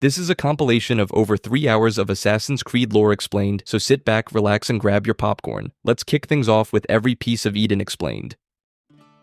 This is a compilation of over 3 hours of Assassin's Creed lore explained, so sit back, relax, and grab your popcorn. Let's kick things off with every piece of Eden explained.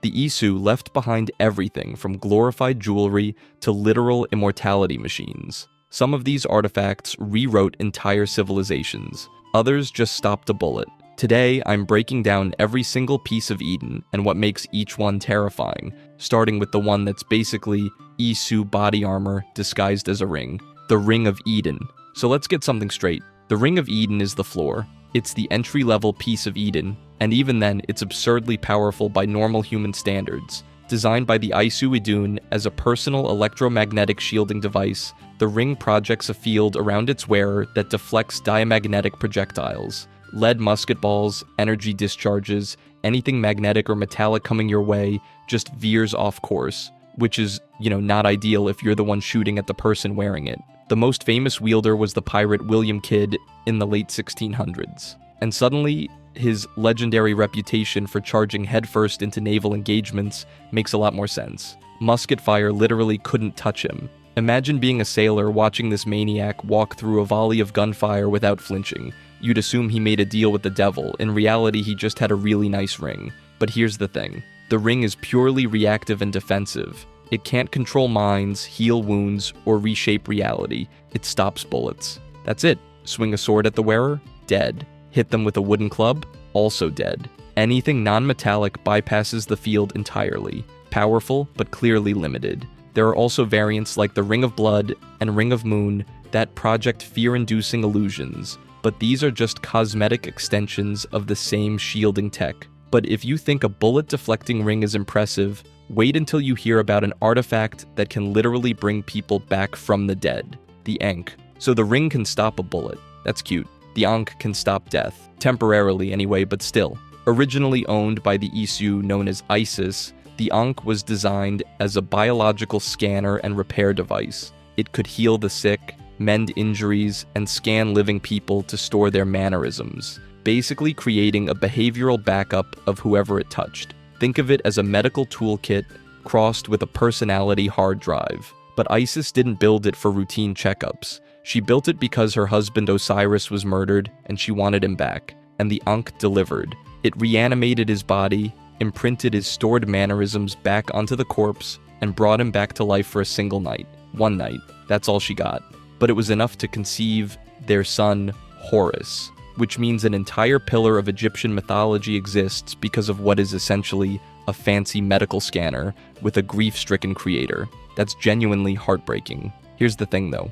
The Isu left behind everything from glorified jewelry to literal immortality machines. Some of these artifacts rewrote entire civilizations. Others just stopped a bullet. Today, I'm breaking down every single piece of Eden and what makes each one terrifying, starting with the one that's basically Isu body armor disguised as a ring, the Ring of Eden. So let's get something straight. The Ring of Eden is the floor. It's the entry-level piece of Eden, and even then, it's absurdly powerful by normal human standards. Designed by the Isu Idun as a personal electromagnetic shielding device, the ring projects a field around its wearer that deflects diamagnetic projectiles. Lead musket balls, energy discharges, anything magnetic or metallic coming your way just veers off course, which is, not ideal if you're the one shooting at the person wearing it. The most famous wielder was the pirate William Kidd in the late 1600s. And suddenly, his legendary reputation for charging headfirst into naval engagements makes a lot more sense. Musket fire literally couldn't touch him. Imagine being a sailor watching this maniac walk through a volley of gunfire without flinching. You'd assume he made a deal with the devil. In reality, he just had a really nice ring. But here's the thing. The ring is purely reactive and defensive. It can't control minds, heal wounds, or reshape reality. It stops bullets. That's it. Swing a sword at the wearer? Dead. Hit them with a wooden club? Also dead. Anything non-metallic bypasses the field entirely. Powerful, but clearly limited. There are also variants like the Ring of Blood and Ring of Moon that project fear-inducing illusions, but these are just cosmetic extensions of the same shielding tech. But if you think a bullet-deflecting ring is impressive, wait until you hear about an artifact that can literally bring people back from the dead, the Ankh. So the ring can stop a bullet. That's cute. The Ankh can stop death. Temporarily anyway, but still. Originally owned by the Isu known as Isis, the Ankh was designed as a biological scanner and repair device. It could heal the sick, mend injuries, and scan living people to store their mannerisms, basically creating a behavioral backup of whoever it touched. Think of it as a medical toolkit crossed with a personality hard drive. But Isis didn't build it for routine checkups. She built it because her husband Osiris was murdered and she wanted him back, and the Ankh delivered. It reanimated his body, imprinted his stored mannerisms back onto the corpse, and brought him back to life for a single night. One night. That's all she got. But it was enough to conceive their son, Horus, which means an entire pillar of Egyptian mythology exists because of what is essentially a fancy medical scanner with a grief-stricken creator. That's genuinely heartbreaking. Here's the thing though.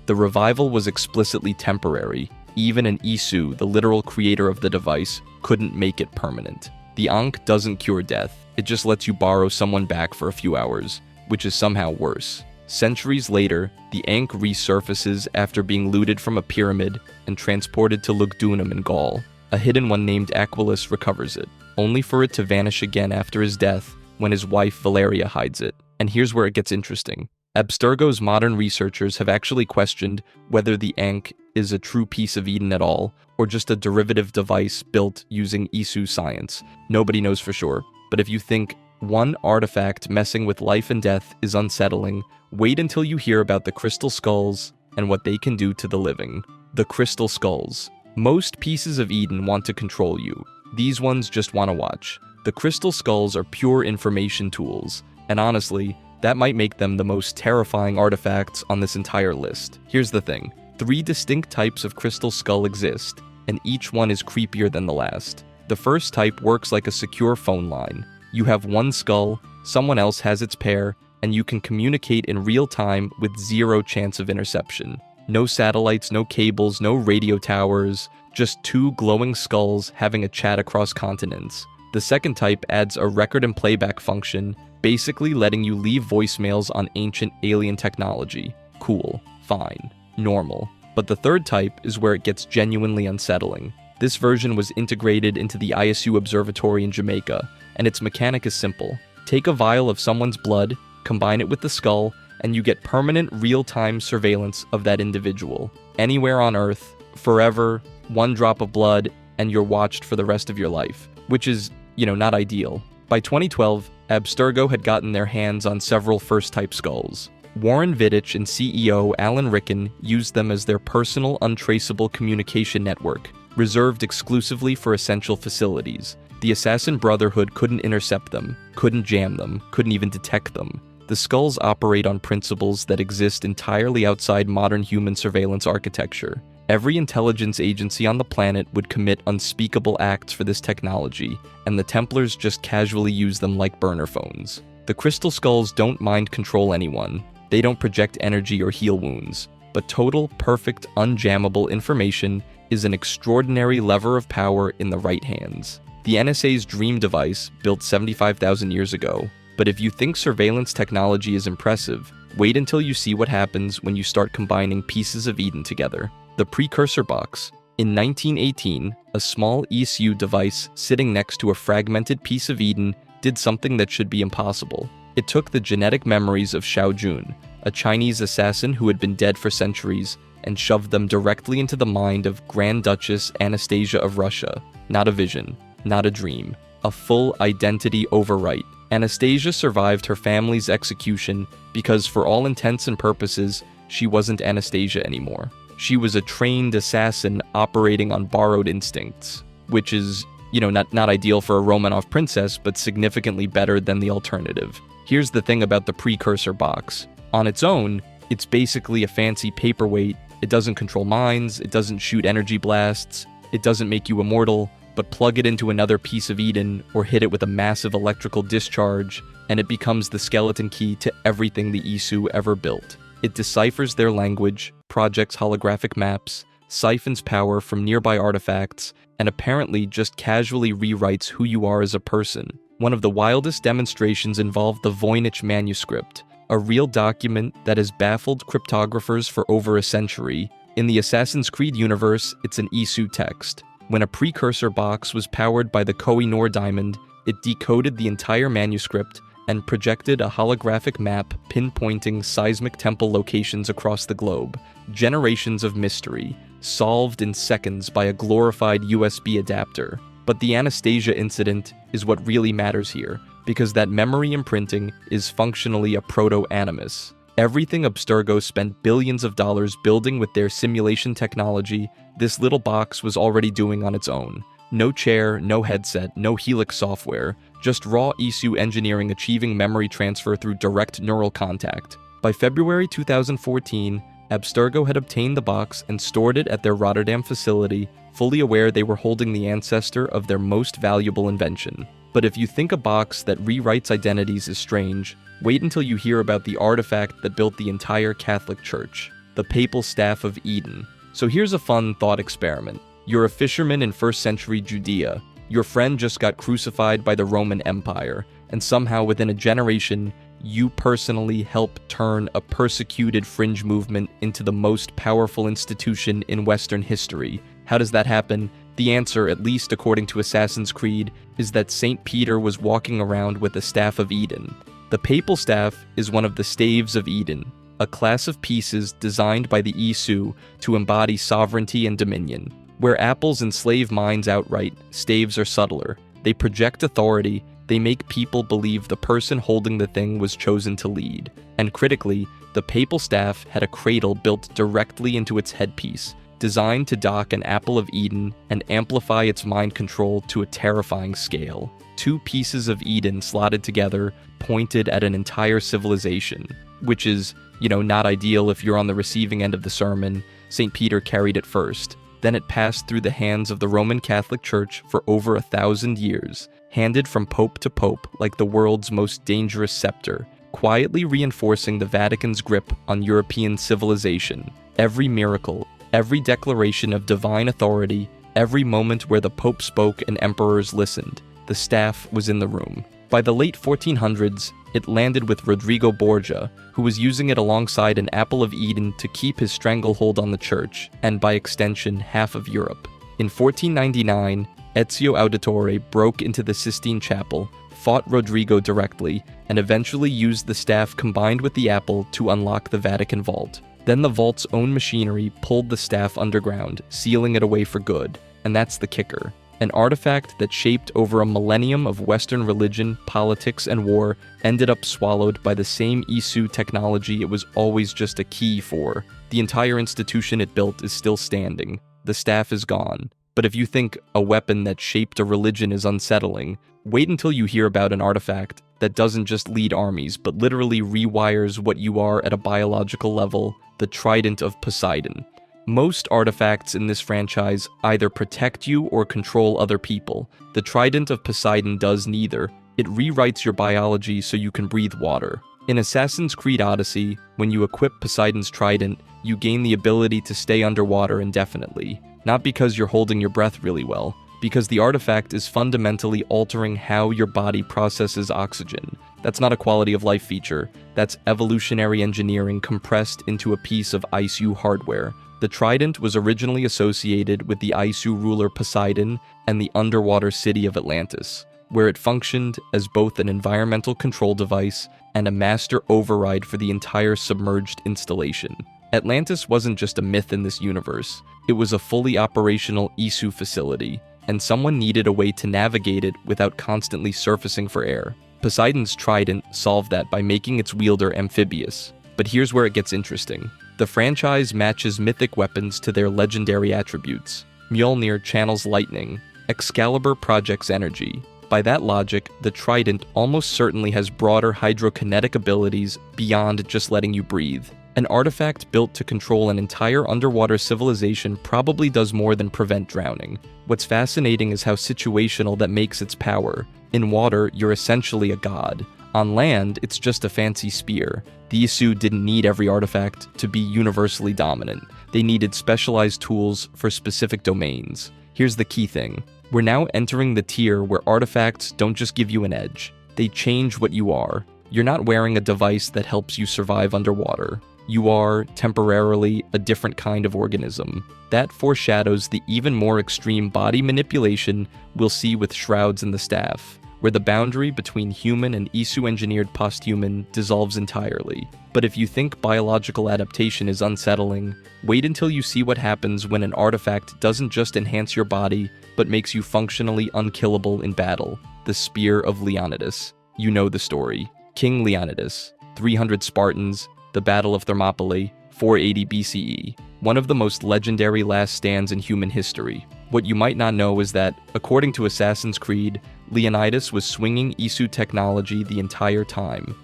The revival was explicitly temporary. Even an Isu, the literal creator of the device, couldn't make it permanent. The Ankh doesn't cure death. It just lets you borrow someone back for a few hours, which is somehow worse. Centuries later, the Ankh resurfaces after being looted from a pyramid and transported to Lugdunum in Gaul. A hidden one named Aquilus recovers it, only for it to vanish again after his death when his wife Valeria hides it. And here's where it gets interesting. Abstergo's modern researchers have actually questioned whether the Ankh is a true piece of Eden at all, or just a derivative device built using Isu science. Nobody knows for sure, but if you think one artifact messing with life and death is unsettling, wait until you hear about the Crystal Skulls and what they can do to the living. The Crystal Skulls. Most pieces of Eden want to control you. These ones just want to watch. The Crystal Skulls are pure information tools, and honestly, that might make them the most terrifying artifacts on this entire list. Here's the thing. 3 distinct types of Crystal Skull exist, and each one is creepier than the last. The first type works like a secure phone line. You have one skull, someone else has its pair, and you can communicate in real time with 0 chance of interception. No satellites, no cables, no radio towers, just 2 glowing skulls having a chat across continents. The second type adds a record and playback function, basically letting you leave voicemails on ancient alien technology. Cool, fine, normal. But the third type is where it gets genuinely unsettling. This version was integrated into the ISU Observatory in Jamaica, and its mechanic is simple. Take a vial of someone's blood, combine it with the skull, and you get permanent real-time surveillance of that individual. Anywhere on Earth, forever, 1 drop of blood, and you're watched for the rest of your life. Which is, not ideal. By 2012, Abstergo had gotten their hands on several first-type skulls. Warren Vittich and CEO Alan Rickin used them as their personal untraceable communication network, reserved exclusively for essential facilities. The Assassin Brotherhood couldn't intercept them, couldn't jam them, couldn't even detect them. The skulls operate on principles that exist entirely outside modern human surveillance architecture. Every intelligence agency on the planet would commit unspeakable acts for this technology, and the Templars just casually use them like burner phones. The Crystal Skulls don't mind control anyone. They don't project energy or heal wounds. But total, perfect, unjammable information is an extraordinary lever of power in the right hands. The NSA's dream device, built 75,000 years ago. But if you think surveillance technology is impressive, wait until you see what happens when you start combining pieces of Eden together. The precursor box. In 1918, a small ECU device sitting next to a fragmented piece of Eden did something that should be impossible. It took the genetic memories of Xiao Jun, a Chinese assassin who had been dead for centuries, and shoved them directly into the mind of Grand Duchess Anastasia of Russia. Not a vision, not a dream, a full identity overwrite. Anastasia survived her family's execution because, for all intents and purposes, she wasn't Anastasia anymore. She was a trained assassin operating on borrowed instincts, which is, not ideal for a Romanov princess, but significantly better than the alternative. Here's the thing about the precursor box. On its own, it's basically a fancy paperweight. It doesn't control minds, it doesn't shoot energy blasts, it doesn't make you immortal, but plug it into another piece of Eden or hit it with a massive electrical discharge, and it becomes the skeleton key to everything the Isu ever built. It deciphers their language, projects holographic maps, siphons power from nearby artifacts, and apparently just casually rewrites who you are as a person. One of the wildest demonstrations involved the Voynich manuscript, a real document that has baffled cryptographers for over a century. In the Assassin's Creed universe, it's an Isu text. When a precursor box was powered by the Koh-i-Noor diamond, it decoded the entire manuscript and projected a holographic map pinpointing seismic temple locations across the globe. Generations of mystery, solved in seconds by a glorified USB adapter. But the Anastasia incident is what really matters here, because that memory imprinting is functionally a proto-animus. Everything Abstergo spent billions of dollars building with their simulation technology, this little box was already doing on its own. No chair, no headset, no Helix software, just raw Isu engineering achieving memory transfer through direct neural contact. By February 2014, Abstergo had obtained the box and stored it at their Rotterdam facility, fully aware they were holding the ancestor of their most valuable invention. But if you think a box that rewrites identities is strange, wait until you hear about the artifact that built the entire Catholic Church, the Papal Staff of Eden. So here's a fun thought experiment. You're a fisherman in 1st century Judea. Your friend just got crucified by the Roman Empire, and somehow within a generation, you personally help turn a persecuted fringe movement into the most powerful institution in Western history. How does that happen? The answer, at least according to Assassin's Creed, is that St. Peter was walking around with the Staff of Eden. The Papal Staff is one of the Staves of Eden, a class of pieces designed by the Isu to embody sovereignty and dominion. Where apples enslave minds outright, staves are subtler. They project authority, they make people believe the person holding the thing was chosen to lead. And critically, the Papal Staff had a cradle built directly into its headpiece, designed to dock an apple of Eden and amplify its mind control to a terrifying scale. 2 pieces of Eden slotted together, pointed at an entire civilization, which is, not ideal if you're on the receiving end of the sermon. St. Peter carried it first. Then it passed through the hands of the Roman Catholic Church for over 1,000 years, handed from pope to pope like the world's most dangerous scepter, quietly reinforcing the Vatican's grip on European civilization. Every miracle, every declaration of divine authority, every moment where the Pope spoke and emperors listened, the staff was in the room. By the late 1400s, it landed with Rodrigo Borgia, who was using it alongside an apple of Eden to keep his stranglehold on the church, and by extension, half of Europe. In 1499, Ezio Auditore broke into the Sistine Chapel, fought Rodrigo directly, and eventually used the staff combined with the apple to unlock the Vatican vault. Then the vault's own machinery pulled the staff underground, sealing it away for good. And that's the kicker. An artifact that shaped over a millennium of Western religion, politics, and war ended up swallowed by the same Isu technology it was always just a key for. The entire institution it built is still standing. The staff is gone. But if you think a weapon that shaped a religion is unsettling, wait until you hear about an artifact that doesn't just lead armies, but literally rewires what you are at a biological level, the Trident of Poseidon. Most artifacts in this franchise either protect you or control other people. The Trident of Poseidon does neither. It rewrites your biology so you can breathe water. In Assassin's Creed Odyssey, when you equip Poseidon's Trident, you gain the ability to stay underwater indefinitely. Not because you're holding your breath really well, because the artifact is fundamentally altering how your body processes oxygen. That's not a quality of life feature, that's evolutionary engineering compressed into a piece of Isu hardware. The Trident was originally associated with the Isu ruler Poseidon and the underwater city of Atlantis, where it functioned as both an environmental control device and a master override for the entire submerged installation. Atlantis wasn't just a myth in this universe, it was a fully operational Isu facility, and someone needed a way to navigate it without constantly surfacing for air. Poseidon's Trident solved that by making its wielder amphibious. But here's where it gets interesting. The franchise matches mythic weapons to their legendary attributes. Mjolnir channels lightning, Excalibur projects energy. By that logic, the Trident almost certainly has broader hydrokinetic abilities beyond just letting you breathe. An artifact built to control an entire underwater civilization probably does more than prevent drowning. What's fascinating is how situational that makes its power. In water, you're essentially a god. On land, it's just a fancy spear. The Isu didn't need every artifact to be universally dominant. They needed specialized tools for specific domains. Here's the key thing. We're now entering the tier where artifacts don't just give you an edge. They change what you are. You're not wearing a device that helps you survive underwater. You are, temporarily, a different kind of organism. That foreshadows the even more extreme body manipulation we'll see with Shrouds and the Staff, where the boundary between human and Isu-engineered posthuman dissolves entirely. But if you think biological adaptation is unsettling, wait until you see what happens when an artifact doesn't just enhance your body, but makes you functionally unkillable in battle. The Spear of Leonidas. You know the story. King Leonidas, 300 Spartans, the Battle of Thermopylae, 480 BCE. One of the most legendary last stands in human history. What you might not know is that, according to Assassin's Creed, Leonidas was swinging Isu technology the entire time.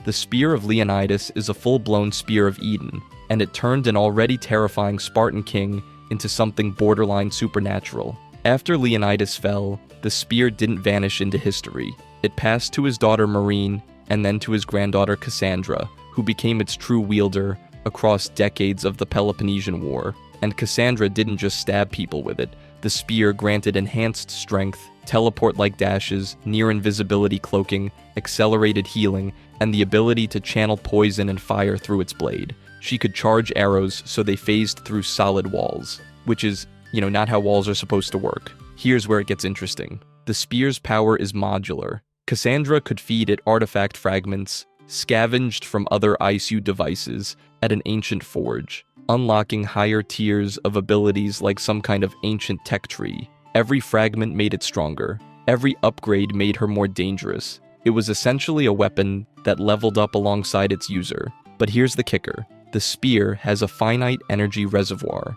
The Spear of Leonidas is a full-blown Spear of Eden, and it turned an already terrifying Spartan king into something borderline supernatural. After Leonidas fell, the spear didn't vanish into history. It passed to his daughter Marine, and then to his granddaughter Cassandra, who became its true wielder across decades of the Peloponnesian War. And Cassandra didn't just stab people with it. The spear granted enhanced strength, teleport-like dashes, near-invisibility cloaking, accelerated healing, and the ability to channel poison and fire through its blade. She could charge arrows so they phased through solid walls, which is, not how walls are supposed to work. Here's where it gets interesting. The spear's power is modular. Cassandra could feed it artifact fragments, scavenged from other Isu devices, at an ancient forge, unlocking higher tiers of abilities like some kind of ancient tech tree. Every fragment made it stronger. Every upgrade made her more dangerous. It was essentially a weapon that leveled up alongside its user. But here's the kicker. The spear has a finite energy reservoir.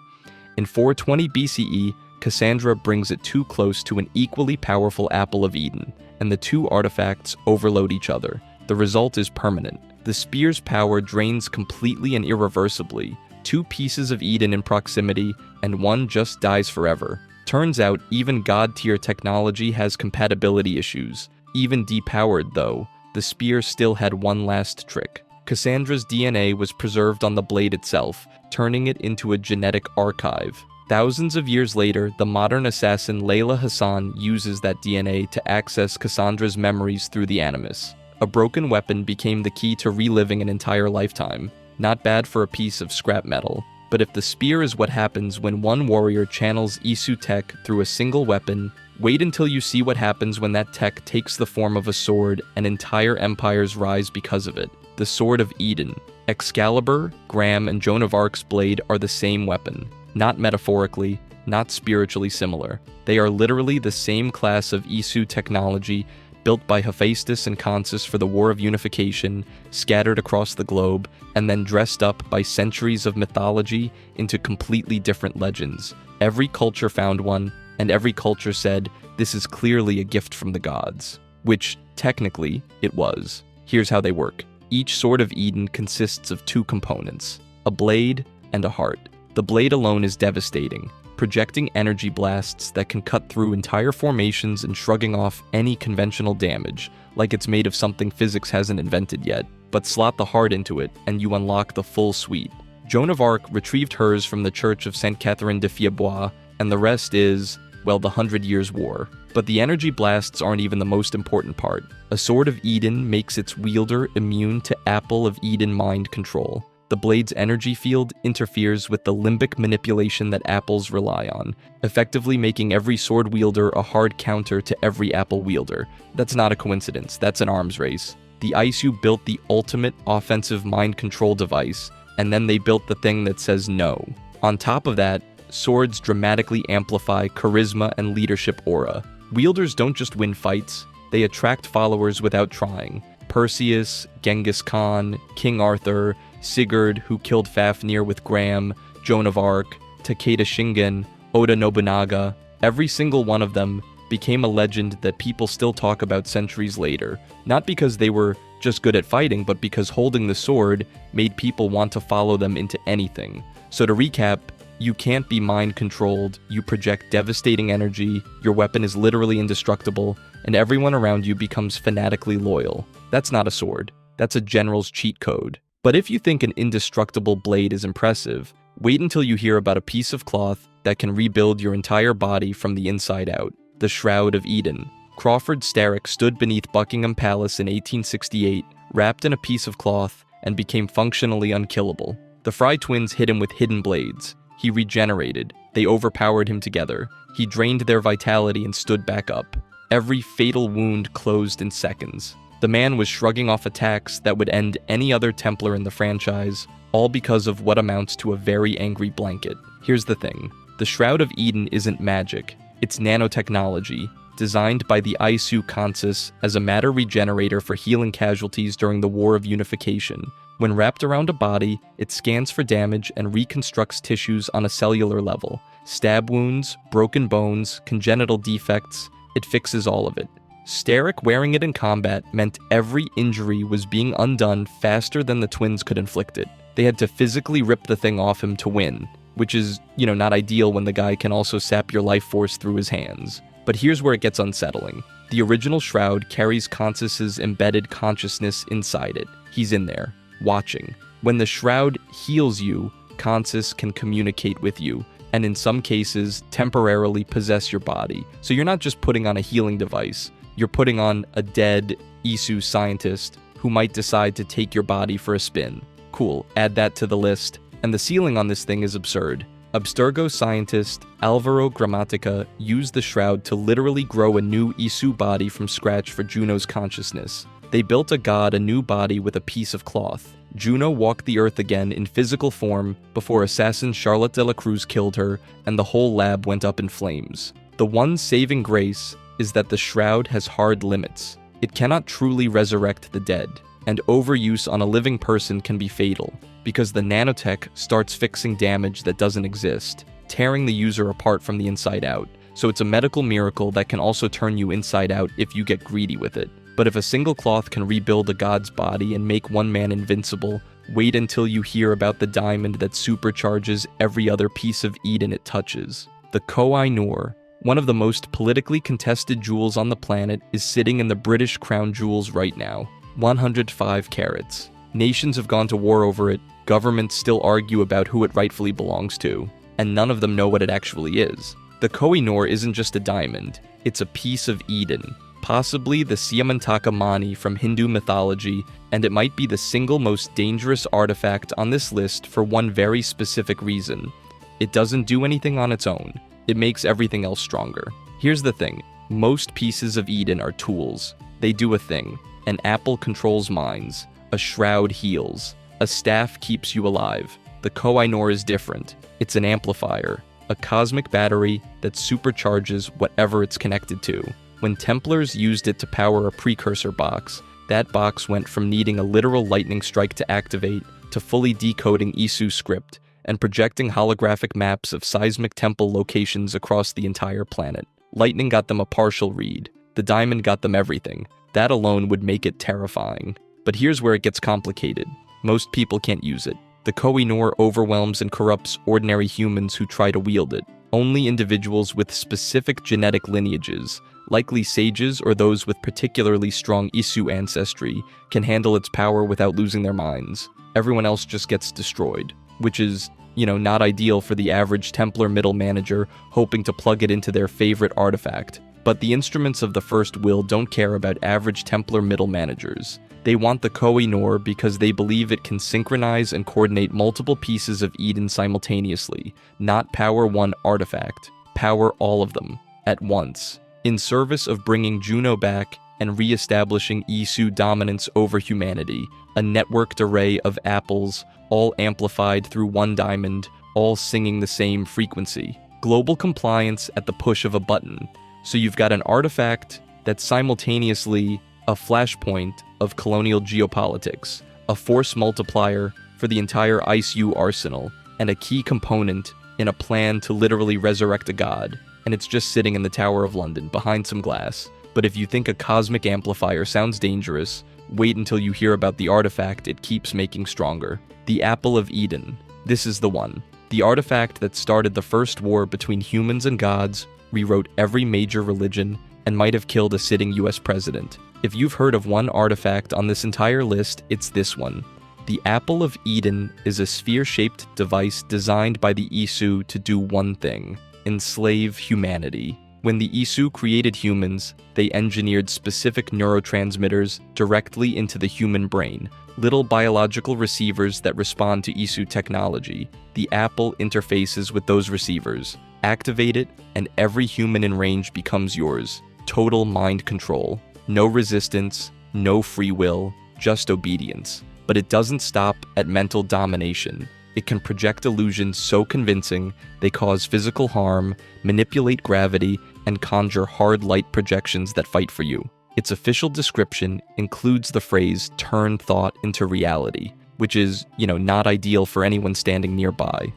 In 420 BCE, Cassandra brings it too close to an equally powerful Apple of Eden, and the two artifacts overload each other. The result is permanent. The spear's power drains completely and irreversibly. Two pieces of Eden in proximity, and one just dies forever. Turns out, even god-tier technology has compatibility issues. Even depowered, though, the spear still had one last trick. Cassandra's DNA was preserved on the blade itself, turning it into a genetic archive. Thousands of years later, the modern assassin Layla Hassan uses that DNA to access Cassandra's memories through the Animus. A broken weapon became the key to reliving an entire lifetime. Not bad for a piece of scrap metal. But if the spear is what happens when one warrior channels Isu tech through a single weapon, wait until you see what happens when that tech takes the form of a sword and entire empires rise because of it. The Sword of Eden. Excalibur, Graham, and Joan of Arc's blade are the same weapon. Not metaphorically, not spiritually similar. They are literally the same class of Isu technology built by Hephaestus and Consus for the War of Unification, scattered across the globe, and then dressed up by centuries of mythology into completely different legends. Every culture found one, and every culture said, "This is clearly a gift from the gods." Which, technically, it was. Here's how they work. Each Sword of Eden consists of two components, a blade and a heart. The blade alone is devastating, projecting energy blasts that can cut through entire formations and shrugging off any conventional damage, like it's made of something physics hasn't invented yet. But slot the heart into it, and you unlock the full suite. Joan of Arc retrieved hers from the Church of Saint Catherine de Fierbois, and the rest is, well, the 100 Years' War. But the energy blasts aren't even the most important part. A Sword of Eden makes its wielder immune to Apple of Eden mind control. The blade's energy field interferes with the limbic manipulation that apples rely on, effectively making every sword wielder a hard counter to every apple wielder. That's not a coincidence, that's an arms race. The Isu built the ultimate offensive mind control device, and then they built the thing that says no. On top of that, swords dramatically amplify charisma and leadership aura. Wielders don't just win fights, they attract followers without trying. Perseus, Genghis Khan, King Arthur, Sigurd, who killed Fafnir with Graham, Joan of Arc, Takeda Shingen, Oda Nobunaga, every single one of them became a legend that people still talk about centuries later. Not because they were just good at fighting, but because holding the sword made people want to follow them into anything. So to recap, you can't be mind-controlled, you project devastating energy, your weapon is literally indestructible, and everyone around you becomes fanatically loyal. That's not a sword. That's a general's cheat code. But if you think an indestructible blade is impressive, wait until you hear about a piece of cloth that can rebuild your entire body from the inside out. The Shroud of Eden. Crawford Starrick stood beneath Buckingham Palace in 1868, wrapped in a piece of cloth, and became functionally unkillable. The Fry twins hit him with hidden blades. He regenerated. They overpowered him together. He drained their vitality and stood back up. Every fatal wound closed in seconds. The man was shrugging off attacks that would end any other Templar in the franchise, all because of what amounts to a very angry blanket. Here's the thing. The Shroud of Eden isn't magic. It's nanotechnology, designed by the Isu Consus as a matter regenerator for healing casualties during the War of Unification. When wrapped around a body, it scans for damage and reconstructs tissues on a cellular level. Stab wounds, broken bones, congenital defects, it fixes all of it. Starrick wearing it in combat meant every injury was being undone faster than the twins could inflict it. They had to physically rip the thing off him to win, which is, not ideal when the guy can also sap your life force through his hands. But here's where it gets unsettling. The original Shroud carries Consus's embedded consciousness inside it. He's in there, watching. When the Shroud heals you, Consus can communicate with you, and in some cases, temporarily possess your body. So you're not just putting on a healing device, you're putting on a dead Isu scientist who might decide to take your body for a spin. Cool, add that to the list. And the ceiling on this thing is absurd. Abstergo scientist Alvaro Grammatica used the Shroud to literally grow a new Isu body from scratch for Juno's consciousness. They built a god a new body with a piece of cloth. Juno walked the earth again in physical form before assassin Charlotte de la Cruz killed her, and the whole lab went up in flames. The one saving grace is that the Shroud has hard limits. It cannot truly resurrect the dead, and overuse on a living person can be fatal, because the nanotech starts fixing damage that doesn't exist, tearing the user apart from the inside out. So it's a medical miracle that can also turn you inside out if you get greedy with it. But if a single cloth can rebuild a god's body and make one man invincible, wait until you hear about the diamond that supercharges every other piece of Eden it touches. The Koh-i-Noor, one of the most politically contested jewels on the planet, is sitting in the British Crown Jewels right now. 105 carats. Nations have gone to war over it, governments still argue about who it rightfully belongs to, and none of them know what it actually is. The Koh-i-Noor isn't just a diamond, it's a piece of Eden, possibly the Syamantaka Mani from Hindu mythology, and it might be the single most dangerous artifact on this list for one very specific reason. It doesn't do anything on its own, it makes everything else stronger. Here's the thing, most pieces of Eden are tools. They do a thing. An apple controls minds, a shroud heals, a staff keeps you alive. The Koh-i-Noor is different. It's an amplifier. a cosmic battery that supercharges whatever it's connected to. When Templars used it to power a precursor box, that box went from needing a literal lightning strike to activate to fully decoding Isu script and projecting holographic maps of seismic temple locations across the entire planet. Lightning got them a partial read. The diamond got them everything. That alone would make it terrifying. But here's where it gets complicated. Most people can't use it. The Koh-i-Noor overwhelms and corrupts ordinary humans who try to wield it. Only individuals with specific genetic lineages, likely sages or those with particularly strong Isu ancestry, can handle its power without losing their minds. Everyone else just gets destroyed, which is, not ideal for the average Templar middle manager hoping to plug it into their favorite artifact. But the instruments of the First Will don't care about average Templar middle managers. They want the Koh-i-Noor because they believe it can synchronize and coordinate multiple pieces of Eden simultaneously, not power one artifact, power all of them, at once, in service of bringing Juno back and re-establishing Isu dominance over humanity, a networked array of apples, all amplified through one diamond, all singing the same frequency. Global compliance at the push of a button. So you've got an artifact that's simultaneously a flashpoint of colonial geopolitics, a force multiplier for the entire ICU arsenal, and a key component in a plan to literally resurrect a god, and it's just sitting in the Tower of London behind some glass. But if you think a cosmic amplifier sounds dangerous, wait until you hear about the artifact it keeps making stronger. The Apple of Eden. This is the one. The artifact that started the first war between humans and gods, rewrote every major religion, and might have killed a sitting US president. If you've heard of one artifact on this entire list, it's this one. The Apple of Eden is a sphere-shaped device designed by the Isu to do one thing: enslave humanity. When the Isu created humans, they engineered specific neurotransmitters directly into the human brain, little biological receivers that respond to Isu technology. The Apple interfaces with those receivers. Activate it, and every human in range becomes yours. Total mind control. No resistance, no free will, just obedience. But it doesn't stop at mental domination. It can project illusions so convincing they cause physical harm, manipulate gravity, and conjure hard light projections that fight for you. Its official description includes the phrase "turn thought into reality," which is, not ideal for anyone standing nearby.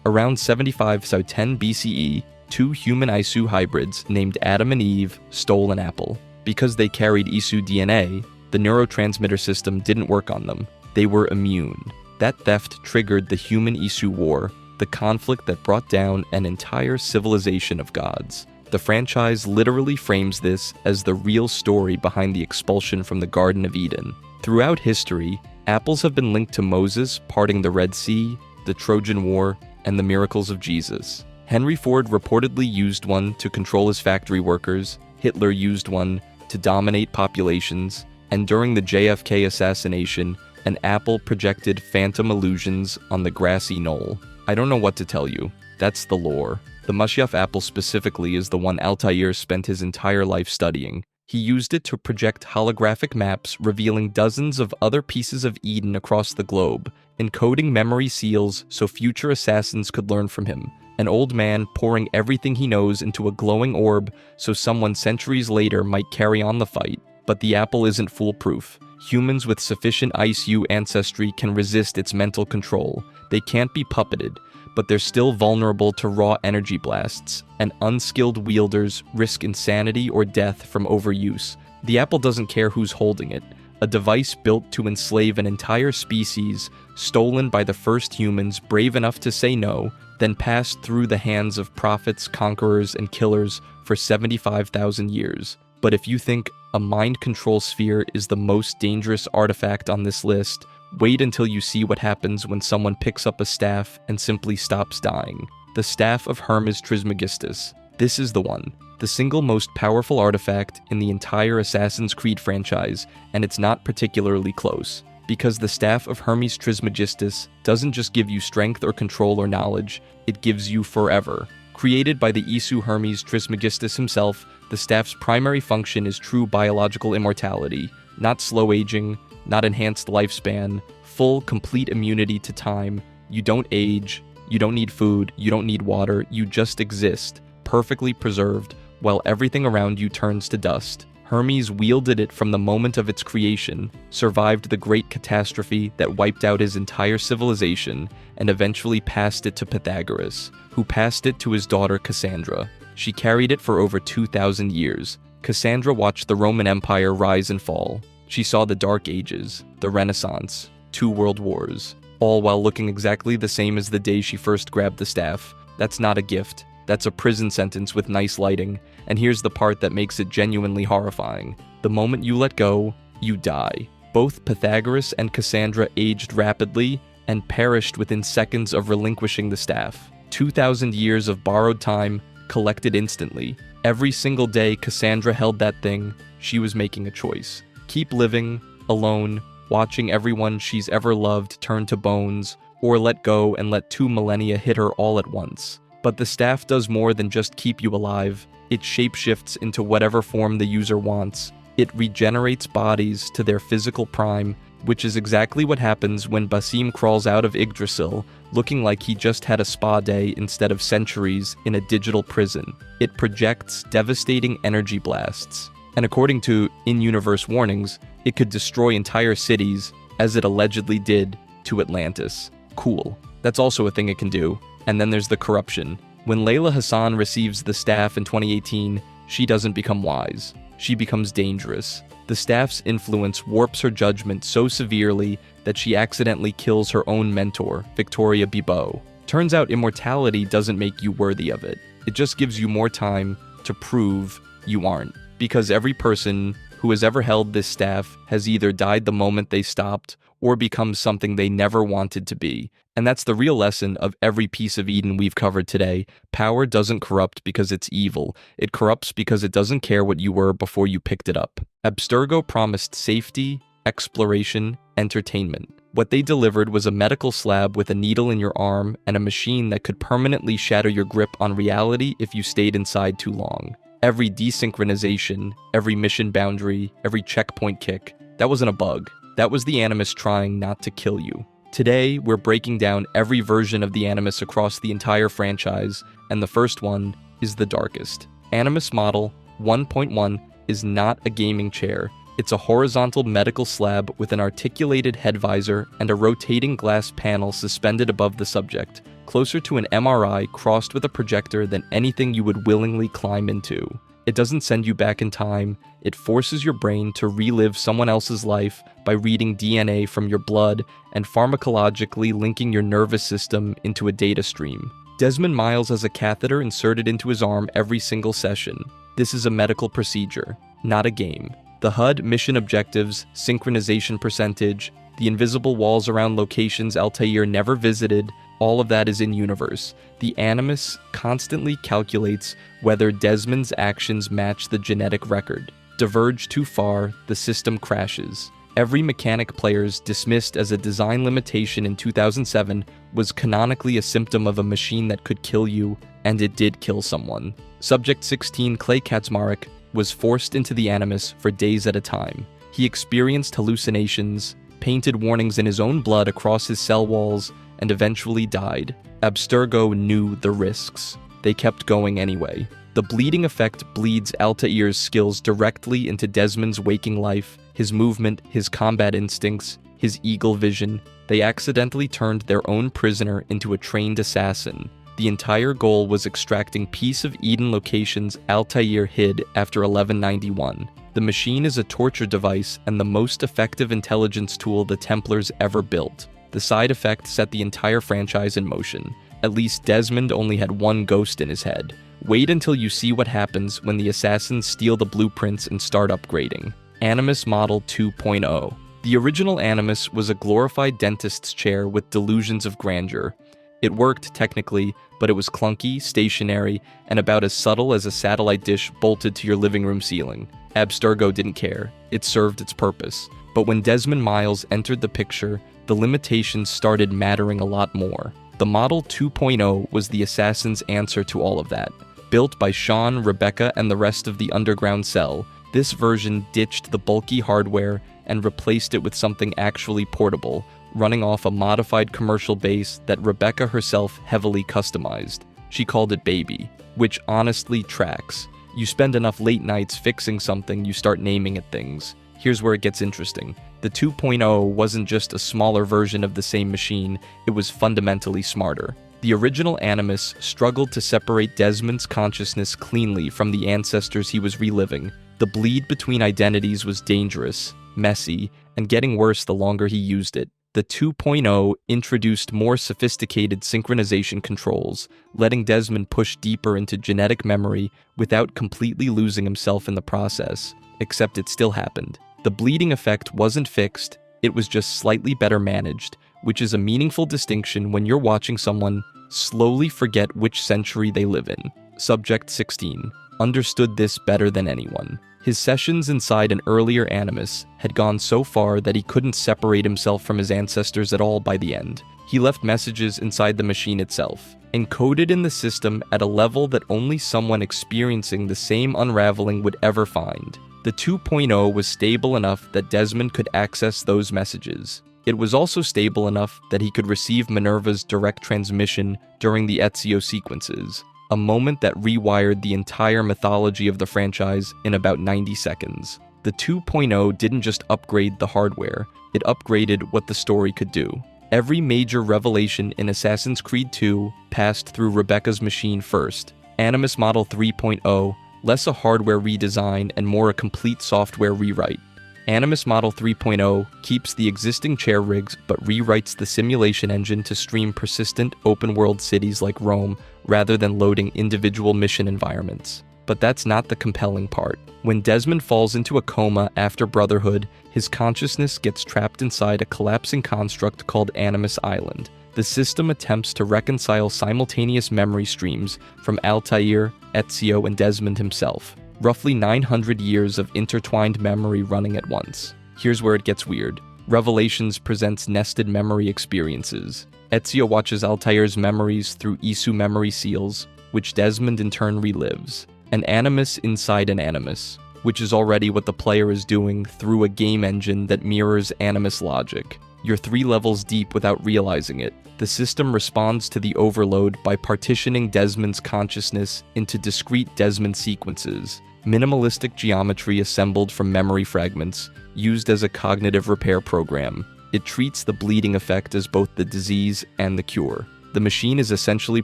Around 75-10 BCE, two human Isu hybrids named Adam and Eve stole an apple. Because they carried Isu DNA, the neurotransmitter system didn't work on them. They were immune. That theft triggered the Human-Isu War, the conflict that brought down an entire civilization of gods. The franchise literally frames this as the real story behind the expulsion from the Garden of Eden. Throughout history, apples have been linked to Moses parting the Red Sea, the Trojan War, and the miracles of Jesus. Henry Ford reportedly used one to control his factory workers, Hitler used one to dominate populations, and during the JFK assassination, an apple projected phantom illusions on the grassy knoll. I don't know what to tell you. That's the lore. The Mashiach apple specifically is the one Altair spent his entire life studying. He used it to project holographic maps revealing dozens of other pieces of Eden across the globe, encoding memory seals so future assassins could learn from him. An old man pouring everything he knows into a glowing orb so someone centuries later might carry on the fight. But the apple isn't foolproof. Humans with sufficient ICU ancestry can resist its mental control. They can't be puppeted, but they're still vulnerable to raw energy blasts, and unskilled wielders risk insanity or death from overuse. The apple doesn't care who's holding it. A device built to enslave an entire species, stolen by the first humans brave enough to say no, then passed through the hands of prophets, conquerors, and killers for 75,000 years. But if you think a mind control sphere is the most dangerous artifact on this list, wait until you see what happens when someone picks up a staff and simply stops dying. The Staff of Hermes Trismegistus. This is the one. The single most powerful artifact in the entire Assassin's Creed franchise, and it's not particularly close. Because the Staff of Hermes Trismegistus doesn't just give you strength or control or knowledge, it gives you forever. Created by the Isu Hermes Trismegistus himself, the staff's primary function is true biological immortality, not slow aging, not enhanced lifespan, full, complete immunity to time. You don't age, You don't need food, you don't need water, you just exist, perfectly preserved, while everything around you turns to dust. Hermes wielded it from the moment of its creation, survived the great catastrophe that wiped out his entire civilization, and eventually passed it to Pythagoras, who passed it to his daughter Cassandra. She carried it for over 2,000 years. Cassandra watched the Roman Empire rise and fall. She saw the Dark Ages, the Renaissance, 2 world wars, all while looking exactly the same as the day she first grabbed the staff. That's not a gift. That's a prison sentence with nice lighting, and here's the part that makes it genuinely horrifying. The moment you let go, you die. Both Pythagoras and Cassandra aged rapidly and perished within seconds of relinquishing the staff. 2,000 years of borrowed time, collected instantly. Every single day Cassandra held that thing, she was making a choice. Keep living, alone, watching everyone she's ever loved turn to bones, or let go and let 2 millennia hit her all at once. But the staff does more than just keep you alive. It shapeshifts into whatever form the user wants. It regenerates bodies to their physical prime, which is exactly what happens when Basim crawls out of Yggdrasil, looking like he just had a spa day instead of centuries in a digital prison. It projects devastating energy blasts, and according to in-universe warnings, it could destroy entire cities, as it allegedly did to Atlantis. Cool. That's also a thing it can do. And then there's the corruption. When Layla Hassan receives the staff in 2018, she doesn't become wise. She becomes dangerous. The staff's influence warps her judgment so severely that she accidentally kills her own mentor, Victoria Bebo. Turns out immortality doesn't make you worthy of it. It just gives you more time to prove you aren't. Because every person who has ever held this staff has either died the moment they stopped or become something they never wanted to be. And that's the real lesson of every piece of Eden we've covered today. Power doesn't corrupt because it's evil. It corrupts because it doesn't care what you were before you picked it up. Abstergo promised safety, exploration, entertainment. What they delivered was a medical slab with a needle in your arm and a machine that could permanently shatter your grip on reality if you stayed inside too long. Every desynchronization, every mission boundary, every checkpoint kick, that wasn't a bug. That was the Animus trying not to kill you. Today, we're breaking down every version of the Animus across the entire franchise, and the first one is the darkest. Animus Model 1.1 is not a gaming chair. It's a horizontal medical slab with an articulated head visor and a rotating glass panel suspended above the subject, closer to an MRI crossed with a projector than anything you would willingly climb into. It doesn't send you back in time. It forces your brain to relive someone else's life by reading DNA from your blood and pharmacologically linking your nervous system into a data stream. Desmond Miles has a catheter inserted into his arm every single session. This is a medical procedure, not a game. The HUD, mission objectives, synchronization percentage, the invisible walls around locations Altair never visited, all of that is in-universe. The Animus constantly calculates whether Desmond's actions match the genetic record. Diverge too far, the system crashes. Every mechanic players dismissed as a design limitation in 2007 was canonically a symptom of a machine that could kill you, and it did kill someone. Subject 16, Clay Kaczmarek, was forced into the Animus for days at a time. He experienced hallucinations, painted warnings in his own blood across his cell walls, and eventually died. Abstergo knew the risks. They kept going anyway. The bleeding effect bleeds Altair's skills directly into Desmond's waking life, his movement, his combat instincts, his eagle vision. They accidentally turned their own prisoner into a trained assassin. The entire goal was extracting piece of Eden locations Altair hid after 1191. The machine is a torture device and the most effective intelligence tool the Templars ever built. The side effect set the entire franchise in motion. At least Desmond only had one ghost in his head. Wait until you see what happens when the assassins steal the blueprints and start upgrading. Animus Model 2.0. The original Animus was a glorified dentist's chair with delusions of grandeur. It worked technically, but it was clunky, stationary, and about as subtle as a satellite dish bolted to your living room ceiling. Abstergo didn't care. It served its purpose. But when Desmond Miles entered the picture, the limitations started mattering a lot more. The Model 2.0 was the assassin's answer to all of that. Built by Sean, Rebecca, and the rest of the underground cell, this version ditched the bulky hardware and replaced it with something actually portable, running off a modified commercial base that Rebecca herself heavily customized. She called it Baby, which honestly tracks. You spend enough late nights fixing something, you start naming it things. Here's where it gets interesting. The 2.0 wasn't just a smaller version of the same machine, it was fundamentally smarter. The original Animus struggled to separate Desmond's consciousness cleanly from the ancestors he was reliving. The bleed between identities was dangerous, messy, and getting worse the longer he used it. The 2.0 introduced more sophisticated synchronization controls, letting Desmond push deeper into genetic memory without completely losing himself in the process, except it still happened. The bleeding effect wasn't fixed, it was just slightly better managed, which is a meaningful distinction when you're watching someone slowly forget which century they live in. Subject 16 understood this better than anyone. His sessions inside an earlier Animus had gone so far that he couldn't separate himself from his ancestors at all by the end. He left messages inside the machine itself, encoded in the system at a level that only someone experiencing the same unraveling would ever find. The 2.0 was stable enough that Desmond could access those messages. It was also stable enough that he could receive Minerva's direct transmission during the Ezio sequences, a moment that rewired the entire mythology of the franchise in about 90 seconds. The 2.0 didn't just upgrade the hardware, it upgraded what the story could do. Every major revelation in Assassin's Creed 2 passed through Rebecca's machine first. Animus Model 3.0, less a hardware redesign and more a complete software rewrite. Animus Model 3.0 keeps the existing chair rigs but rewrites the simulation engine to stream persistent open-world cities like Rome rather than loading individual mission environments. But that's not the compelling part. When Desmond falls into a coma after Brotherhood, his consciousness gets trapped inside a collapsing construct called Animus Island. The system attempts to reconcile simultaneous memory streams from Altair, Ezio, and Desmond himself. Roughly 900 years of intertwined memory running at once. Here's where it gets weird. Revelations presents nested memory experiences. Ezio watches Altair's memories through Isu memory seals, which Desmond in turn relives. An Animus inside an Animus, which is already what the player is doing through a game engine that mirrors Animus logic. You're 3 levels deep without realizing it. The system responds to the overload by partitioning Desmond's consciousness into discrete Desmond sequences, minimalistic geometry assembled from memory fragments, used as a cognitive repair program. It treats the bleeding effect as both the disease and the cure. The machine is essentially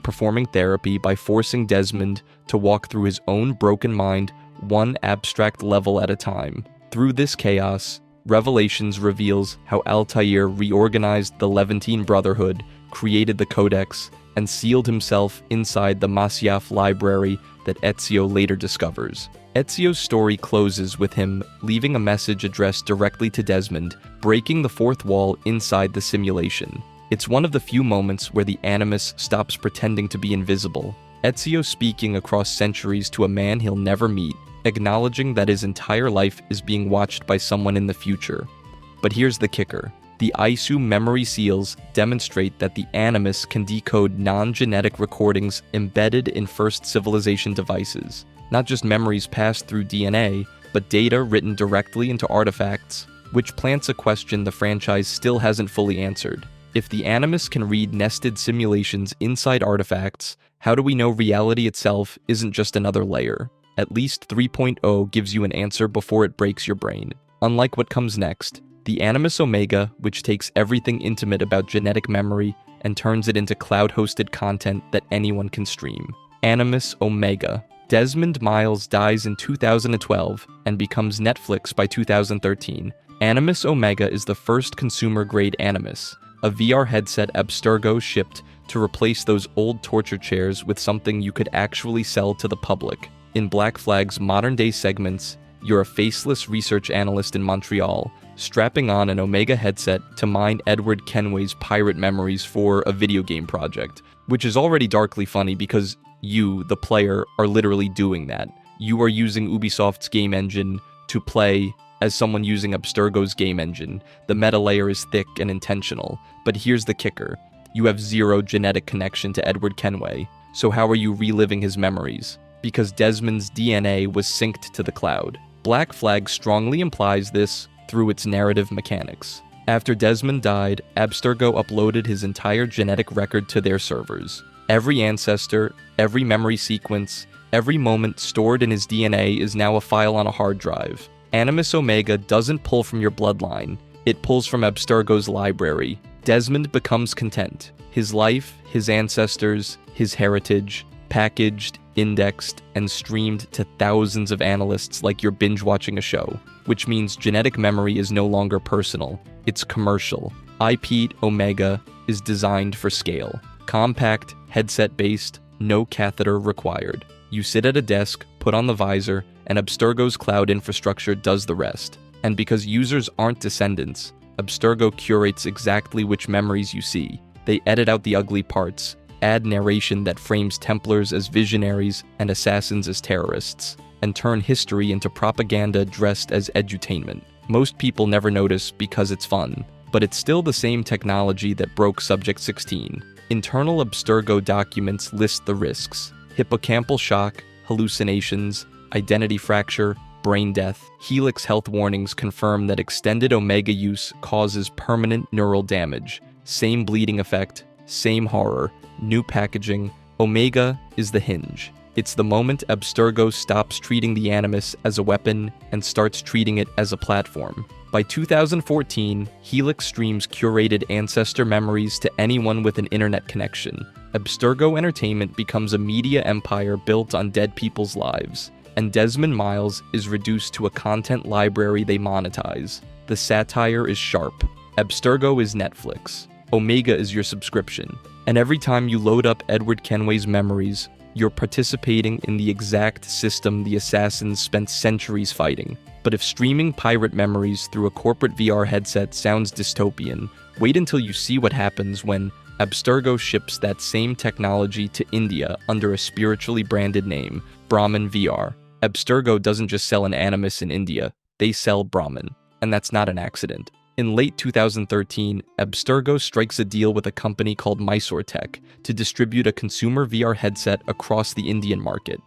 performing therapy by forcing Desmond to walk through his own broken mind, one abstract level at a time. Through this chaos, Revelations reveals how Altair reorganized the Levantine Brotherhood, created the Codex, and sealed himself inside the Masyaf library that Ezio later discovers. Ezio's story closes with him leaving a message addressed directly to Desmond, breaking the fourth wall inside the simulation. It's one of the few moments where the Animus stops pretending to be invisible. Ezio speaking across centuries to a man he'll never meet, acknowledging that his entire life is being watched by someone in the future. But here's the kicker. The Isu memory seals demonstrate that the Animus can decode non-genetic recordings embedded in First Civilization devices. Not just memories passed through DNA, but data written directly into artifacts, which plants a question the franchise still hasn't fully answered. If the Animus can read nested simulations inside artifacts, how do we know reality itself isn't just another layer? At least 3.0 gives you an answer before it breaks your brain. Unlike what comes next, the Animus Omega, which takes everything intimate about genetic memory and turns it into cloud-hosted content that anyone can stream. Animus Omega. Desmond Miles dies in 2012 and becomes Netflix by 2013. Animus Omega is the first consumer-grade Animus, a VR headset Abstergo shipped to replace those old torture chairs with something you could actually sell to the public. In Black Flag's modern-day segments, you're a faceless research analyst in Montreal, strapping on an Omega headset to mine Edward Kenway's pirate memories for a video game project, which is already darkly funny because you, the player, are literally doing that. You are using Ubisoft's game engine to play as someone using Abstergo's game engine. The meta layer is thick and intentional, but here's the kicker. You have zero genetic connection to Edward Kenway, so how are you reliving his memories? Because Desmond's DNA was synced to the cloud. Black Flag strongly implies this through its narrative mechanics. After Desmond died, Abstergo uploaded his entire genetic record to their servers. Every ancestor, every memory sequence, every moment stored in his DNA is now a file on a hard drive. Animus Omega doesn't pull from your bloodline, it pulls from Abstergo's library. Desmond becomes content. His life, his ancestors, his heritage, packaged, indexed, and streamed to thousands of analysts like you're binge-watching a show, which means genetic memory is no longer personal, it's commercial. iPete Omega is designed for scale. Compact, headset-based, no catheter required. You sit at a desk, put on the visor, and Abstergo's cloud infrastructure does the rest. And because users aren't descendants, Abstergo curates exactly which memories you see. They edit out the ugly parts, add narration that frames Templars as visionaries and assassins as terrorists, and turn history into propaganda dressed as edutainment. Most people never notice because it's fun, but it's still the same technology that broke Subject 16. Internal Abstergo documents list the risks: hippocampal shock, hallucinations, identity fracture, brain death. Helix health warnings confirm that extended Omega use causes permanent neural damage. Same bleeding effect, same horror, new packaging. Omega is the hinge. It's the moment Abstergo stops treating the Animus as a weapon and starts treating it as a platform. By 2014, Helix streams curated ancestor memories to anyone with an internet connection. Abstergo Entertainment becomes a media empire built on dead people's lives, and Desmond Miles is reduced to a content library they monetize. The satire is sharp. Abstergo is Netflix. Omega is your subscription. And every time you load up Edward Kenway's memories, you're participating in the exact system the assassins spent centuries fighting. But if streaming pirate memories through a corporate VR headset sounds dystopian, wait until you see what happens when Abstergo ships that same technology to India under a spiritually branded name, Brahmin VR. Abstergo doesn't just sell an Animus in India, they sell Brahmin. And that's not an accident. In late 2013, Abstergo strikes a deal with a company called Mysore Tech to distribute a consumer VR headset across the Indian market.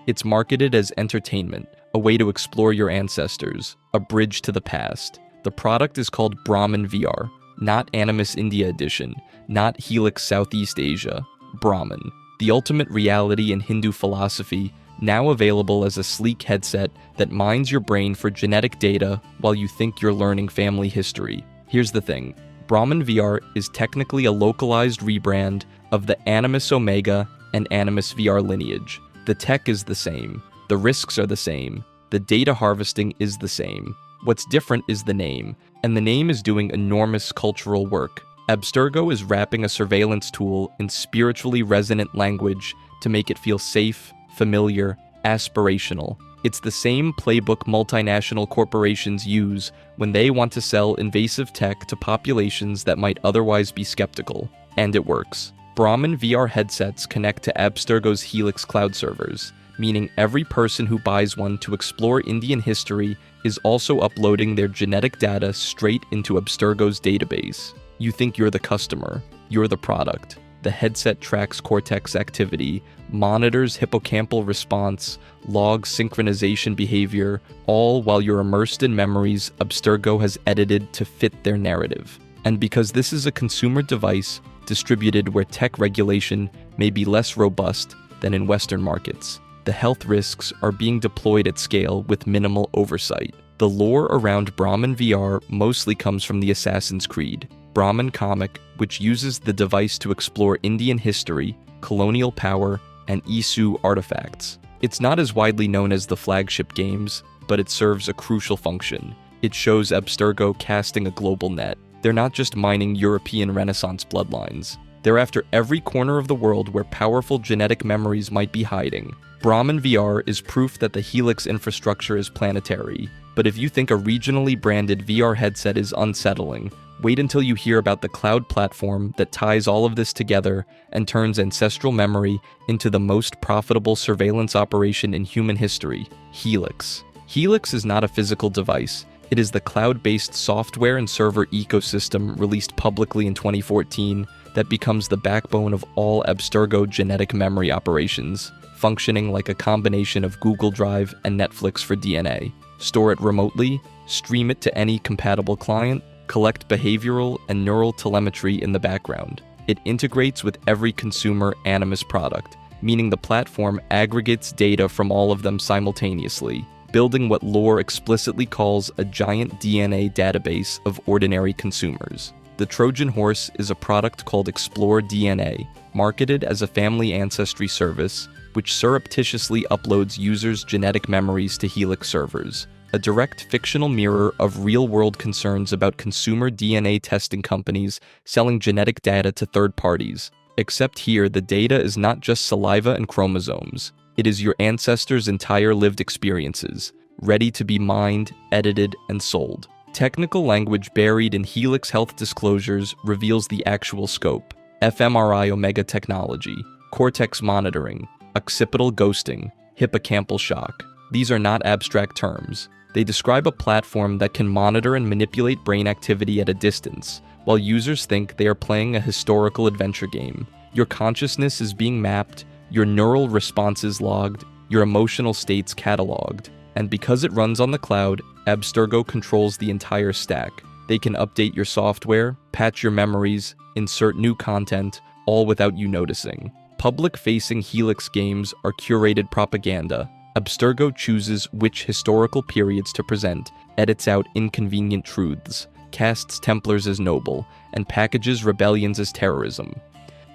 It's marketed as entertainment, a way to explore your ancestors, a bridge to the past. The product is called Brahmin VR, not Animus India Edition, not Helix Southeast Asia, Brahmin, the ultimate reality in Hindu philosophy, now available as a sleek headset that mines your brain for genetic data while you think you're learning family history. Here's the thing, Brahmin VR is technically a localized rebrand of the Animus Omega and Animus VR lineage. The tech is the same, the risks are the same, the data harvesting is the same. What's different is the name, and the name is doing enormous cultural work. Abstergo is wrapping a surveillance tool in spiritually resonant language to make it feel safe, familiar, aspirational. It's the same playbook multinational corporations use when they want to sell invasive tech to populations that might otherwise be skeptical. And it works. Brahmin VR headsets connect to Abstergo's Helix cloud servers, meaning every person who buys one to explore Indian history is also uploading their genetic data straight into Abstergo's database. You think you're the customer, you're the product. The headset tracks cortex activity, monitors hippocampal response, logs synchronization behavior, all while you're immersed in memories Abstergo has edited to fit their narrative. And because this is a consumer device distributed where tech regulation may be less robust than in Western markets, the health risks are being deployed at scale with minimal oversight. The lore around Brahmin VR mostly comes from the Assassin's Creed Brahmin comic, which uses the device to explore Indian history, colonial power, and Isu artifacts. It's not as widely known as the flagship games, but it serves a crucial function. It shows Abstergo casting a global net. They're not just mining European Renaissance bloodlines. They're after every corner of the world where powerful genetic memories might be hiding. Brahmin VR is proof that the Helix infrastructure is planetary. But if you think a regionally branded VR headset is unsettling, wait until you hear about the cloud platform that ties all of this together and turns ancestral memory into the most profitable surveillance operation in human history, Helix. Helix is not a physical device. It is the cloud-based software and server ecosystem released publicly in 2014 that becomes the backbone of all Abstergo genetic memory operations, functioning like a combination of Google Drive and Netflix for DNA. Store it remotely, stream it to any compatible client, collect behavioral and neural telemetry in the background. It integrates with every consumer Animus product, meaning the platform aggregates data from all of them simultaneously, building what lore explicitly calls a giant DNA database of ordinary consumers. The Trojan Horse is a product called Explore DNA, marketed as a family ancestry service, which surreptitiously uploads users' genetic memories to Helix servers, a direct fictional mirror of real-world concerns about consumer DNA testing companies selling genetic data to third parties. Except here, the data is not just saliva and chromosomes. It is your ancestors' entire lived experiences, ready to be mined, edited, and sold. Technical language buried in Helix Health disclosures reveals the actual scope: fMRI omega technology, cortex monitoring, occipital ghosting, hippocampal shock. These are not abstract terms. They describe a platform that can monitor and manipulate brain activity at a distance, while users think they are playing a historical adventure game. Your consciousness is being mapped, your neural responses logged, your emotional states cataloged, and because it runs on the cloud, Abstergo controls the entire stack. They can update your software, patch your memories, insert new content, all without you noticing. Public-facing Helix games are curated propaganda. Abstergo chooses which historical periods to present, edits out inconvenient truths, casts Templars as noble, and packages rebellions as terrorism.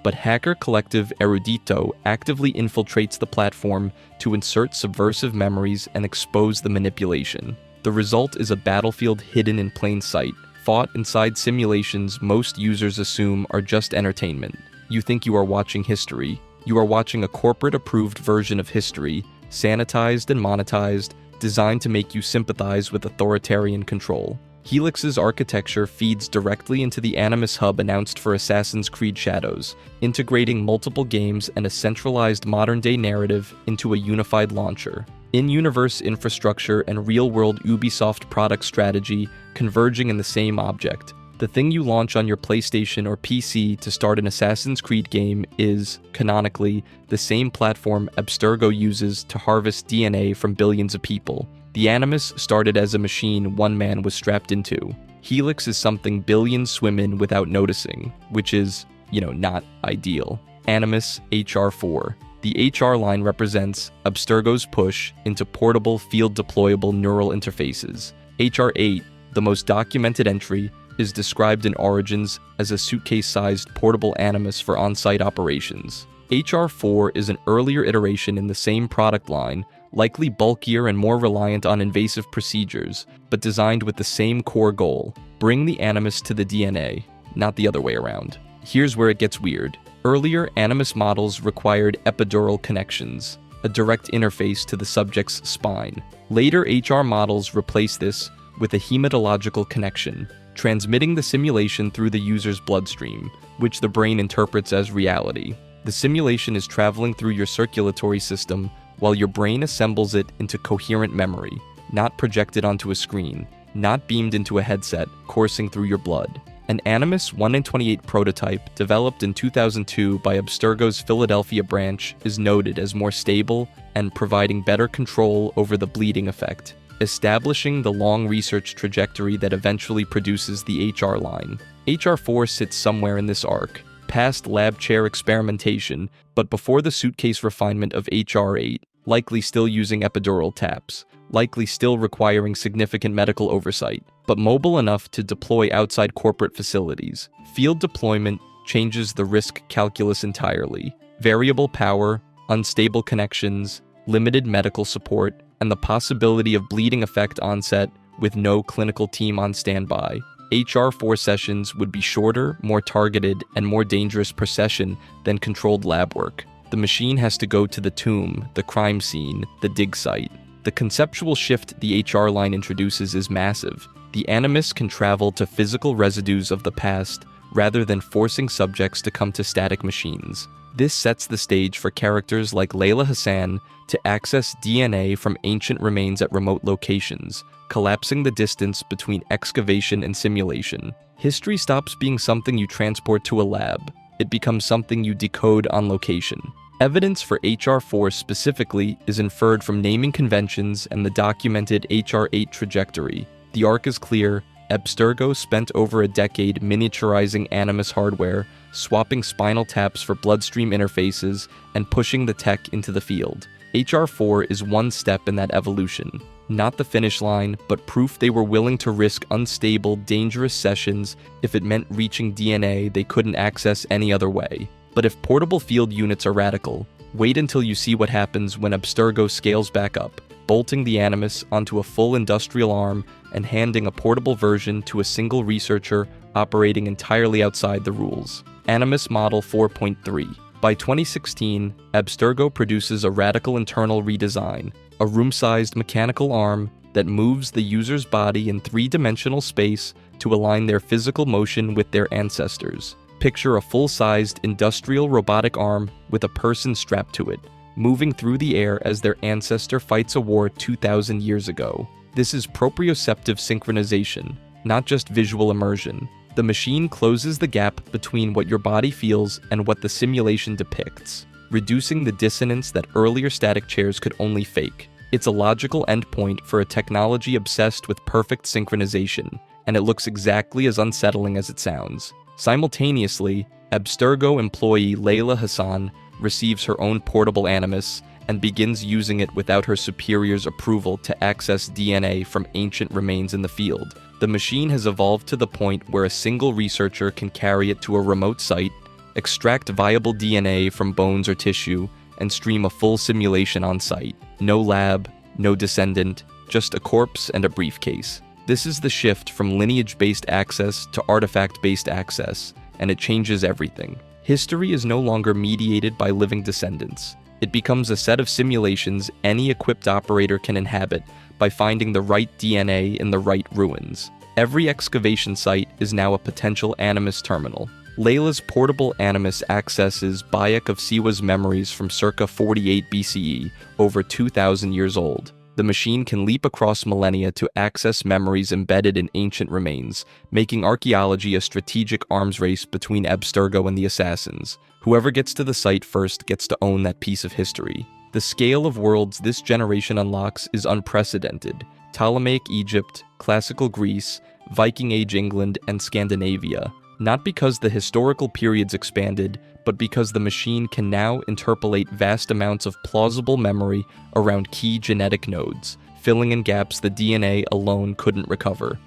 But hacker collective Erudito actively infiltrates the platform to insert subversive memories and expose the manipulation. The result is a battlefield hidden in plain sight, fought inside simulations most users assume are just entertainment. You think you are watching history. You are watching a corporate-approved version of history, sanitized and monetized, designed to make you sympathize with authoritarian control. Helix's architecture feeds directly into the Animus hub announced for Assassin's Creed Shadows, integrating multiple games and a centralized modern-day narrative into a unified launcher. In-universe infrastructure and real-world Ubisoft product strategy converging in the same object. The thing you launch on your PlayStation or PC to start an Assassin's Creed game is, canonically, the same platform Abstergo uses to harvest DNA from billions of people. The Animus started as a machine one man was strapped into. Helix is something billions swim in without noticing, which is, not ideal. Animus HR4. The HR line represents Abstergo's push into portable field-deployable neural interfaces. HR8, the most documented entry, is described in Origins as a suitcase-sized portable Animus for on-site operations. HR4 is an earlier iteration in the same product line, likely bulkier and more reliant on invasive procedures, but designed with the same core goal: bring the Animus to the DNA, not the other way around. Here's where it gets weird. Earlier Animus models required epidural connections, a direct interface to the subject's spine. Later HR models replace this with a hematological connection, transmitting the simulation through the user's bloodstream, which the brain interprets as reality. The simulation is traveling through your circulatory system while your brain assembles it into coherent memory, not projected onto a screen, not beamed into a headset coursing through your blood. An Animus 1 in 28 prototype, developed in 2002 by Abstergo's Philadelphia branch, is noted as more stable and providing better control over the bleeding effect, establishing the long research trajectory that eventually produces the HR line. HR4 sits somewhere in this arc, past lab chair experimentation, but before the suitcase refinement of HR8, likely still using epidural taps, likely still requiring significant medical oversight, but mobile enough to deploy outside corporate facilities. Field deployment changes the risk calculus entirely. Variable power, unstable connections, limited medical support, and the possibility of bleeding effect onset with no clinical team on standby. HR4 sessions would be shorter, more targeted, and more dangerous per session than controlled lab work. The machine has to go to the tomb, the crime scene, the dig site. The conceptual shift the HR line introduces is massive. The Animus can travel to physical residues of the past rather than forcing subjects to come to static machines. This sets the stage for characters like Layla Hassan to access DNA from ancient remains at remote locations, collapsing the distance between excavation and simulation. History stops being something you transport to a lab. It becomes something you decode on location. Evidence for HR4 specifically is inferred from naming conventions and the documented HR8 trajectory. The arc is clear: Abstergo spent over a decade miniaturizing Animus hardware, swapping spinal taps for bloodstream interfaces, and pushing the tech into the field. HR4 is one step in that evolution. Not the finish line, but proof they were willing to risk unstable, dangerous sessions if it meant reaching DNA they couldn't access any other way. But if portable field units are radical, wait until you see what happens when Abstergo scales back up, bolting the Animus onto a full industrial arm and handing a portable version to a single researcher operating entirely outside the rules. Animus Model 4.3. By 2016, Abstergo produces a radical internal redesign, a room-sized mechanical arm that moves the user's body in three-dimensional space to align their physical motion with their ancestors. Picture a full-sized industrial robotic arm with a person strapped to it, moving through the air as their ancestor fights a war 2,000 years ago. This is proprioceptive synchronization, not just visual immersion. The machine closes the gap between what your body feels and what the simulation depicts, reducing the dissonance that earlier static chairs could only fake. It's a logical endpoint for a technology obsessed with perfect synchronization, and it looks exactly as unsettling as it sounds. Simultaneously, Abstergo employee Layla Hassan receives her own portable Animus and begins using it without her superior's approval to access DNA from ancient remains in the field. The machine has evolved to the point where a single researcher can carry it to a remote site, extract viable DNA from bones or tissue, and stream a full simulation on site. No lab, no descendant, just a corpse and a briefcase. This is the shift from lineage-based access to artifact-based access, and it changes everything. History is no longer mediated by living descendants. It becomes a set of simulations any equipped operator can inhabit by finding the right DNA in the right ruins. Every excavation site is now a potential Animus terminal. Layla's portable Animus accesses Bayek of Siwa's memories from circa 48 BCE, over 2,000 years old. The machine can leap across millennia to access memories embedded in ancient remains, making archaeology a strategic arms race between Abstergo and the assassins. Whoever gets to the site first gets to own that piece of history. The scale of worlds this generation unlocks is unprecedented. Ptolemaic Egypt, Classical Greece, Viking Age England, and Scandinavia. Not because the historical periods expanded, but because the machine can now interpolate vast amounts of plausible memory around key genetic nodes, filling in gaps the DNA alone couldn't recover.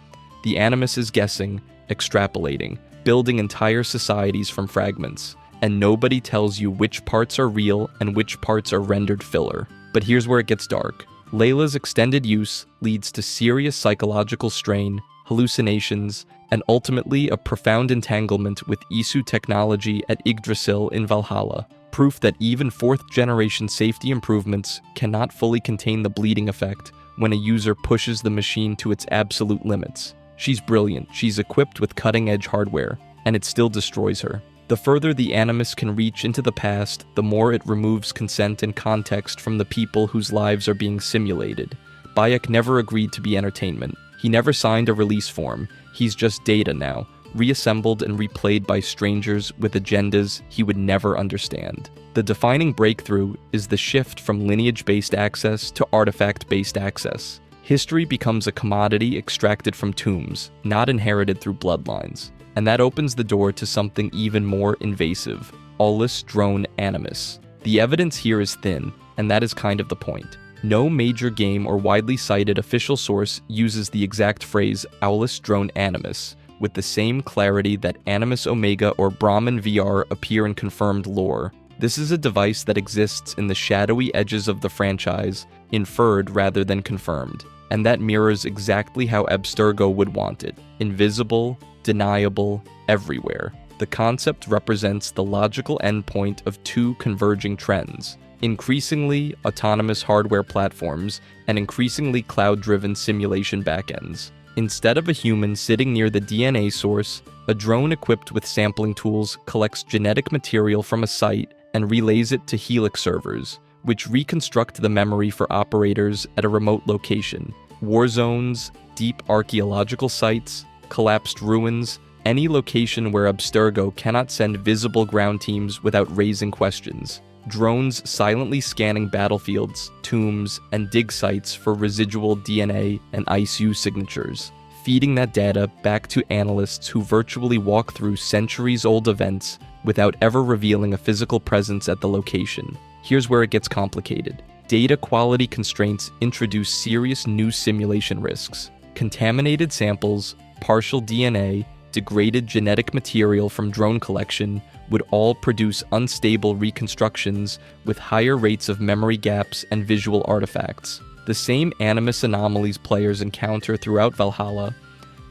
The Animus is guessing, extrapolating, building entire societies from fragments, and nobody tells you which parts are real and which parts are rendered filler. But here's where it gets dark. Layla's extended use leads to serious psychological strain, hallucinations, and ultimately a profound entanglement with Isu technology at Yggdrasil in Valhalla, proof that even fourth-generation safety improvements cannot fully contain the bleeding effect when a user pushes the machine to its absolute limits. She's brilliant, she's equipped with cutting-edge hardware, and it still destroys her. The further the Animus can reach into the past, the more it removes consent and context from the people whose lives are being simulated. Bayek never agreed to be entertainment. He never signed a release form. He's just data now, reassembled and replayed by strangers with agendas he would never understand. The defining breakthrough is the shift from lineage-based access to artifact-based access. History becomes a commodity extracted from tombs, not inherited through bloodlines. And that opens the door to something even more invasive: Aulis Drone Animus. The evidence here is thin, and that is kind of the point. No major game or widely cited official source uses the exact phrase Aulis Drone Animus with the same clarity that Animus Omega or Brahman VR appear in confirmed lore. This is a device that exists in the shadowy edges of the franchise, inferred rather than confirmed, and that mirrors exactly how Abstergo would want it: invisible, deniable, everywhere. The concept represents the logical endpoint of two converging trends: increasingly autonomous hardware platforms and increasingly cloud-driven simulation backends. Instead of a human sitting near the DNA source, a drone equipped with sampling tools collects genetic material from a site and relays it to Helix servers, which reconstruct the memory for operators at a remote location. War zones, deep archaeological sites, collapsed ruins, any location where Abstergo cannot send visible ground teams without raising questions. Drones silently scanning battlefields, tombs, and dig sites for residual DNA and ICU signatures. feeding that data back to analysts who virtually walk through centuries-old events without ever revealing a physical presence at the location. Here's where it gets complicated. Data quality constraints introduce serious new simulation risks. Contaminated samples, partial DNA, degraded genetic material from drone collection would all produce unstable reconstructions with higher rates of memory gaps and visual artifacts. The same Animus anomalies players encounter throughout Valhalla,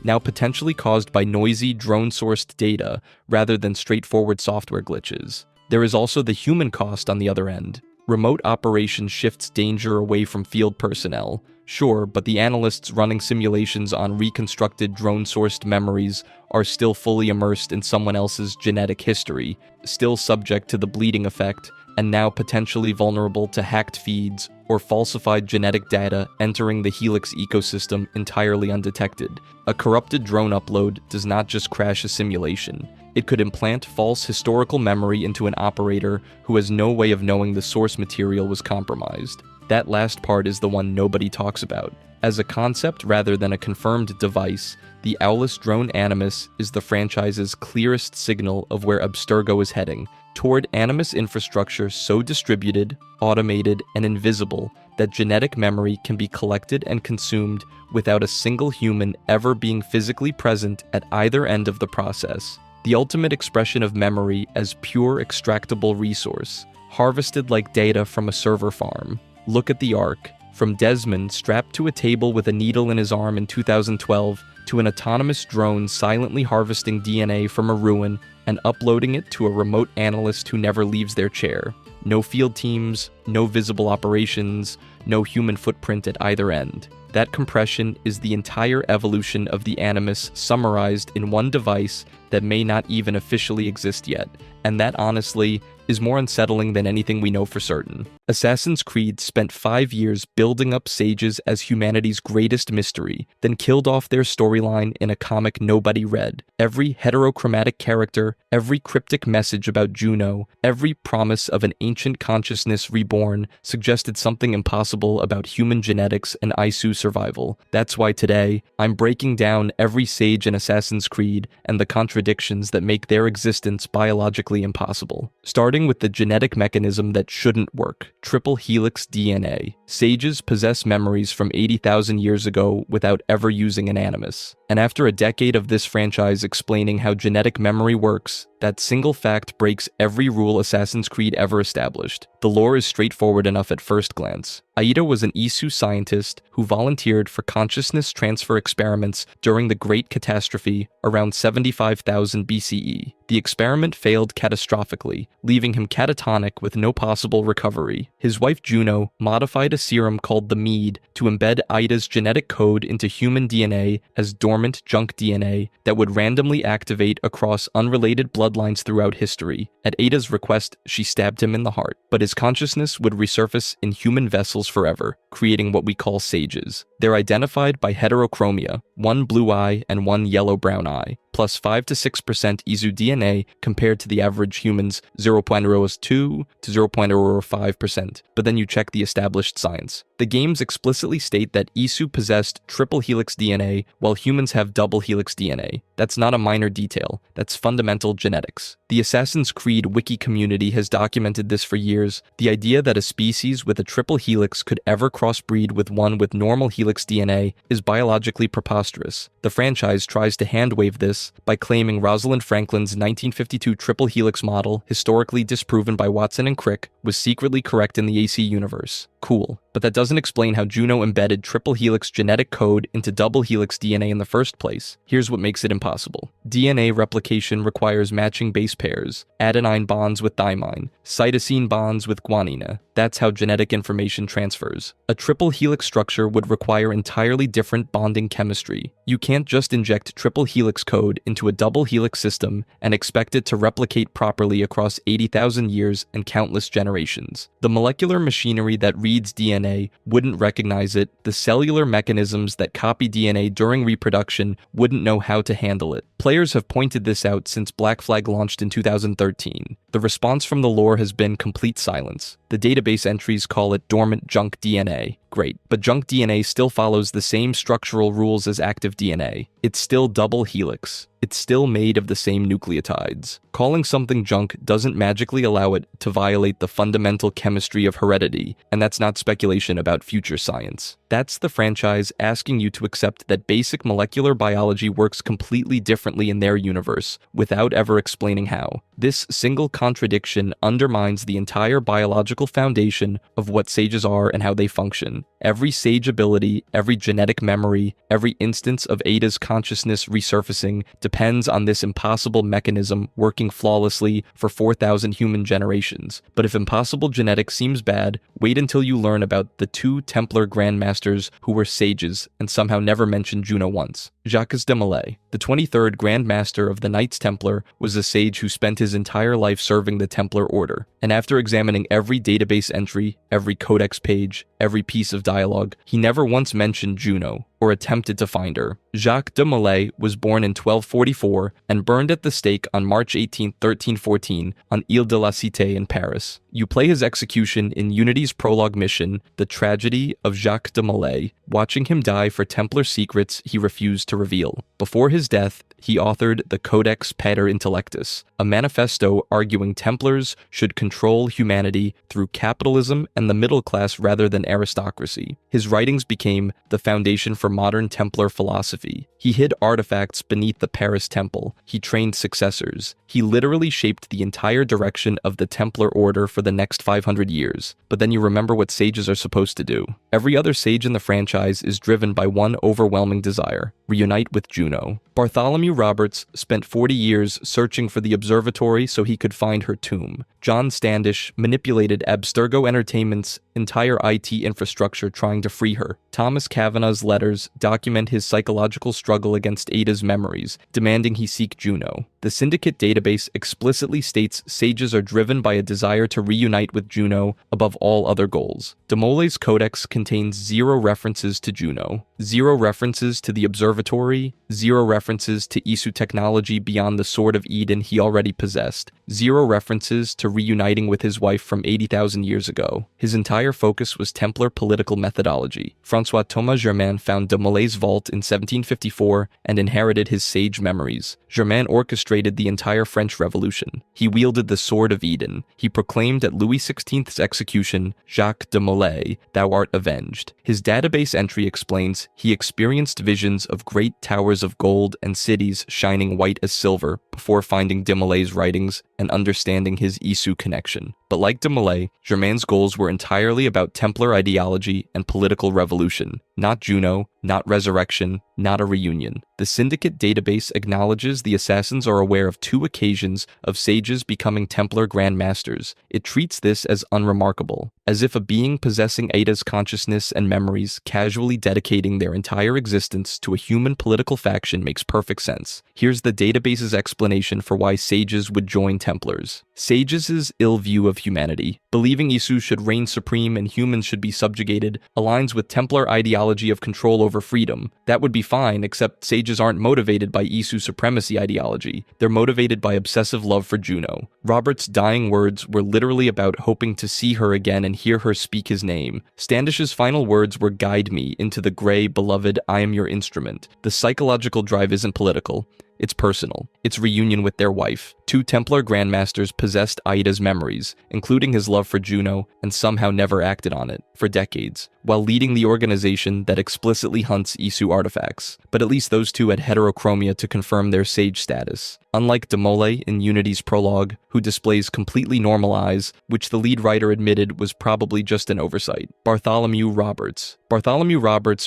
now potentially caused by noisy drone-sourced data rather than straightforward software glitches. There is also the human cost on the other end. Remote operation shifts danger away from field personnel, sure, but the analysts running simulations on reconstructed drone-sourced memories are still fully immersed in someone else's genetic history, still subject to the bleeding effect, and now potentially vulnerable to hacked feeds or falsified genetic data entering the Helix ecosystem entirely undetected. A corrupted drone upload does not just crash a simulation. It could implant false historical memory into an operator who has no way of knowing the source material was compromised. That last part is the one nobody talks about. As a concept rather than a confirmed device, the Owlus drone Animus is the franchise's clearest signal of where Abstergo is heading, toward Animus infrastructure so distributed, automated, and invisible that genetic memory can be collected and consumed without a single human ever being physically present at either end of the process. The ultimate expression of memory as pure extractable resource, harvested like data from a server farm. Look at the arc. From Desmond strapped to a table with a needle in his arm in 2012, to an autonomous drone silently harvesting DNA from a ruin and uploading it to a remote analyst who never leaves their chair. No field teams, no visible operations, no human footprint at either end. That compression is the entire evolution of the Animus summarized in one device that may not even officially exist yet, and that honestly is more unsettling than anything we know for certain. Assassin's Creed spent 5 years building up sages as humanity's greatest mystery, then killed off their storyline in a comic nobody read. Every heterochromatic character, every cryptic message about Juno, every promise of an ancient consciousness reborn suggested something impossible about human genetics and ISU survival. That's why today, I'm breaking down every sage in Assassin's Creed and the contradictions that make their existence biologically impossible. Starting with the genetic mechanism that shouldn't work, triple helix DNA. Sages possess memories from 80,000 years ago without ever using an Animus. And after a decade of this franchise explaining how genetic memory works, that single fact breaks every rule Assassin's Creed ever established. The lore is straightforward enough at first glance. Aida was an Isu scientist who volunteered for consciousness transfer experiments during the Great Catastrophe around 75,000 BCE. The experiment failed catastrophically, leaving him catatonic with no possible recovery. His wife Juno modified a serum called the Mead to embed Aida's genetic code into human DNA as dormant junk DNA that would randomly activate across unrelated bloodlines throughout history. At Aida's request, she stabbed him in the heart, but his consciousness would resurface in human vessels forever, creating what we call sages. They're identified by heterochromia, one blue eye and one yellow-brown eye, plus 5 to 6% Isu DNA compared to the average human's 0.02 to 0.05%, but then you check the established science. The games explicitly state that Isu possessed triple helix DNA while humans have double helix DNA. That's not a minor detail, that's fundamental genetics. The Assassin's Creed wiki community has documented this for years. The idea that a species with a triple helix could ever crossbreed with one with normal helix DNA is biologically preposterous. The franchise tries to handwave this by claiming Rosalind Franklin's 1952 triple helix model, historically disproven by Watson and Crick, was secretly correct in the AC universe. Cool, but that doesn't explain how Juno embedded triple helix genetic code into double helix DNA in the first place. Here's what makes it impossible. DNA replication requires matching base pairs, adenine bonds with thymine, cytosine bonds with guanine. That's how genetic information transfers. A triple helix structure would require entirely different bonding chemistry. You can't just inject triple helix code into a double helix system and expect it to replicate properly across 80,000 years and countless generations. The molecular machinery that reads DNA wouldn't recognize it, the cellular mechanisms that copy DNA during reproduction wouldn't know how to handle it. Players have pointed this out since Black Flag launched in 2013. The response from the lore has been complete silence. The database entries call it dormant junk DNA. Great, but junk DNA still follows the same structural rules as active DNA. It's still double helix. It's still made of the same nucleotides. Calling something junk doesn't magically allow it to violate the fundamental chemistry of heredity, and that's not speculation about future science. That's the franchise asking you to accept that basic molecular biology works completely differently in their universe, without ever explaining how. This single contradiction undermines the entire biological foundation of what sages are and how they function. Every sage ability, every genetic memory, every instance of Ada's consciousness resurfacing depends on this impossible mechanism working flawlessly for 4,000 human generations. But if impossible genetics seems bad, wait until you learn about the 2 Templar Grandmasters who were sages and somehow never mentioned Juno once. Jacques de Molay, the 23rd Grand Master of the Knights Templar, was a sage who spent his entire life serving the Templar Order, and after examining every database entry, every codex page, every piece of dialogue, he never once mentioned Juno, or attempted to find her. Jacques de Molay was born in 1244 and burned at the stake on March 18, 1314, on Ile de la Cité in Paris. You play his execution in Unity's prologue mission, The Tragedy of Jacques de Molay, watching him die for Templar secrets he refused to reveal. Before his death, he authored the Codex Pater Intellectus, a manifesto arguing Templars should control humanity through capitalism and the middle class rather than aristocracy. His writings became the foundation for modern Templar philosophy. He hid artifacts beneath the Paris Temple. He trained successors. He literally shaped the entire direction of the Templar Order for the next 500 years. But then you remember what sages are supposed to do. Every other sage in the franchise is driven by one overwhelming desire: reunite with Juno. Bartholomew Roberts spent 40 years searching for the observatory so he could find her tomb. John Standish manipulated Abstergo Entertainment's entire IT infrastructure trying to free her. Thomas Kavanagh's letters document his psychological struggle against Ada's memories, demanding he seek Juno. The Syndicate database explicitly states sages are driven by a desire to reunite with Juno above all other goals. De Molay's codex contains 0 references to Juno, 0 references to the observatory, 0 references to Isu technology beyond the Sword of Eden he already possessed, 0 references to reuniting with his wife from 80,000 years ago. His entire focus was Templar political methodology. François Thomas Germain found de Molay's vault in 1754 and inherited his sage memories. Germain orchestrated the entire French Revolution. He wielded the Sword of Eden. He proclaimed at Louis XVI's execution, Jacques de Molay, thou art avenged. His database entry explains he experienced visions of great towers of gold and cities shining white as silver before finding de Molay's writings and understanding his Isu connection. But like de Molay, Germain's goals were entirely about Templar ideology and political revolution, not Juno, not resurrection, not a reunion. The Syndicate database acknowledges the assassins are aware of 2 occasions of sages becoming Templar Grand Masters. It treats this as unremarkable, as if a being possessing Ada's consciousness and memories casually dedicating their entire existence to a human political faction makes perfect sense. Here's the database's explanation for why sages would join Templars. Sages' ill view of humanity, believing Isu should reign supreme and humans should be subjugated, aligns with Templar ideology of control over freedom. That would be fine, except sages aren't motivated by Isu supremacy ideology. They're motivated by obsessive love for Juno. Robert's dying words were literally about hoping to see her again and hear her speak his name. Standish's final words were "guide me into the gray, beloved, I am your instrument." The psychological drive isn't political. It's personal. It's reunion with their wife. 2 Templar Grandmasters possessed Aida's memories, including his love for Juno, and somehow never acted on it, for decades, while leading the organization that explicitly hunts Isu artifacts. But at least those 2 had heterochromia to confirm their sage status. Unlike de Molay in Unity's prologue, who displays completely normal eyes, which the lead writer admitted was probably just an oversight. Bartholomew Roberts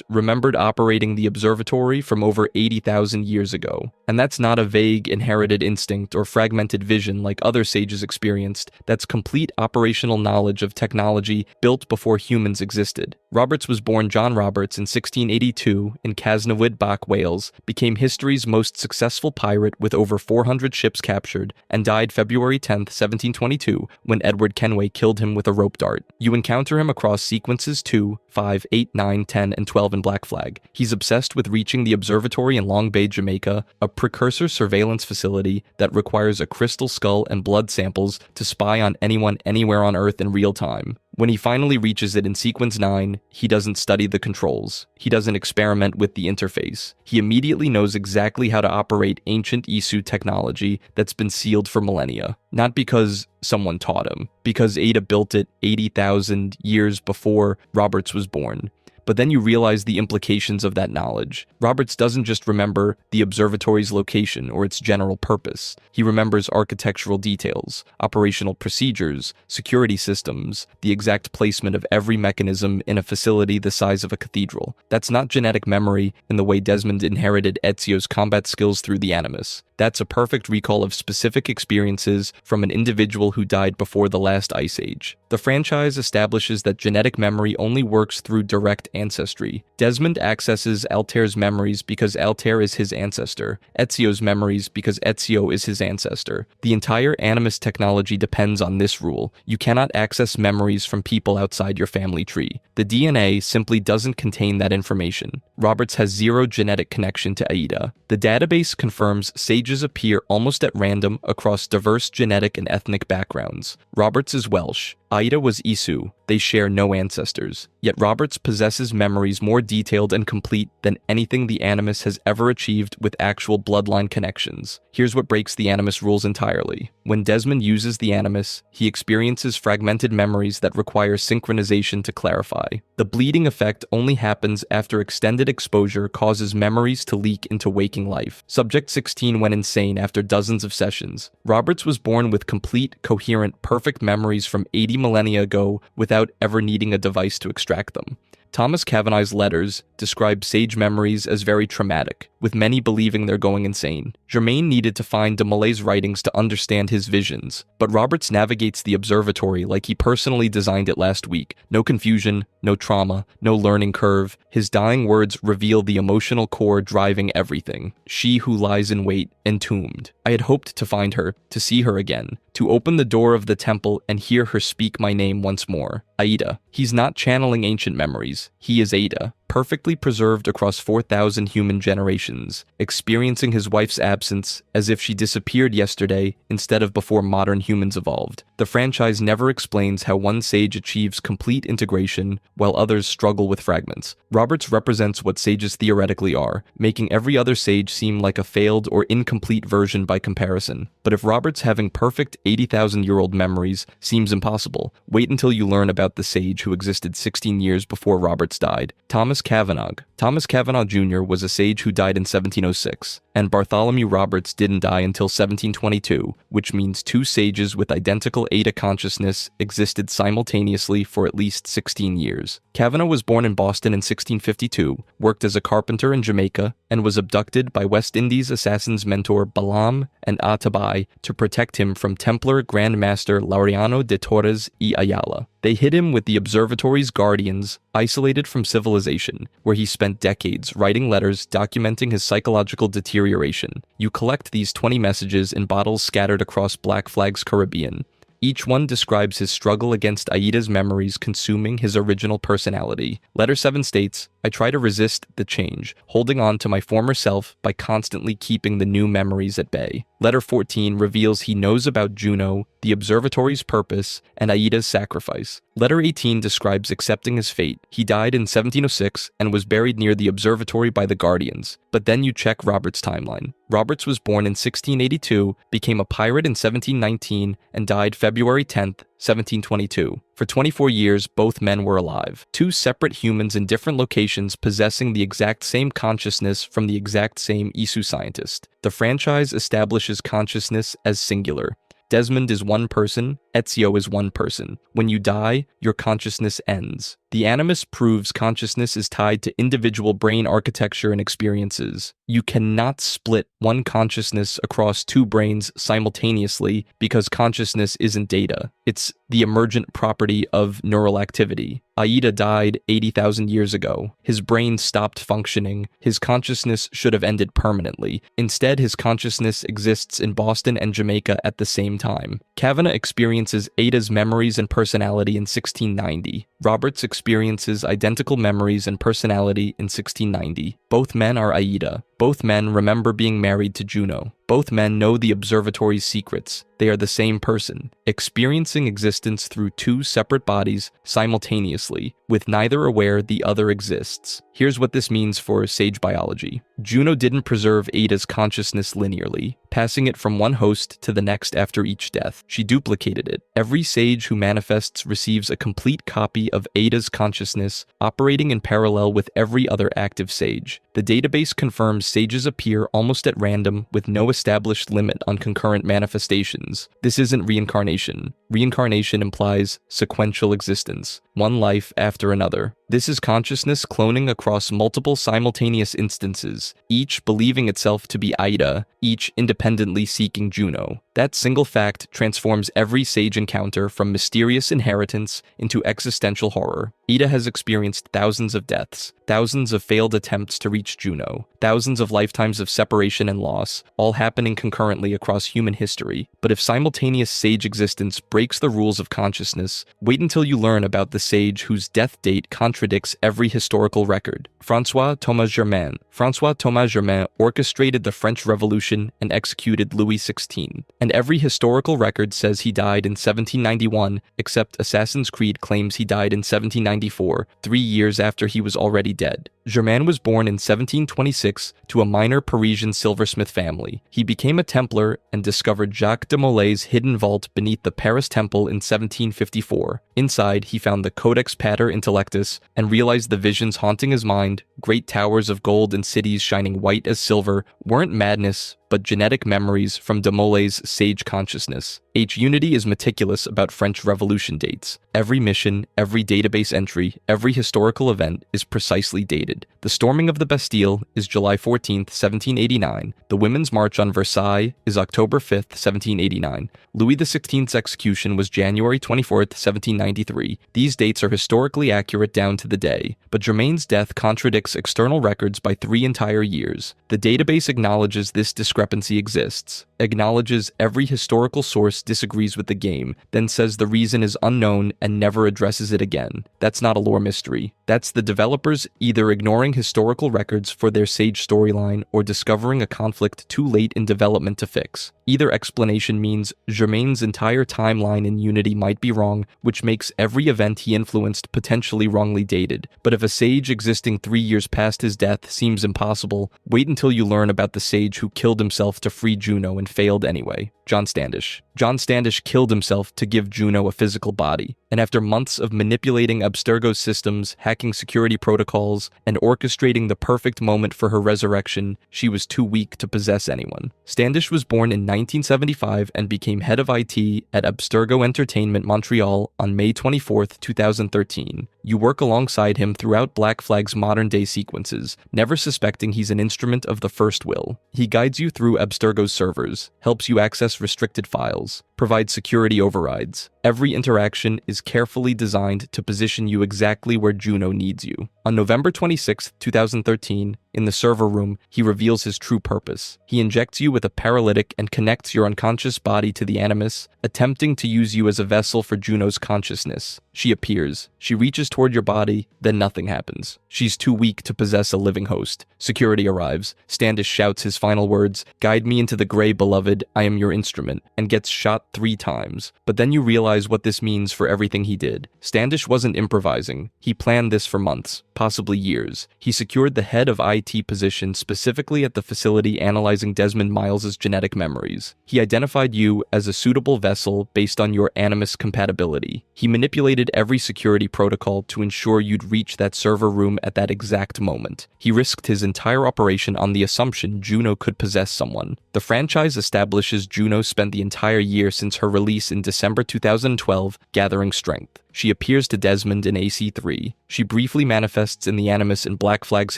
remembered operating the observatory from over 80,000 years ago. And that's not a vague, inherited instinct or fragmented vision like other sages experienced. That's complete operational knowledge of technology built before humans humans existed. Roberts was born John Roberts in 1682 in Casnewydd, Wales, became history's most successful pirate with over 400 ships captured, and died February 10, 1722, when Edward Kenway killed him with a rope dart. You encounter him across sequences 2, 5, 8, 9, 10, and 12 in Black Flag. He's obsessed with reaching the observatory in Long Bay, Jamaica, a precursor surveillance facility that requires a crystal skull and blood samples to spy on anyone anywhere on Earth in real time. When he finally reaches it in sequence 9, he doesn't study the controls. He doesn't experiment with the interface. He immediately knows exactly how to operate ancient Isu technology that's been sealed for millennia. Not because someone taught him, because Ada built it 80,000 years before Roberts was born. But then you realize the implications of that knowledge. Roberts doesn't just remember the observatory's location or its general purpose. He remembers architectural details, operational procedures, security systems, the exact placement of every mechanism in a facility the size of a cathedral. That's not genetic memory in the way Desmond inherited Ezio's combat skills through the Animus. That's a perfect recall of specific experiences from an individual who died before the last ice age. The franchise establishes that genetic memory only works through direct ancestry. Desmond accesses Altair's memories because Altair is his ancestor, Ezio's memories because Ezio is his ancestor. The entire Animus technology depends on this rule. You cannot access memories from people outside your family tree. The DNA simply doesn't contain that information. Roberts has zero genetic connection to Aida. The database confirms sages appear almost at random across diverse genetic and ethnic backgrounds. Roberts is Welsh. Aida was Isu. They share no ancestors. Yet Roberts possesses memories more detailed and complete than anything the Animus has ever achieved with actual bloodline connections. Here's what breaks the Animus rules entirely. When Desmond uses the Animus, he experiences fragmented memories that require synchronization to clarify. The bleeding effect only happens after extended exposure causes memories to leak into waking life. Subject 16 went insane after dozens of sessions. Roberts was born with complete, coherent, perfect memories from 80 millennia ago without ever needing a device to extract them. Thomas Cavanagh's letters describe sage memories as very traumatic, with many believing they're going insane. Germain needed to find de Molay's writings to understand his visions, but Roberts navigates the observatory like he personally designed it last week. No confusion, no trauma, no learning curve. His dying words reveal the emotional core driving everything. She who lies in wait, entombed. I had hoped to find her, to see her again, to open the door of the temple and hear her speak my name once more. Aida. He's not channeling ancient memories. He is Ada, perfectly preserved across 4,000 human generations, experiencing his wife's absence as if she disappeared yesterday instead of before modern humans evolved. The franchise never explains how one sage achieves complete integration while others struggle with fragments. Roberts represents what sages theoretically are, making every other sage seem like a failed or incomplete version by comparison. But if Roberts having perfect 80,000-year-old memories seems impossible, wait until you learn about the sage who existed 16 years before Roberts died, Thomas Cavanagh. Thomas Cavanagh Jr. was a sage who died in 1706, and Bartholomew Roberts didn't die until 1722, which means two sages with identical Ada consciousness existed simultaneously for at least 16 years. Cavanagh was born in Boston in 1652, worked as a carpenter in Jamaica, and was abducted by West Indies assassins mentor Balam and Atabai to protect him from Templar Grand Master Laureano de Torres y Ayala. They hid him with the observatory's guardians, isolated from civilization, where he spent decades writing letters documenting his psychological deterioration. You collect these 20 messages in bottles scattered across Black Flag's Caribbean. Each one describes his struggle against Aida's memories consuming his original personality. Letter 7 states, I try to resist the change, holding on to my former self by constantly keeping the new memories at bay. Letter 14 reveals he knows about Juno, the observatory's purpose, and Aida's sacrifice. Letter 18 describes accepting his fate. He died in 1706 and was buried near the observatory by the Guardians. But then you check Roberts' timeline. Roberts was born in 1682, became a pirate in 1719, and died February 10th, 1722. For 24 years, both men were alive. Two separate humans in different locations possessing the exact same consciousness from the exact same Isu scientist. The franchise establishes consciousness as singular. Desmond is one person, Ezio is one person. When you die, your consciousness ends. The Animus proves consciousness is tied to individual brain architecture and experiences. You cannot split one consciousness across two brains simultaneously because consciousness isn't data. It's the emergent property of neural activity. Aida died 80,000 years ago. His brain stopped functioning. His consciousness should have ended permanently. Instead, his consciousness exists in Boston and Jamaica at the same time. Kavanagh experiences Aida's memories and personality in 1690. Roberts experiences identical memories and personality in 1690. Both men are Aida. Both men remember being married to Juno. Both men know the observatory's secrets. They are the same person, experiencing existence through two separate bodies simultaneously, with neither aware the other exists. Here's what this means for sage biology. Juno didn't preserve Aida's consciousness linearly, passing it from one host to the next after each death. She duplicated it. Every sage who manifests receives a complete copy of Aida's consciousness, operating in parallel with every other active sage. The database confirms sages appear almost at random with no established limit on concurrent manifestations. This isn't reincarnation. Reincarnation implies sequential existence, one life after another. This is consciousness cloning across multiple simultaneous instances, each believing itself to be Aida, each independently seeking Juno. That single fact transforms every sage encounter from mysterious inheritance into existential horror. Aida has experienced thousands of deaths, thousands of failed attempts to reach Juno, thousands of lifetimes of separation and loss, all happening concurrently across human history. But if simultaneous sage existence breaks the rules of consciousness, wait until you learn about the sage whose death date contradicts every historical record. François Thomas Germain. François Thomas Germain orchestrated the French Revolution and executed Louis XVI. And every historical record says he died in 1791, except Assassin's Creed claims he died in 1794, 3 years after he was already dead. Germain was born in 1726 to a minor Parisian silversmith family. He became a Templar and discovered Jacques de Molay's hidden vault beneath the Paris Temple in 1754. Inside, he found the Codex Pater Intellectus and realized the visions haunting his mind, great towers of gold and cities shining white as silver, weren't madness, but genetic memories from de Molay's sage consciousness. Unity is meticulous about French Revolution dates. Every mission, every database entry, every historical event is precisely dated. The storming of the Bastille is July 14, 1789. The Women's March on Versailles is October 5, 1789. Louis XVI's execution was January 24, 1793. These dates are historically accurate down to the day, but Germain's death contradicts external records by 3 entire years. The database acknowledges this discrepancy exists, acknowledges every historical source disagrees with the game, then says the reason is unknown and never addresses it again. That's not a lore mystery. That's the developers either ignoring historical records for their sage storyline or discovering a conflict too late in development to fix. Either explanation means Germain's entire timeline in Unity might be wrong, which makes every event he influenced potentially wrongly dated. But if a sage existing 3 years past his death seems impossible, wait until you learn about the sage who killed himself to free Juno and failed anyway. John Standish. John Standish killed himself to give Juno a physical body, and after months of manipulating Abstergo's systems, hacking security protocols, and orchestrating the perfect moment for her resurrection, she was too weak to possess anyone. Standish was born in 1975 and became head of IT at Abstergo Entertainment Montreal on May 24, 2013. You work alongside him throughout Black Flag's modern-day sequences, never suspecting he's an instrument of the First Will. He guides you through Abstergo's servers, helps you access restricted files, provides security overrides. Every interaction is carefully designed to position you exactly where Juno needs you. On November 26, 2013, in the server room, he reveals his true purpose. He injects you with a paralytic and connects your unconscious body to the Animus, attempting to use you as a vessel for Juno's consciousness. She appears. She reaches toward your body, then nothing happens. She's too weak to possess a living host. Security arrives. Standish shouts his final words, "Guide me into the gray, beloved, I am your instrument," and gets shot 3 times. But then you realize what this means for everything he did. Standish wasn't improvising. He planned this for months, possibly years. He secured the head of IT position specifically at the facility analyzing Desmond Miles's genetic memories. He identified you as a suitable vessel based on your Animus compatibility. He manipulated every security protocol to ensure you'd reach that server room at that exact moment. He risked his entire operation on the assumption Juno could possess someone. The franchise establishes Juno spent the entire year since her release in December 2012 gathering strength. she appears to Desmond in AC3. She briefly manifests in the Animus and Black Flag's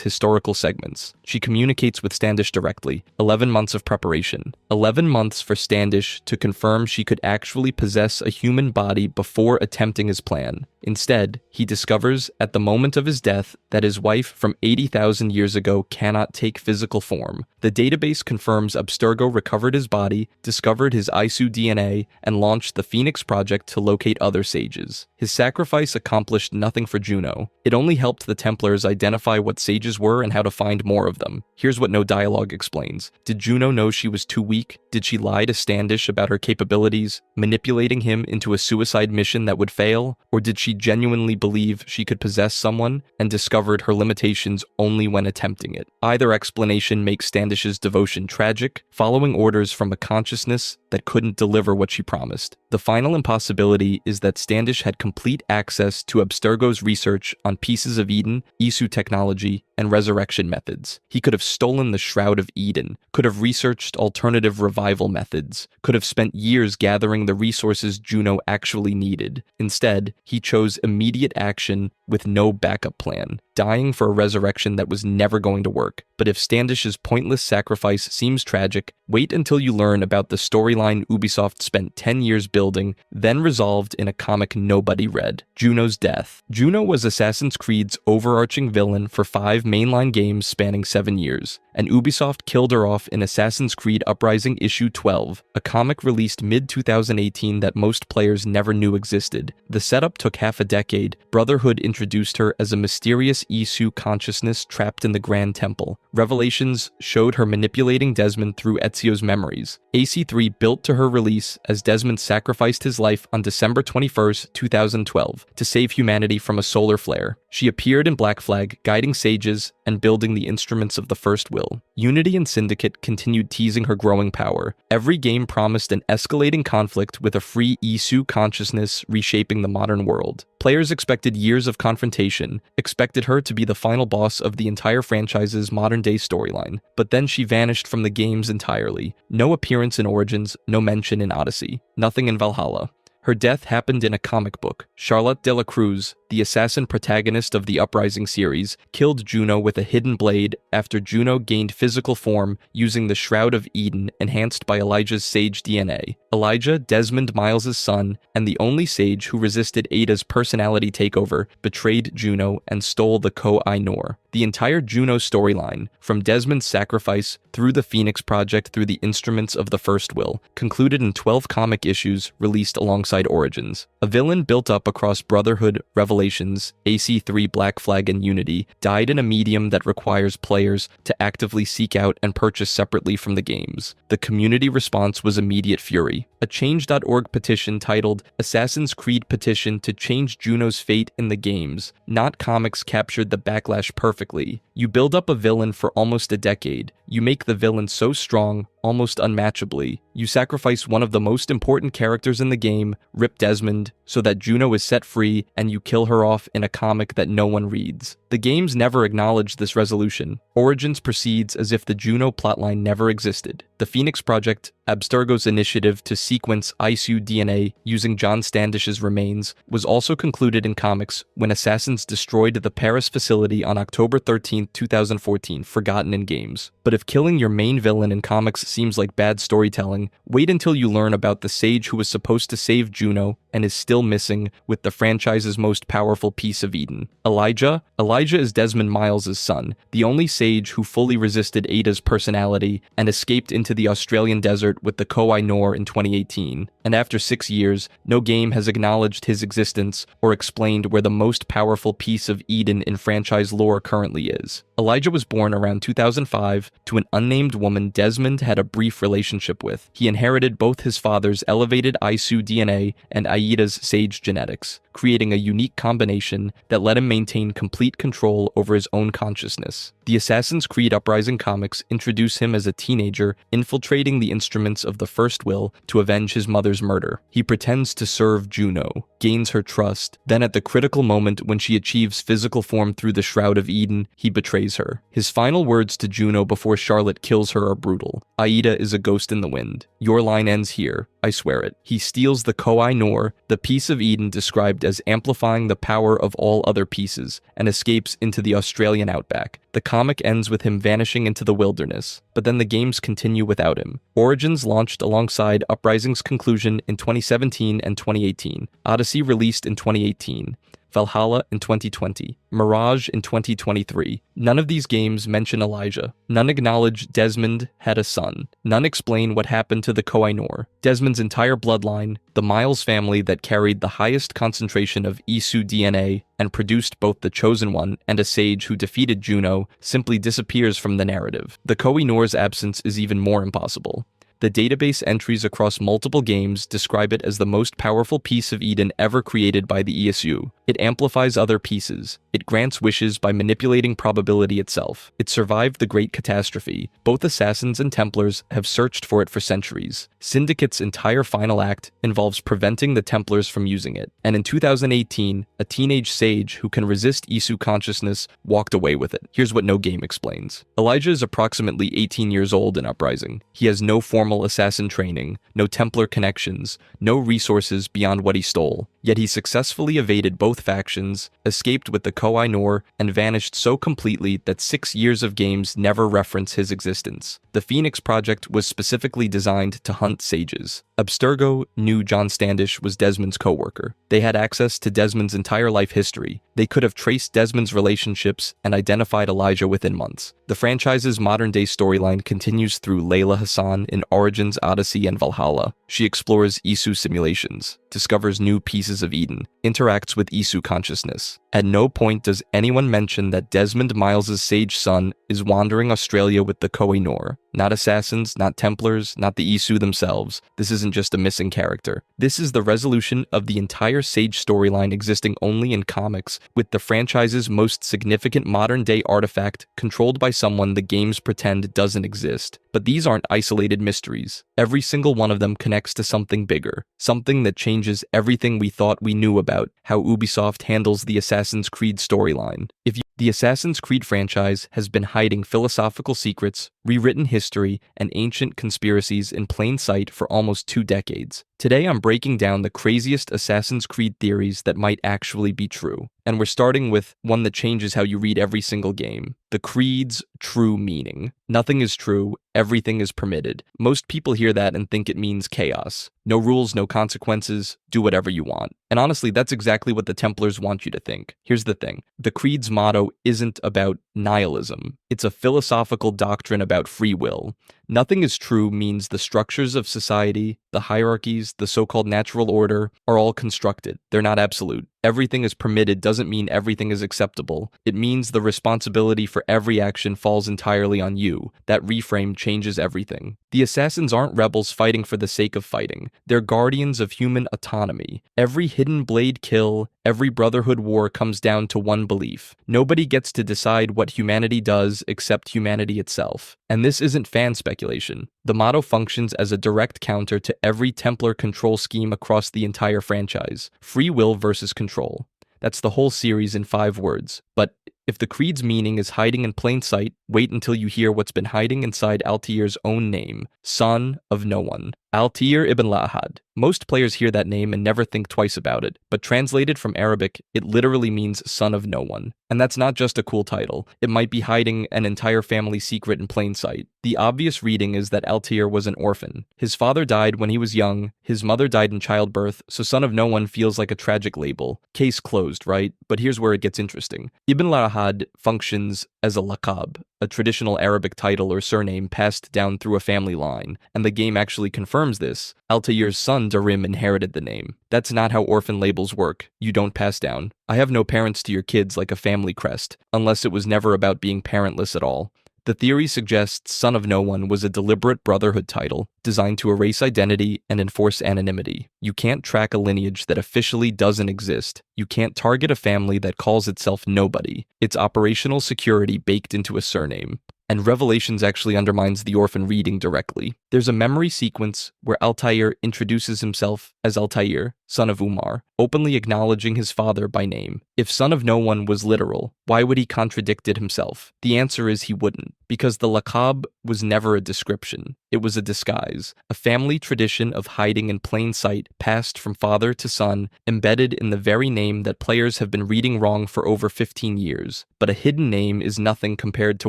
historical segments. She communicates with Standish directly. 11 months of preparation. 11 months for Standish to confirm she could actually possess a human body before attempting his plan. Instead, he discovers at the moment of his death that his wife from 80,000 years ago cannot take physical form. The database confirms Abstergo recovered his body, discovered his ISU DNA, and launched the Phoenix Project to locate other sages. His sacrifice accomplished nothing for Juno. It only helped the Templars identify what sages were and how to find more of them. Here's what No Dialogue explains. Did Juno know she was too weak? Did she lie to Standish about her capabilities, manipulating him into a suicide mission that would fail? Or did she genuinely believe she could possess someone and discovered her limitations only when attempting it? Either explanation makes Standish's devotion tragic, following orders from a consciousness that couldn't deliver what she promised. The final impossibility is that Standish had complete access to Abstergo's research on pieces of Eden, Isu technology, and resurrection methods. He could have stolen the Shroud of Eden, could have researched alternative revival methods, could have spent years gathering the resources Juno actually needed. Instead, he chose immediate action with no backup plan, dying for a resurrection that was never going to work. But if Standish's pointless sacrifice seems tragic, wait until you learn about the storyline Ubisoft spent 10 years building, then resolved in a comic nobody read: Juno's death. Juno was Assassin's Creed's overarching villain for 5 mainline games spanning 7 years, and Ubisoft killed her off in Assassin's Creed Uprising Issue 12, a comic released mid-2018 that most players never knew existed. The setup took half a decade. Brotherhood introduced her as a mysterious Isu consciousness trapped in the Grand Temple. Revelations showed her manipulating Desmond through Ezio's memories. AC3 built to her release as Desmond sacrificed his life on December 21st, 2012, to save humanity from a solar flare. She appeared in Black Flag, guiding sages and building the instruments of the First Will. Unity and Syndicate continued teasing her growing power. Every game promised an escalating conflict with a free Isu consciousness reshaping the modern world. Players expected years of confrontation, expected her to be the final boss of the entire franchise's modern-day storyline, but then she vanished from the games entirely. No appearance in Origins, no mention in Odyssey, nothing in Valhalla. Her death happened in a comic book. Charlotte de la Cruz, the assassin protagonist of the Uprising series, killed Juno with a hidden blade after Juno gained physical form using the Shroud of Eden enhanced by Elijah's sage DNA. Elijah, Desmond Miles' son, and the only sage who resisted Ada's personality takeover, betrayed Juno and stole the Koh-i-Noor. The entire Juno storyline, from Desmond's sacrifice through the Phoenix Project through the instruments of the First Will, concluded in 12 comic issues released alongside Origins. A villain built up across Brotherhood, Revelations, AC3, Black Flag, and Unity, died in a medium that requires players to actively seek out and purchase separately from the games. The community response was immediate fury. A Change.org petition titled Assassin's Creed Petition to Change Juno's Fate in the Games, not comics, captured the backlash perfectly. You build up a villain for almost a decade. You make the villain so strong, almost unmatchably. You sacrifice one of the most important characters in the game, Rip Desmond, so that Juno is set free, and you kill her off in a comic that no one reads. The games never acknowledged this resolution. Origins proceeds as if the Juno plotline never existed. The Phoenix Project, Abstergo's initiative to sequence ISU DNA using John Standish's remains, was also concluded in comics when Assassins destroyed the Paris facility on October 13, 2014, forgotten in games. But if killing your main villain in comics seems like bad storytelling, wait until you learn about the sage who was supposed to save Juno and is still missing with the franchise's most powerful piece of Eden. Elijah? Elijah is Desmond Miles' son, the only sage who fully resisted Ada's personality and escaped into the Australian desert with the Koh-i-Noor in 2018. And after 6 years, no game has acknowledged his existence or explained where the most powerful piece of Eden in franchise lore currently is. Elijah was born around 2005 to an unnamed woman Desmond had a brief relationship with. He inherited both his father's elevated ISU DNA and Aida's sage genetics, creating a unique combination that let him maintain complete control over his own consciousness. The Assassin's Creed Uprising comics introduce him as a teenager infiltrating the instruments of the First Will to avenge his mother's murder. He pretends to serve Juno, gains her trust, then at the critical moment when she achieves physical form through the Shroud of Eden, he betrays her. His final words to Juno before Charlotte kills her are brutal. Aida is a ghost in the wind. Your line ends here. I swear it. He steals the Koh-i-Noor, the piece of Eden described described as amplifying the power of all other pieces, and escapes into the Australian outback. The comic ends with him vanishing into the wilderness, but then the games continue without him. Origins launched alongside Uprising's conclusion in 2017 and 2018, Odyssey released in 2018, Valhalla in 2020, Mirage in 2023. None of these games mention Elijah. None acknowledge Desmond had a son. None explain what happened to the Koh-i-Noor. Desmond's entire bloodline, the Miles family that carried the highest concentration of Isu DNA and produced both the Chosen One and a sage who defeated Juno, simply disappears from the narrative. The Koh-i-Noor's absence is even more impossible. The database entries across multiple games describe it as the most powerful piece of Eden ever created by the ESU. It amplifies other pieces. It grants wishes by manipulating probability itself. It survived the Great Catastrophe. Both Assassins and Templars have searched for it for centuries. Syndicate's entire final act involves preventing the Templars from using it. And in 2018, a teenage sage who can resist Isu consciousness walked away with it. Here's what no game explains. Elijah is approximately 18 years old in Uprising. He has no formal assassin training, no Templar connections, no resources beyond what he stole. Yet he successfully evaded both factions, escaped with the Koh-i-Noor, and vanished so completely that 6 years of games never reference his existence. The Phoenix Project was specifically designed to hunt sages. Abstergo knew John Standish was Desmond's co-worker. They had access to Desmond's entire life history. They could have traced Desmond's relationships and identified Elijah within months. The franchise's modern-day storyline continues through Layla Hassan in Origins, Odyssey, and Valhalla. She explores Isu simulations, discovers new pieces of Eden, interacts with Isu consciousness. At no point does anyone mention that Desmond Miles' sage son is wandering Australia with the Koh-i-Noor. Not Assassins, not Templars, not the Isu themselves. This isn't just a missing character. This is the resolution of the entire sage storyline existing only in comics, with the franchise's most significant modern-day artifact controlled by someone the games pretend doesn't exist. But these aren't isolated mysteries. Every single one of them connects to something bigger, something that changes everything we thought we knew about how Ubisoft handles the Assassin's Creed storyline. The Assassin's Creed franchise has been hiding philosophical secrets, rewritten history, and ancient conspiracies in plain sight for almost 2 decades. Today I'm breaking down the craziest Assassin's Creed theories that might actually be true. And we're starting with one that changes how you read every single game. The Creed's true meaning. Nothing is true, everything is permitted. Most people hear that and think it means chaos. No rules, no consequences, do whatever you want. And honestly, that's exactly what the Templars want you to think. Here's the thing. The Creed's motto isn't about nihilism. It's a philosophical doctrine about free will. Nothing is true means the structures of society, the hierarchies, the so-called natural order, are all constructed. They're not absolute. Everything is permitted doesn't mean everything is acceptable. It means the responsibility for every action falls entirely on you. That reframe changes everything. The Assassins aren't rebels fighting for the sake of fighting. They're guardians of human autonomy. Every Hidden Blade kill, every Brotherhood war comes down to one belief. Nobody gets to decide what humanity does except humanity itself. And this isn't fan speculation. The motto functions as a direct counter to every Templar control scheme across the entire franchise. Free will versus control. That's the whole series in 5 words. But if the Creed's meaning is hiding in plain sight, wait until you hear what's been hiding inside Altair's own name, Son of No One. Altair ibn Lahad. Most players hear that name and never think twice about it, but translated from Arabic, it literally means son of no one. And that's not just a cool title. It might be hiding an entire family secret in plain sight. The obvious reading is that Altair was an orphan. His father died when he was young, his mother died in childbirth, so son of no one feels like a tragic label. Case closed, right? But here's where it gets interesting. Ibn Lahad functions as a laqab, a traditional Arabic title or surname passed down through a family line, and the game actually confirms this. Altair's son Darim inherited the name. That's not how orphan labels work. You don't pass down. I have no parents to your kids like a family crest, unless it was never about being parentless at all. The theory suggests Son of No One was a deliberate Brotherhood title, designed to erase identity and enforce anonymity. You can't track a lineage that officially doesn't exist. You can't target a family that calls itself Nobody. It's operational security baked into a surname. And Revelations actually undermines the orphan reading directly. There's a memory sequence where Altair introduces himself as Altair, son of Umar, openly acknowledging his father by name. If Son of No One was literal, why would he contradict it himself? The answer is he wouldn't. Because the Lakab was never a description. It was a disguise, a family tradition of hiding in plain sight, passed from father to son, embedded in the very name that players have been reading wrong for over 15 years. But a hidden name is nothing compared to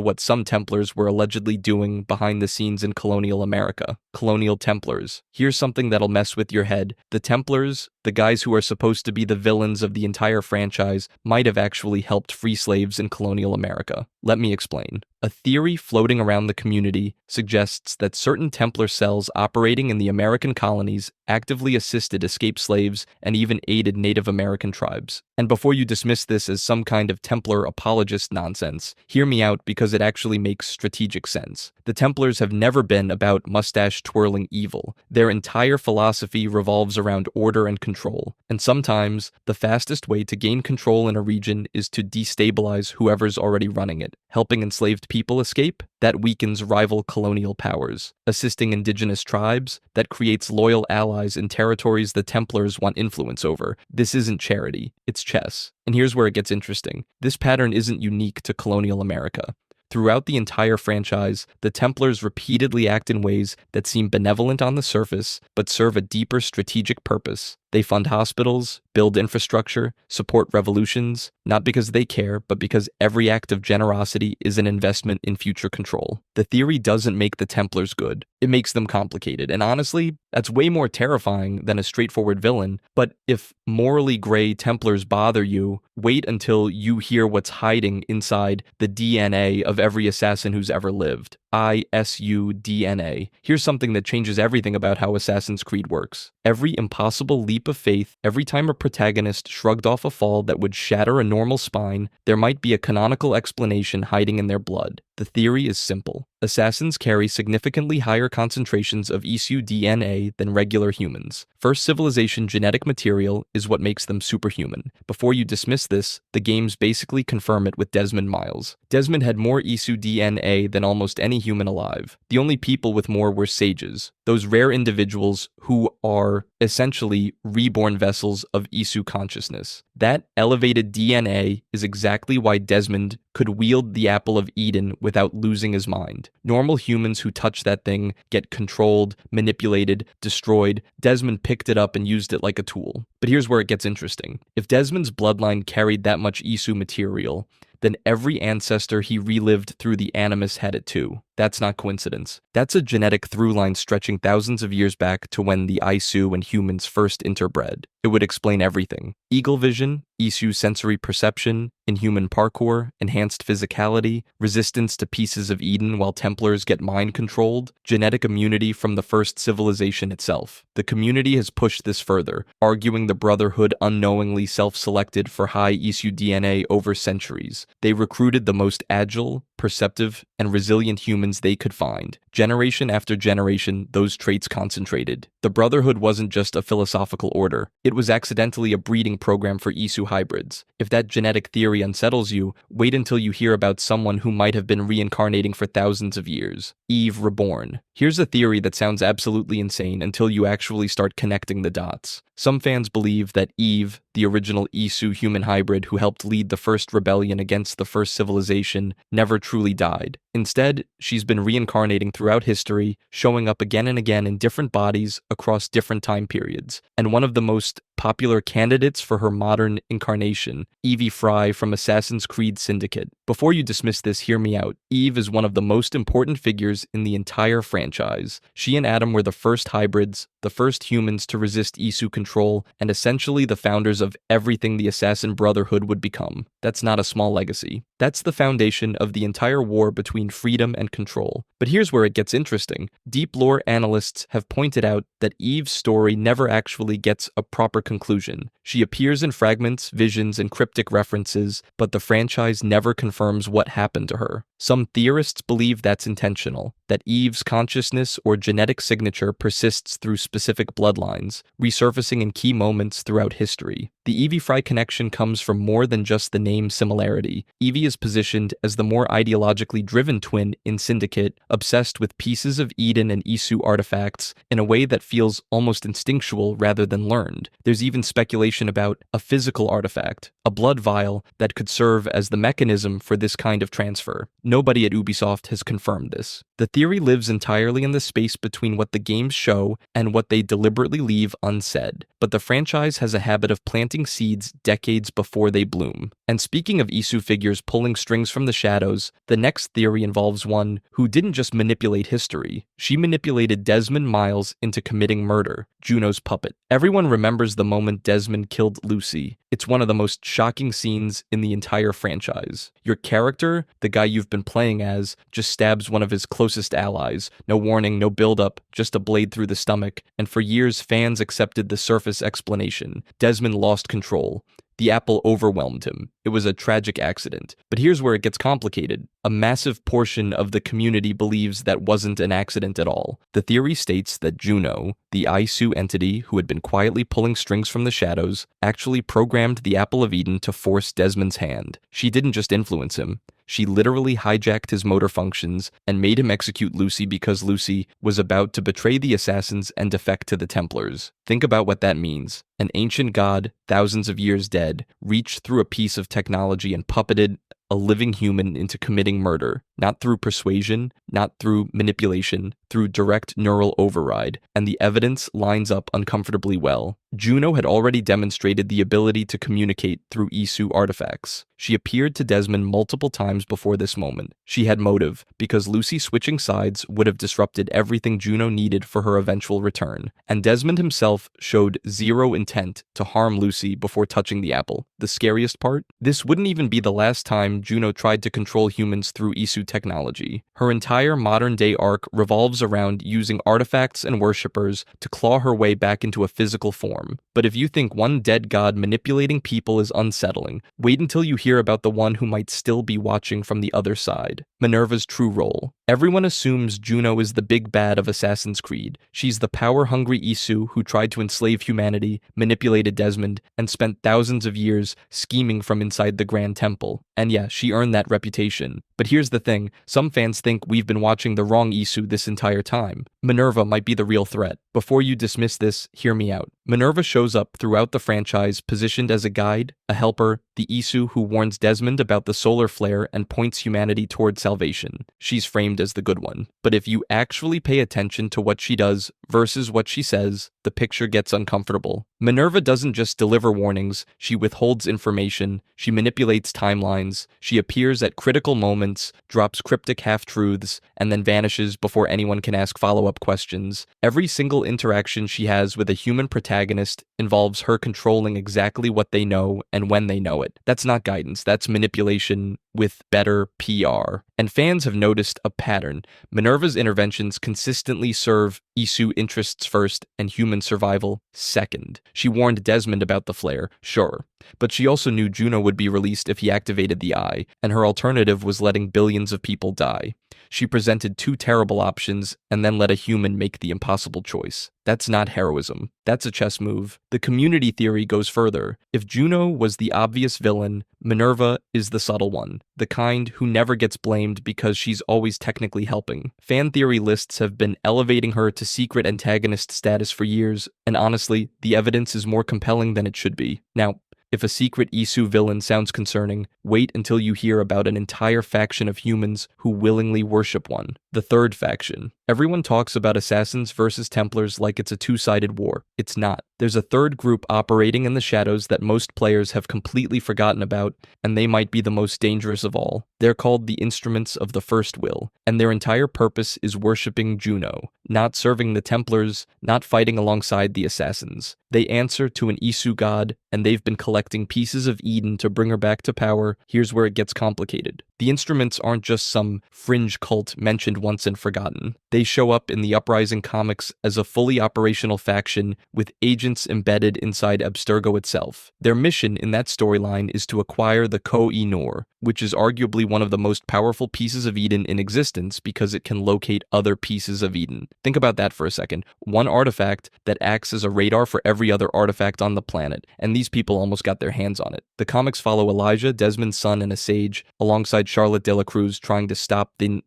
what some Templars were allegedly doing behind the scenes in colonial America. Colonial Templars. Here's something that'll mess with your head. The Templars, the guys who are supposed to be the villains of the entire franchise, might have actually helped free slaves in colonial America. Let me explain. A theory floating around the community suggests that certain Templar cells operating in the American colonies actively assisted escaped slaves and even aided Native American tribes. And before you dismiss this as some kind of Templar apologist nonsense, hear me out because it actually makes strategic sense. The Templars have never been about mustache-twirling evil. Their entire philosophy revolves around order and control. And sometimes, the fastest way to gain control in a region is to destabilize whoever's already running it. Helping enslaved people escape? That weakens rival colonial powers. Assisting indigenous tribes? That creates loyal allies in territories the Templars want influence over. This isn't charity, it's chess. And here's where it gets interesting. This pattern isn't unique to colonial America. Throughout the entire franchise, the Templars repeatedly act in ways that seem benevolent on the surface, but serve a deeper strategic purpose. They fund hospitals, build infrastructure, support revolutions, not because they care, but because every act of generosity is an investment in future control. The theory doesn't make the Templars good. It makes them complicated, and honestly, that's way more terrifying than a straightforward villain. But if morally gray Templars bother you, wait until you hear what's hiding inside the DNA of every assassin who's ever lived. ISU DNA. Here's something that changes everything about how Assassin's Creed works. Every impossible leap of faith, every time a protagonist shrugged off a fall that would shatter a normal spine, there might be a canonical explanation hiding in their blood. The theory is simple. Assassins carry significantly higher concentrations of ISU DNA than regular humans. First Civilization genetic material is what makes them superhuman. Before you dismiss this, the games basically confirm it with Desmond Miles. Desmond had more ISU DNA than almost any human alive. The only people with more were sages, those rare individuals who are essentially reborn vessels of ISU consciousness. That elevated DNA is exactly why Desmond could wield the Apple of Eden without losing his mind. Normal humans who touch that thing get controlled, manipulated, destroyed. Desmond picked it up and used it like a tool. But here's where it gets interesting. If Desmond's bloodline carried that much ISU material, then every ancestor he relived through the Animus had it too. That's not coincidence. That's a genetic through line stretching thousands of years back to when the ISU and humans first interbred. It would explain everything. Eagle vision, ISU sensory perception, inhuman parkour, enhanced physicality, resistance to pieces of Eden while Templars get mind-controlled, genetic immunity from the first civilization itself. The community has pushed this further, arguing the Brotherhood unknowingly self-selected for high ISU DNA over centuries. They recruited the most agile, perceptive, and resilient humans they could find. Generation after generation, those traits concentrated. The Brotherhood wasn't just a philosophical order. It was accidentally a breeding program for ISU hybrids. If that genetic theory unsettles you, wait until you hear about someone who might have been reincarnating for thousands of years. Eve Reborn. Here's a theory that sounds absolutely insane until you actually start connecting the dots. Some fans believe that Eve, the original ISU human hybrid who helped lead the first rebellion against the first civilization, never truly died. Instead, she's been reincarnating throughout history, showing up again and again in different bodies across different time periods. And one of the most popular candidates for her modern incarnation, Evie Frye from Assassin's Creed Syndicate. Before you dismiss this, hear me out. Eve is one of the most important figures in the entire franchise. She and Adam were the first hybrids, the first humans to resist ISU control, and essentially the founders of everything the Assassin Brotherhood would become. That's not a small legacy. That's the foundation of the entire war between freedom and control. But here's where it gets interesting. Deep lore analysts have pointed out that Eve's story never actually gets a proper conclusion. She appears in fragments, visions, and cryptic references, but the franchise never confirms what happened to her. Some theorists believe that's intentional, that Eve's consciousness or genetic signature persists through specific bloodlines, resurfacing in key moments throughout history. The Evie Frye connection comes from more than just the name similarity. Evie is positioned as the more ideologically driven twin in Syndicate, obsessed with pieces of Eden and ISU artifacts in a way that feels almost instinctual rather than learned. There's even speculation about a physical artifact, a blood vial that could serve as the mechanism for this kind of transfer. Nobody at Ubisoft has confirmed this. The theory lives entirely in the space between what the games show and what they deliberately leave unsaid, but the franchise has a habit of planting seeds decades before they bloom. And speaking of Isu figures pulling strings from the shadows, the next theory involves one who didn't just manipulate history, she manipulated Desmond Miles into committing murder, Juno's puppet. Everyone remembers the moment Desmond killed Lucy. It's one of the most shocking scenes in the entire franchise. Your character, the guy you've been playing as, just stabs one of his closest allies. No warning, no build-up, just a blade through the stomach. And for years, fans accepted the surface explanation. Desmond lost control. The apple overwhelmed him. It was a tragic accident. But here's where it gets complicated. A massive portion of the community believes that wasn't an accident at all. The theory states that Juno, the Isu entity who had been quietly pulling strings from the shadows, actually programmed the Apple of Eden to force Desmond's hand. She didn't just influence him. She literally hijacked his motor functions and made him execute Lucy because Lucy was about to betray the assassins and defect to the Templars. Think about what that means. An ancient god, thousands of years dead, reached through a piece of technology and puppeted a living human into committing murder, not through persuasion, not through manipulation, through direct neural override, and the evidence lines up uncomfortably well. Juno had already demonstrated the ability to communicate through Isu artifacts. She appeared to Desmond multiple times before this moment. She had motive, because Lucy switching sides would have disrupted everything Juno needed for her eventual return, and Desmond himself showed zero intent to harm Lucy before touching the apple. The scariest part? This wouldn't even be the last time Juno tried to control humans through Isu technology. Her entire modern-day arc revolves around using artifacts and worshippers to claw her way back into a physical form. But if you think one dead god manipulating people is unsettling, wait until you hear about the one who might still be watching from the other side. Minerva's true role. Everyone assumes Juno is the big bad of Assassin's Creed. She's the power-hungry Isu who tried to enslave humanity, manipulated Desmond, and spent thousands of years scheming from inside the Grand Temple. And yeah, she earned that reputation. But here's the thing, some fans think we've been watching the wrong Isu this entire time. Minerva might be the real threat. Before you dismiss this, hear me out. Minerva shows up throughout the franchise positioned as a guide, a helper, the Isu who warns Desmond about the solar flare and points humanity toward salvation. She's framed as the good one. But if you actually pay attention to what she does versus what she says, the picture gets uncomfortable. Minerva doesn't just deliver warnings, she withholds information, she manipulates timelines, she appears at critical moments, drops cryptic half-truths, and then vanishes before anyone can ask follow-up questions. Every single interaction she has with a human protagonist involves her controlling exactly what they know and when they know it. That's not guidance, that's manipulation with better PR. And fans have noticed a pattern. Minerva's interventions consistently serve Isu interests first and human survival second. She warned Desmond about the flare, sure, but she also knew Juno would be released if he activated the eye, and her alternative was letting billions of people die. She presented two terrible options and then let a human make the impossible choice. That's not heroism. That's a chess move. The community theory goes further. If Juno was the obvious villain, Minerva is the subtle one, the kind who never gets blamed because she's always technically helping. Fan theory lists have been elevating her to secret antagonist status for years, and honestly, the evidence is more compelling than it should be. Now, if a secret Isu villain sounds concerning, wait until you hear about an entire faction of humans who willingly worship one. The third faction. Everyone talks about assassins versus Templars like it's a two-sided war. It's not. There's a third group operating in the shadows that most players have completely forgotten about, and they might be the most dangerous of all. They're called the Instruments of the First Will, and their entire purpose is worshipping Juno, not serving the Templars, not fighting alongside the assassins. They answer to an Isu god, and they've been collecting pieces of Eden to bring her back to power. Here's where it gets complicated. The Instruments aren't just some fringe cult mentioned once and forgotten. They show up in the Uprising comics as a fully operational faction with agents embedded inside Abstergo itself. Their mission in that storyline is to acquire the Koh-i-Noor, which is arguably one of the most powerful pieces of Eden in existence because it can locate other pieces of Eden. Think about that for a second. One artifact that acts as a radar for every other artifact on the planet, and these people almost got their hands on it. The comics follow Elijah, Desmond's son and a sage, alongside Charlotte de la Cruz trying to stop the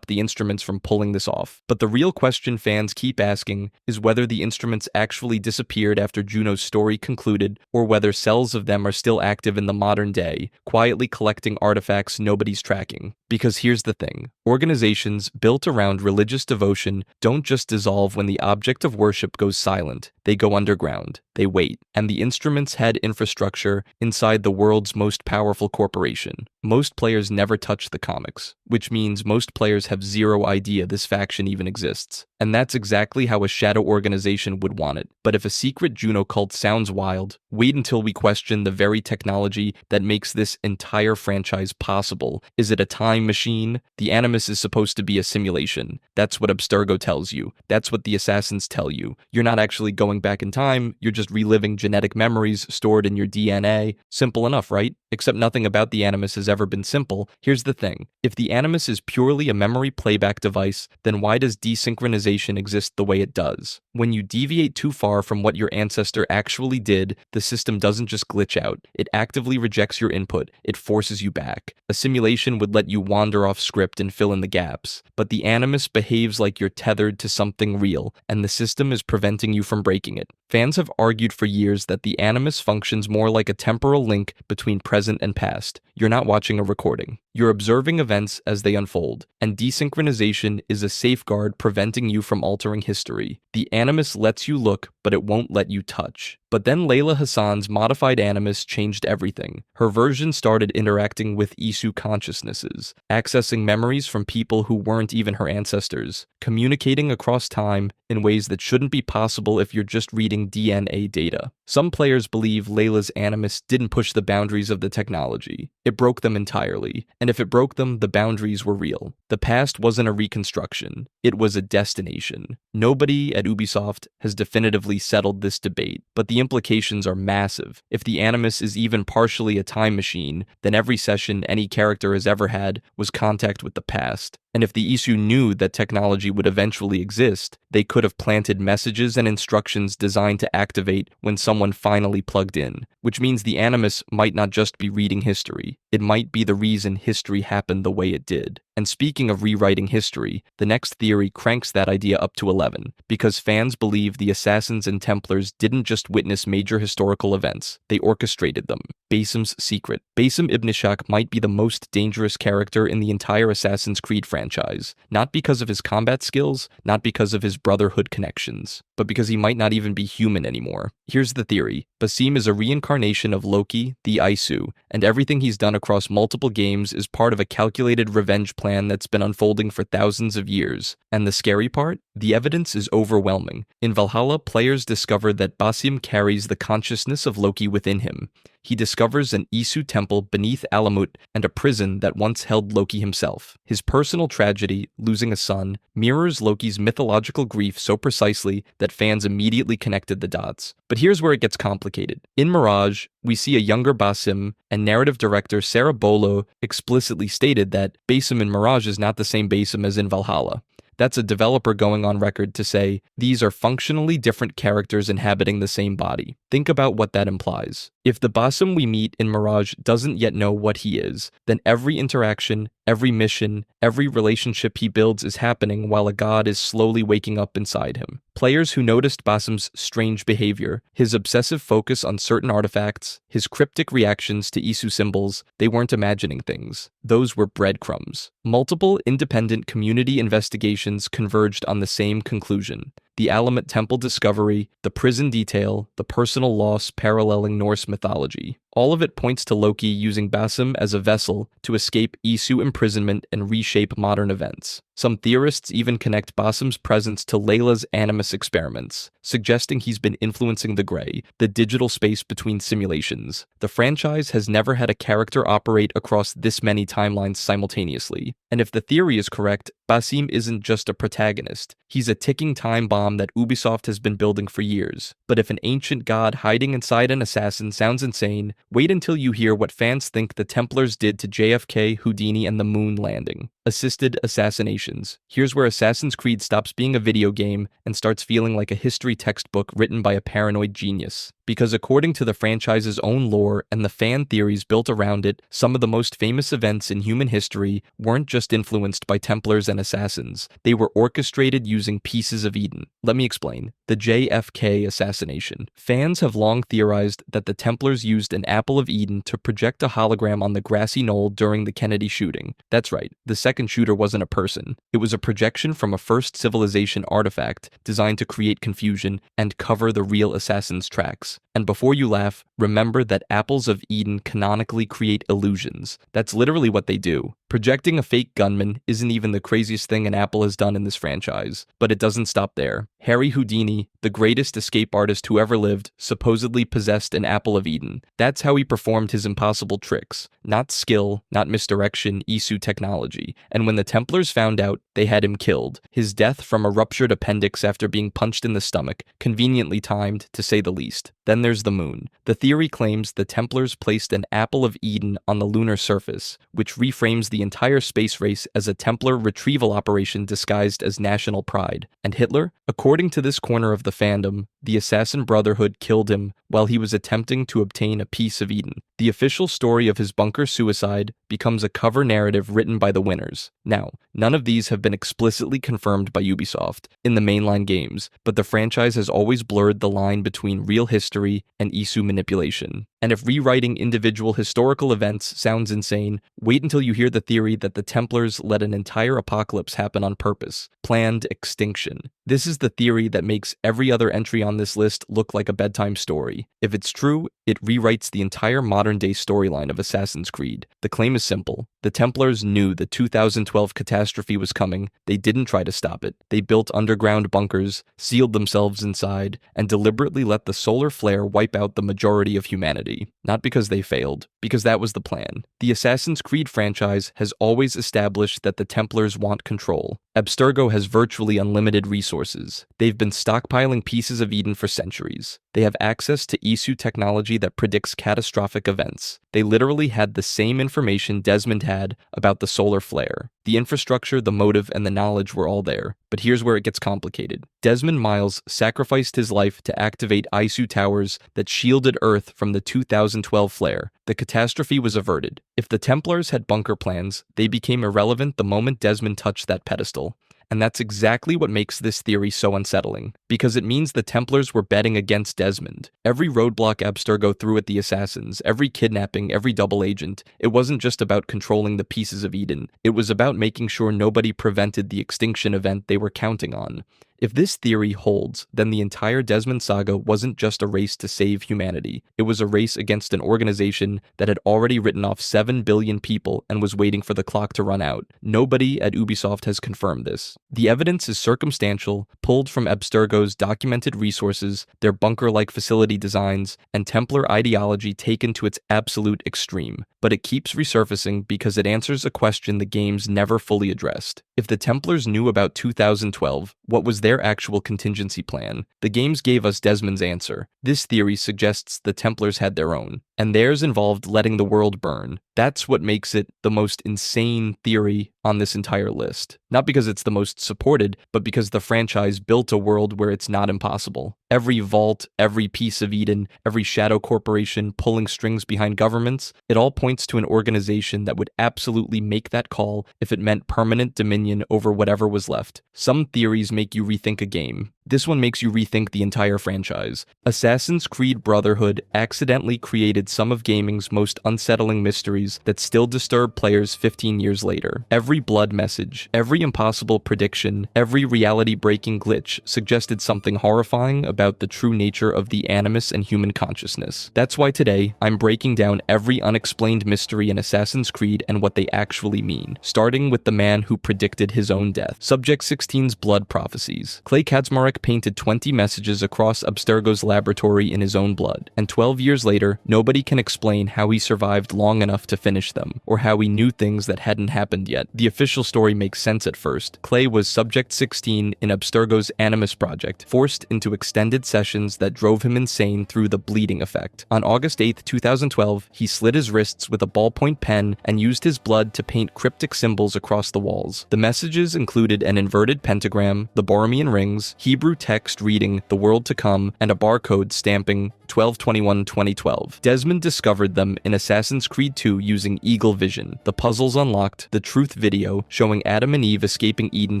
Instruments from pulling this off. But the real question fans keep asking is whether the Instruments actually disappeared after Juno's story concluded, or whether cells of them are still active in the modern day, quietly collecting artifacts nobody's tracking. Because here's the thing. Organizations built around religious devotion don't just dissolve when the object of worship goes silent. They go underground. They wait. And the instruments head infrastructure inside the world's most powerful corporation. Most players never touch the comics, which means most players have zero idea this faction even exists. And that's exactly how a shadow organization would want it. But if a secret Juno cult sounds wild, wait until we question the very technology that makes this entire franchise possible. Is it a time machine? The Animus is supposed to be a simulation. That's what Abstergo tells you. That's what the assassins tell you. You're not actually going back in time, you're just reliving genetic memories stored in your DNA. Simple enough, right? Except nothing about the Animus has ever been simple. Here's the thing. If the Animus is purely a memory playback device, then why does desynchronization exist the way it does? When you deviate too far from what your ancestor actually did, the system doesn't just glitch out. It actively rejects your input. It forces you back. A simulation would let you wander off script and fill in the gaps. But the Animus behaves like you're tethered to something real, and the system is preventing you from breaking it. Fans have argued for years that the Animus functions more like a temporal link between present and past. You're not watching a recording. You're observing events as they unfold, and desynchronization is a safeguard preventing you from altering history. The Animus lets you look, but it won't let you touch. But then Layla Hassan's modified Animus changed everything. Her version started interacting with Isu consciousnesses, accessing memories from people who weren't even her ancestors, communicating across time in ways that shouldn't be possible if you're just reading DNA data. Some players believe Layla's Animus didn't push the boundaries of the technology. It broke them entirely, and if it broke them, the boundaries were real. The past wasn't a reconstruction, it was a destination. Nobody at Ubisoft has definitively settled this debate, but the implications are massive. If the Animus is even partially a time machine, then every session any character has ever had was contact with the past. And if the Isu knew that technology would eventually exist, they could have planted messages and instructions designed to activate when someone finally plugged in, which means the Animus might not just be reading history, it might be the reason history happened the way it did. And speaking of rewriting history, the next theory cranks that idea up to 11, because fans believe the Assassins and Templars didn't just witness major historical events, they orchestrated them. Basim's secret. Basim ibn Ishaq might be the most dangerous character in the entire Assassin's Creed franchise, not because of his combat skills, not because of his brotherhood connections, but because he might not even be human anymore. Here's the theory. Basim is a reincarnation of Loki, the Isu, and everything he's done across multiple games is part of a calculated revenge plan that's been unfolding for thousands of years. And the scary part? The evidence is overwhelming. In Valhalla, players discover that Basim carries the consciousness of Loki within him. He discovers an Isu temple beneath Alamut and a prison that once held Loki himself. His personal tragedy, losing a son, mirrors Loki's mythological grief so precisely that fans immediately connected the dots. But here's where it gets complicated. In Mirage, we see a younger Basim, and narrative director Sarah Bolo explicitly stated that Basim in Mirage is not the same Basim as in Valhalla. That's a developer going on record to say, these are functionally different characters inhabiting the same body. Think about what that implies. If the Basim we meet in Mirage doesn't yet know what he is, then every interaction, every mission, every relationship he builds is happening while a god is slowly waking up inside him. Players who noticed Basim's strange behavior, his obsessive focus on certain artifacts, his cryptic reactions to Isu symbols, they weren't imagining things. Those were breadcrumbs. Multiple independent community investigations converged on the same conclusion. The Alamut Temple discovery, the prison detail, the personal loss paralleling Norse mythology. All of it points to Loki using Basim as a vessel to escape Isu imprisonment and reshape modern events. Some theorists even connect Basim's presence to Layla's Animus experiments, suggesting he's been influencing the Grey, the digital space between simulations. The franchise has never had a character operate across this many timelines simultaneously. And if the theory is correct, Basim isn't just a protagonist. He's a ticking time bomb that Ubisoft has been building for years. But if an ancient god hiding inside an assassin sounds insane, wait until you hear what fans think the Templars did to JFK, Houdini, and the moon landing. Assisted assassinations. Here's where Assassin's Creed stops being a video game and starts feeling like a history textbook written by a paranoid genius. because according to the franchise's own lore and the fan theories built around it, some of the most famous events in human history weren't just influenced by Templars and assassins. They were orchestrated using pieces of Eden. Let me explain. The JFK assassination. Fans have long theorized that the Templars used an apple of Eden to project a hologram on the grassy knoll during the Kennedy shooting. That's right, the second shooter wasn't a person. It was a projection from a first civilization artifact designed to create confusion and cover the real assassin's tracks. And before you laugh, remember that apples of Eden canonically create illusions. That's literally what they do. Projecting a fake gunman isn't even the craziest thing an Apple has done in this franchise, but it doesn't stop there. Harry Houdini, the greatest escape artist who ever lived, supposedly possessed an apple of Eden. That's how he performed his impossible tricks. Not skill, not misdirection, Isu technology. And when the Templars found out, they had him killed. His death from a ruptured appendix after being punched in the stomach, conveniently timed, to say the least. Then there's the moon. The theory claims the Templars placed an apple of Eden on the lunar surface, which reframes the entire space race as a Templar retrieval operation disguised as national pride. And Hitler? According to this corner of the fandom, the Assassin Brotherhood killed him while he was attempting to obtain a piece of Eden. The official story of his bunker suicide becomes a cover narrative written by the winners. Now, none of these have been explicitly confirmed by Ubisoft in the mainline games, but the franchise has always blurred the line between real history and Isu manipulation. And if rewriting individual historical events sounds insane, wait until you hear the theory that the Templars let an entire apocalypse happen on purpose. Planned extinction. This is the theory that makes every other entry on this list look like a bedtime story. If it's true, it rewrites the entire modern-day storyline of Assassin's Creed. The claim is simple. The Templars knew the 2012 catastrophe was coming. They didn't try to stop it. They built underground bunkers, sealed themselves inside, and deliberately let the solar flare wipe out the majority of humanity. Not because they failed, because that was the plan. The Assassin's Creed franchise has always established that the Templars want control. Abstergo has virtually unlimited resources. They've been stockpiling pieces of Eden for centuries. They have access to Isu technology that predicts catastrophic events. They literally had the same information Desmond had about the solar flare. The infrastructure, the motive, and the knowledge were all there. But here's where it gets complicated. Desmond Miles sacrificed his life to activate Isu towers that shielded Earth from the 2012 flare. The catastrophe was averted. If the Templars had bunker plans, they became irrelevant the moment Desmond touched that pedestal. And that's exactly what makes this theory so unsettling, because it means the Templars were betting against Desmond. Every roadblock Abstergo threw at the assassins, every kidnapping, every double agent, it wasn't just about controlling the pieces of Eden, it was about making sure nobody prevented the extinction event they were counting on. If this theory holds, then the entire Desmond saga wasn't just a race to save humanity. It was a race against an organization that had already written off 7 billion people and was waiting for the clock to run out. Nobody at Ubisoft has confirmed this. The evidence is circumstantial, pulled from Abstergo's documented resources, their bunker-like facility designs, and Templar ideology taken to its absolute extreme. But it keeps resurfacing because it answers a question the games never fully addressed. If the Templars knew about 2012, what was their actual contingency plan? The games gave us Desmond's answer. This theory suggests the Templars had their own, and theirs involved letting the world burn. That's what makes it the most insane theory on this entire list. Not because it's the most supported, but because the franchise built a world where it's not impossible. Every vault, every piece of Eden, every shadow corporation pulling strings behind governments, it all points to an organization that would absolutely make that call if it meant permanent dominion over whatever was left. Some theories make you rethink a game. This one makes you rethink the entire franchise. Assassin's Creed Brotherhood accidentally created some of gaming's most unsettling mysteries that still disturb players 15 years later. Every blood message, every impossible prediction, every reality-breaking glitch suggested something horrifying about the true nature of the animus and human consciousness. That's why today, I'm breaking down every unexplained mystery in Assassin's Creed and what they actually mean, starting with the man who predicted his own death. Subject 16's Blood Prophecies. Clay Kaczmarek painted 20 messages across Abstergo's laboratory in his own blood, and 12 years later, nobody can explain how he survived long enough to finish them, or how he knew things that hadn't happened yet. The official story makes sense at first. Clay was Subject 16 in Abstergo's Animus project, forced into extended sessions that drove him insane through the bleeding effect. On August 8, 2012, he slit his wrists with a ballpoint pen and used his blood to paint cryptic symbols across the walls. The messages included an inverted pentagram, the Borromean rings, Hebrew Hebrew text reading "The World to Come" and a barcode stamping 12/21/2012. Desmond discovered them in Assassin's Creed 2 using Eagle Vision. The puzzles unlocked the Truth video showing Adam and Eve escaping Eden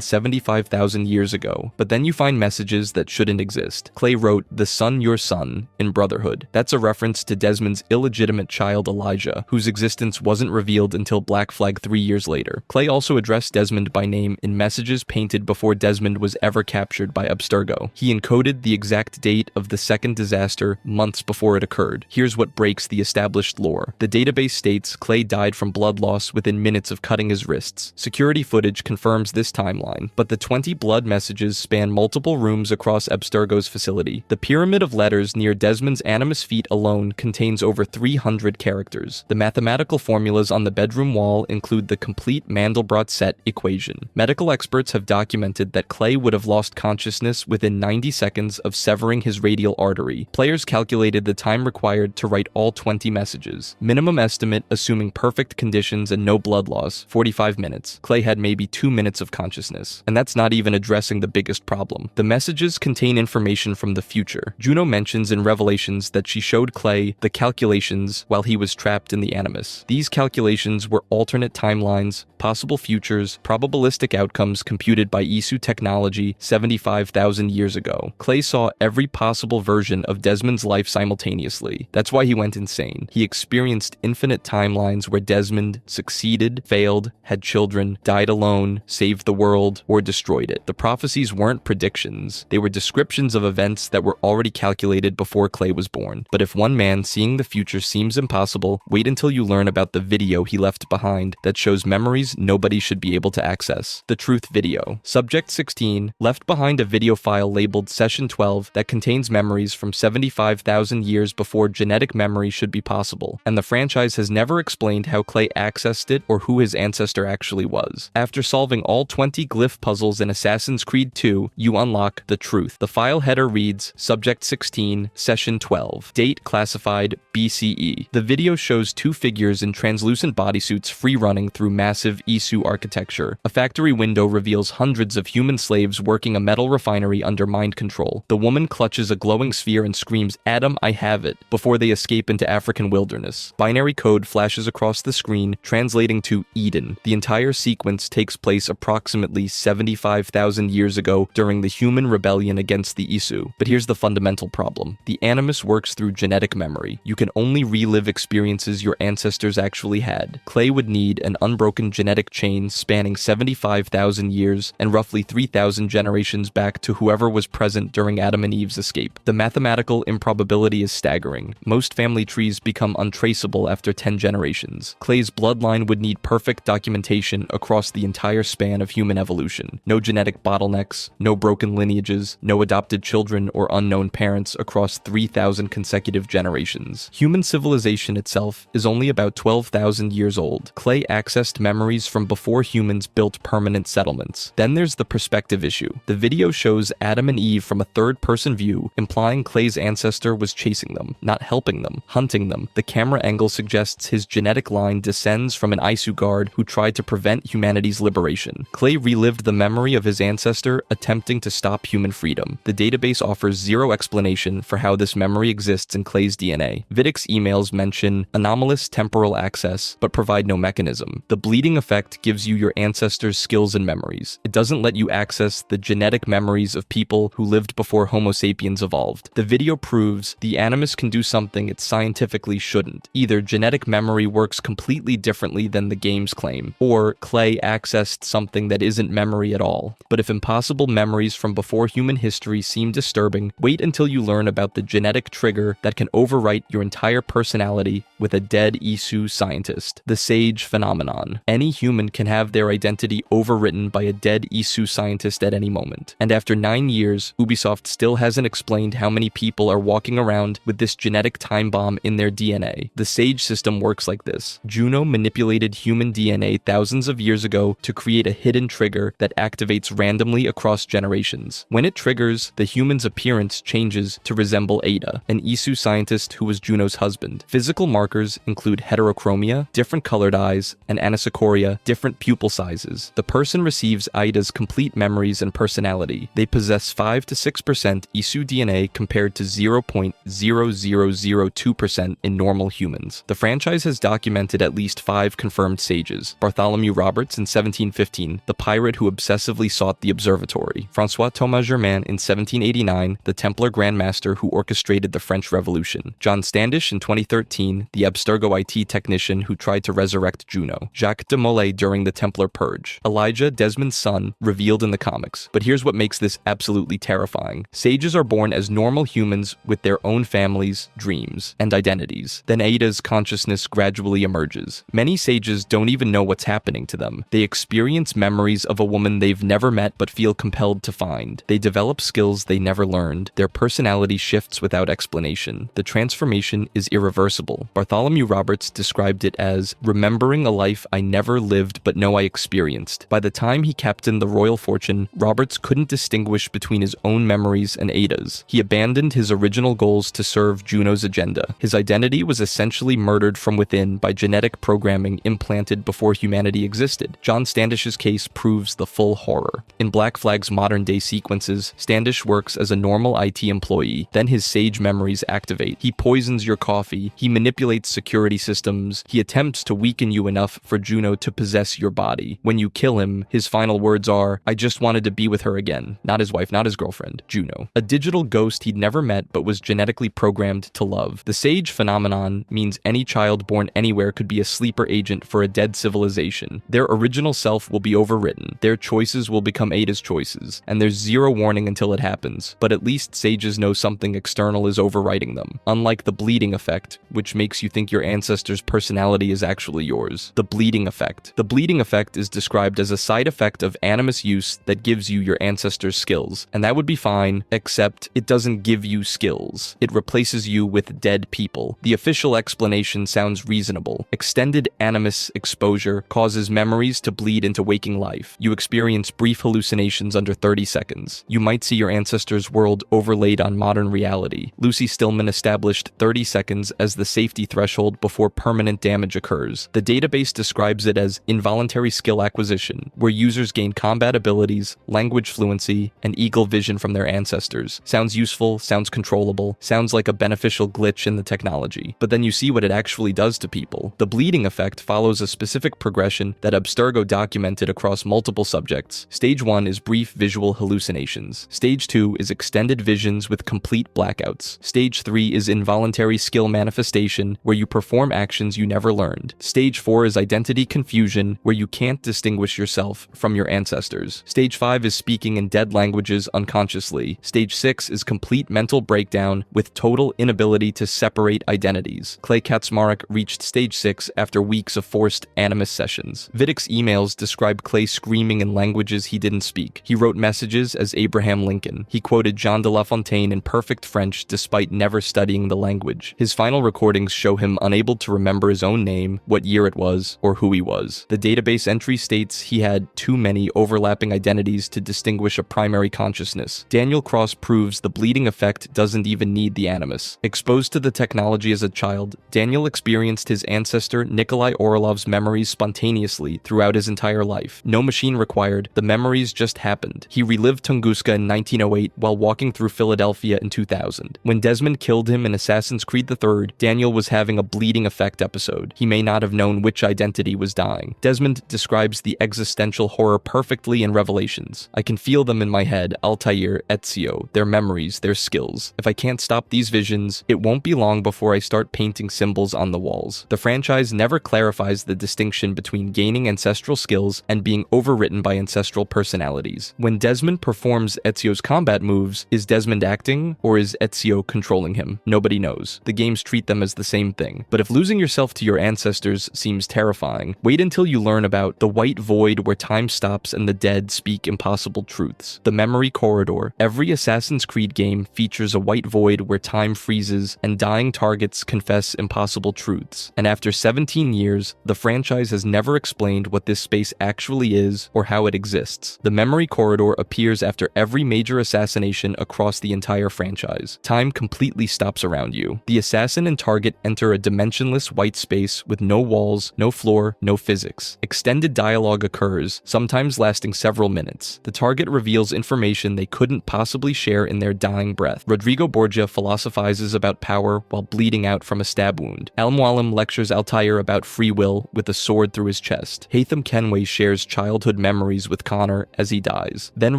75,000 years ago. But then you find messages that shouldn't exist. Clay wrote, "The son your son" in Brotherhood. That's a reference to Desmond's illegitimate child Elijah, whose existence wasn't revealed until Black Flag 3 years later. Clay also addressed Desmond by name in messages painted before Desmond was ever captured by Abstergo. He encoded the exact date of the second disaster months before it occurred. Here's what breaks the established lore. The database states Clay died from blood loss within minutes of cutting his wrists. Security footage confirms this timeline, but the 20 blood messages span multiple rooms across Abstergo's facility. The pyramid of letters near Desmond's Animus feet alone contains over 300 characters. The mathematical formulas on the bedroom wall include the complete Mandelbrot set equation. Medical experts have documented that Clay would have lost consciousness within 90 seconds of severing his radial artery. Players calculated the time required to write all 20 messages. Minimum estimate, assuming perfect conditions and no blood loss, 45 minutes. Clay had maybe 2 minutes of consciousness. And that's not even addressing the biggest problem. The messages contain information from the future. Juno mentions in Revelations that she showed Clay the calculations while he was trapped in the Animus. These calculations were alternate timelines, possible futures, probabilistic outcomes computed by Isu technology 75,000 years ago. Clay saw every possible version of Desmond's life simultaneously. That's why he went insane. He experienced infinite timelines where Desmond succeeded, failed, had children, died alone, saved the world, or destroyed it. The prophecies weren't predictions. They were descriptions of events that were already calculated before Clay was born. But if one man seeing the future seems impossible, wait until you learn about the video he left behind that shows memories nobody should be able to access. The Truth video. Subject 16 left behind a video file labeled Session 12 that contains memories from 75,000 years before genetic memory should be possible, and the franchise has never explained how Clay accessed it or who his ancestor actually was. After solving all 20 glyph puzzles in Assassin's Creed 2, you unlock the Truth. The file header reads, Subject 16, Session 12. Date classified BCE. The video shows two figures in translucent bodysuits free-running through massive Isu architecture. A factory window reveals hundreds of human slaves working a metal refinery under mind control. The woman clutches a glowing sphere and screams, "Adam, I have it," before they escape into African wilderness. Binary code flashes across the screen, translating to Eden. The entire sequence takes place approximately 75,000 years ago during the human rebellion against the Isu. But here's the fundamental problem. The Animus works through genetic memory. You can only relive experiences your ancestors actually had. Clay would need an unbroken genetic chain spanning 75,000 years and roughly 3,000 generations back to whoever was present during Adam and Eve's escape. The mathematical improbability is staggering. Most family trees become untraceable after 10 generations. Clay's bloodline would need perfect documentation across the entire span of human evolution. No genetic bottlenecks, no broken lineages, no adopted children or unknown parents across 3,000 consecutive generations. Human civilization itself is only about 12,000 years old. Clay accessed memories from before humans built permanent settlements. Then there's the perspective issue. The video shows Adam and Eve from a third-person view, implying Clay's ancestor was chasing them, not helping them, hunting them. The camera angle suggests his genetic line descends from an Isu guard who tried to prevent humanity's liberation. Clay relived the memory of his ancestor attempting to stop human freedom. The database offers zero explanation for how this memory exists in Clay's DNA. Vidic's emails mention anomalous temporal access, but provide no mechanism. The bleeding effect gives you your ancestors' skills and memories. It doesn't let you access the genetic memories of people who lived before Homo sapiens evolved. The video proves the Animus can do something it scientifically shouldn't. Either genetic memory works completely differently than the games claim, or Clay accessed something that isn't memory at all. But if impossible memories from before human history seem disturbing, wait until you learn about the genetic trigger that can overwrite your entire personality with a dead Isu scientist. The Sage phenomenon. Any human can have their identity overwritten by a dead Isu scientist at any moment. And after 9 years, Ubisoft still hasn't explained how many people are walking around with this genetic time bomb in their DNA. The Sage system works like this. Juno manipulated human DNA thousands of years ago to create a hidden trigger that activates randomly across generations. When it triggers, the human's appearance changes to resemble Ada, an Isu scientist who was Juno's husband. Physical markers include heterochromia, different colored eyes, and anisocoria, different pupil sizes. The person receives Ida's complete memories and personality. They possess 5 to 6% Isu DNA compared to 0.0002% in normal humans. The franchise has documented at least 5 confirmed sages: Bartholomew Roberts in 1715, the pirate who obsessively sought the observatory; François Thomas Germain in 1789, the Templar Grand Master who orchestrated the French Revolution; John Standish in 2013, the Abstergo IT technician who tried to resurrect Juno; Jacques de Molay during the Templar Purge; Elijah, Desmond's son, revealed in the comics. But here's what makes this absolutely terrifying. Sages are born as normal humans with their own families, dreams, and identities. Then Ada's consciousness gradually emerges. Many sages don't even know what's happening to them. They experience memories of a woman they've never met but feel compelled to find. They develop skills they never learned. Their personality shifts without explanation. The transformation is irreversible. Bartholomew Roberts described it as remembering a life I never lived but know I experienced. By the time he captained the Royal Fortune, Roberts couldn't distinguish between his own memories and Ada's. He abandoned his original goals to serve Juno's agenda. His identity was essentially murdered from within by genetic programming implanted before humanity existed. John Standish's case proves the full horror. In Black Flag's modern-day sequences, Standish works as a normal IT employee, then his sage memories activate. He poisons your coffee, he manipulates security systems, he attempts to weaken you enough for Juno to possess your body. When you kill him, his final words are, "I just wanted to be with her again." Not his wife, not his girlfriend, Juno. A digital ghost he'd never met but was genetically programmed to love. The sage phenomenon means any child born anywhere could be a sleeper agent for a dead civilization. Their original self will be overwritten. Their choices will become Ada's choices, and there's zero warning until it happens. But at least sages know something external is overwriting them. Unlike the bleeding effect, which makes you think your ancestor's personality is actually yours. The bleeding effect. The bleeding effect is described as a side effect of animus use that gives you your ancestor's skills, and that would be fine, except it doesn't give you skills. It replaces you with dead people. The official explanation sounds reasonable. Extended animus exposure causes memories to bleed into waking life. You experience brief hallucinations under 30 seconds. You might see your ancestor's world overlaid on modern reality. Lucy Stillman established 30 seconds as the safety threshold before permanent damage occurs. The database describes it as involuntary skill acquisition, where users gain combat abilities, language fluency, and eagle vision from their ancestors. Sounds useful, sounds controllable, sounds like a beneficial glitch in the technology. But then you see what it actually does to people. The bleeding effect follows a specific progression that Abstergo documented across multiple subjects. Stage 1 is brief visual hallucinations. Stage 2 is extended visions with complete blackouts. Stage 3 is involuntary skill manifestation, where you perform actions you never learned. Stage 4 is identity confusion, where you can't distinguish yourself from your ancestors. Stage 5 is speaking in dead languages unconsciously. Stage 6 is complete mental breakdown with total inability to separate identities. Clay Kaczmarek reached stage 6 after weeks of forced animus sessions. Vidic's emails describe Clay screaming in languages he didn't speak. He wrote messages as Abraham Lincoln. He quoted Jean de La Fontaine in perfect French despite never studying the language. His final recordings show him unable to remember his own name, what year it was, or who he was. The database entry states he had too many overlapping identities to distinguish a primary consciousness. Daniel Cross proves the bleeding effect doesn't even need the animus. Exposed to the technology as a child, Daniel experienced his ancestor Nikolai Orlov's memories spontaneously throughout his entire life. No machine required, the memories just happened. He relived Tunguska in 1908 while walking through Philadelphia in 2000. When Desmond killed him in Assassin's Creed III, Daniel was having a bleeding effect episode. He may not have known which identity was dying. Desmond describes the existential horror perfectly in Revelations. I can feel them in my head, Altair, Ezio, their memories, their skills. If I can't stop these visions, it won't be long before I start painting symbols on the walls. The franchise never clarifies the distinction between gaining ancestral skills and being overwritten by ancestral personalities. When Desmond performs Ezio's combat moves, is Desmond acting, or is Ezio controlling him? Nobody knows. The games treat them as the same thing. But if losing yourself to your ancestors seems terrifying, wait until you learn about the white void where time stops and the dead speak impossible truths. The memory corridor. Every Assassin's Creed game features a white void where time freezes and dying targets confess impossible truths. And after 17 years, the franchise has never explained what this space actually is or how it exists. The memory corridor appears after every major assassination across the entire franchise. Time completely stops around you. The assassin and target enter a dimensionless white space with no walls, no floor, no physics. Extended dialogue occurs, sometimes lasting several minutes. The target reveals information information they couldn't possibly share in their dying breath. Rodrigo Borgia philosophizes about power while bleeding out from a stab wound. Al-Mualim lectures Altair about free will with a sword through his chest. Haytham Kenway shares childhood memories with Connor as he dies. Then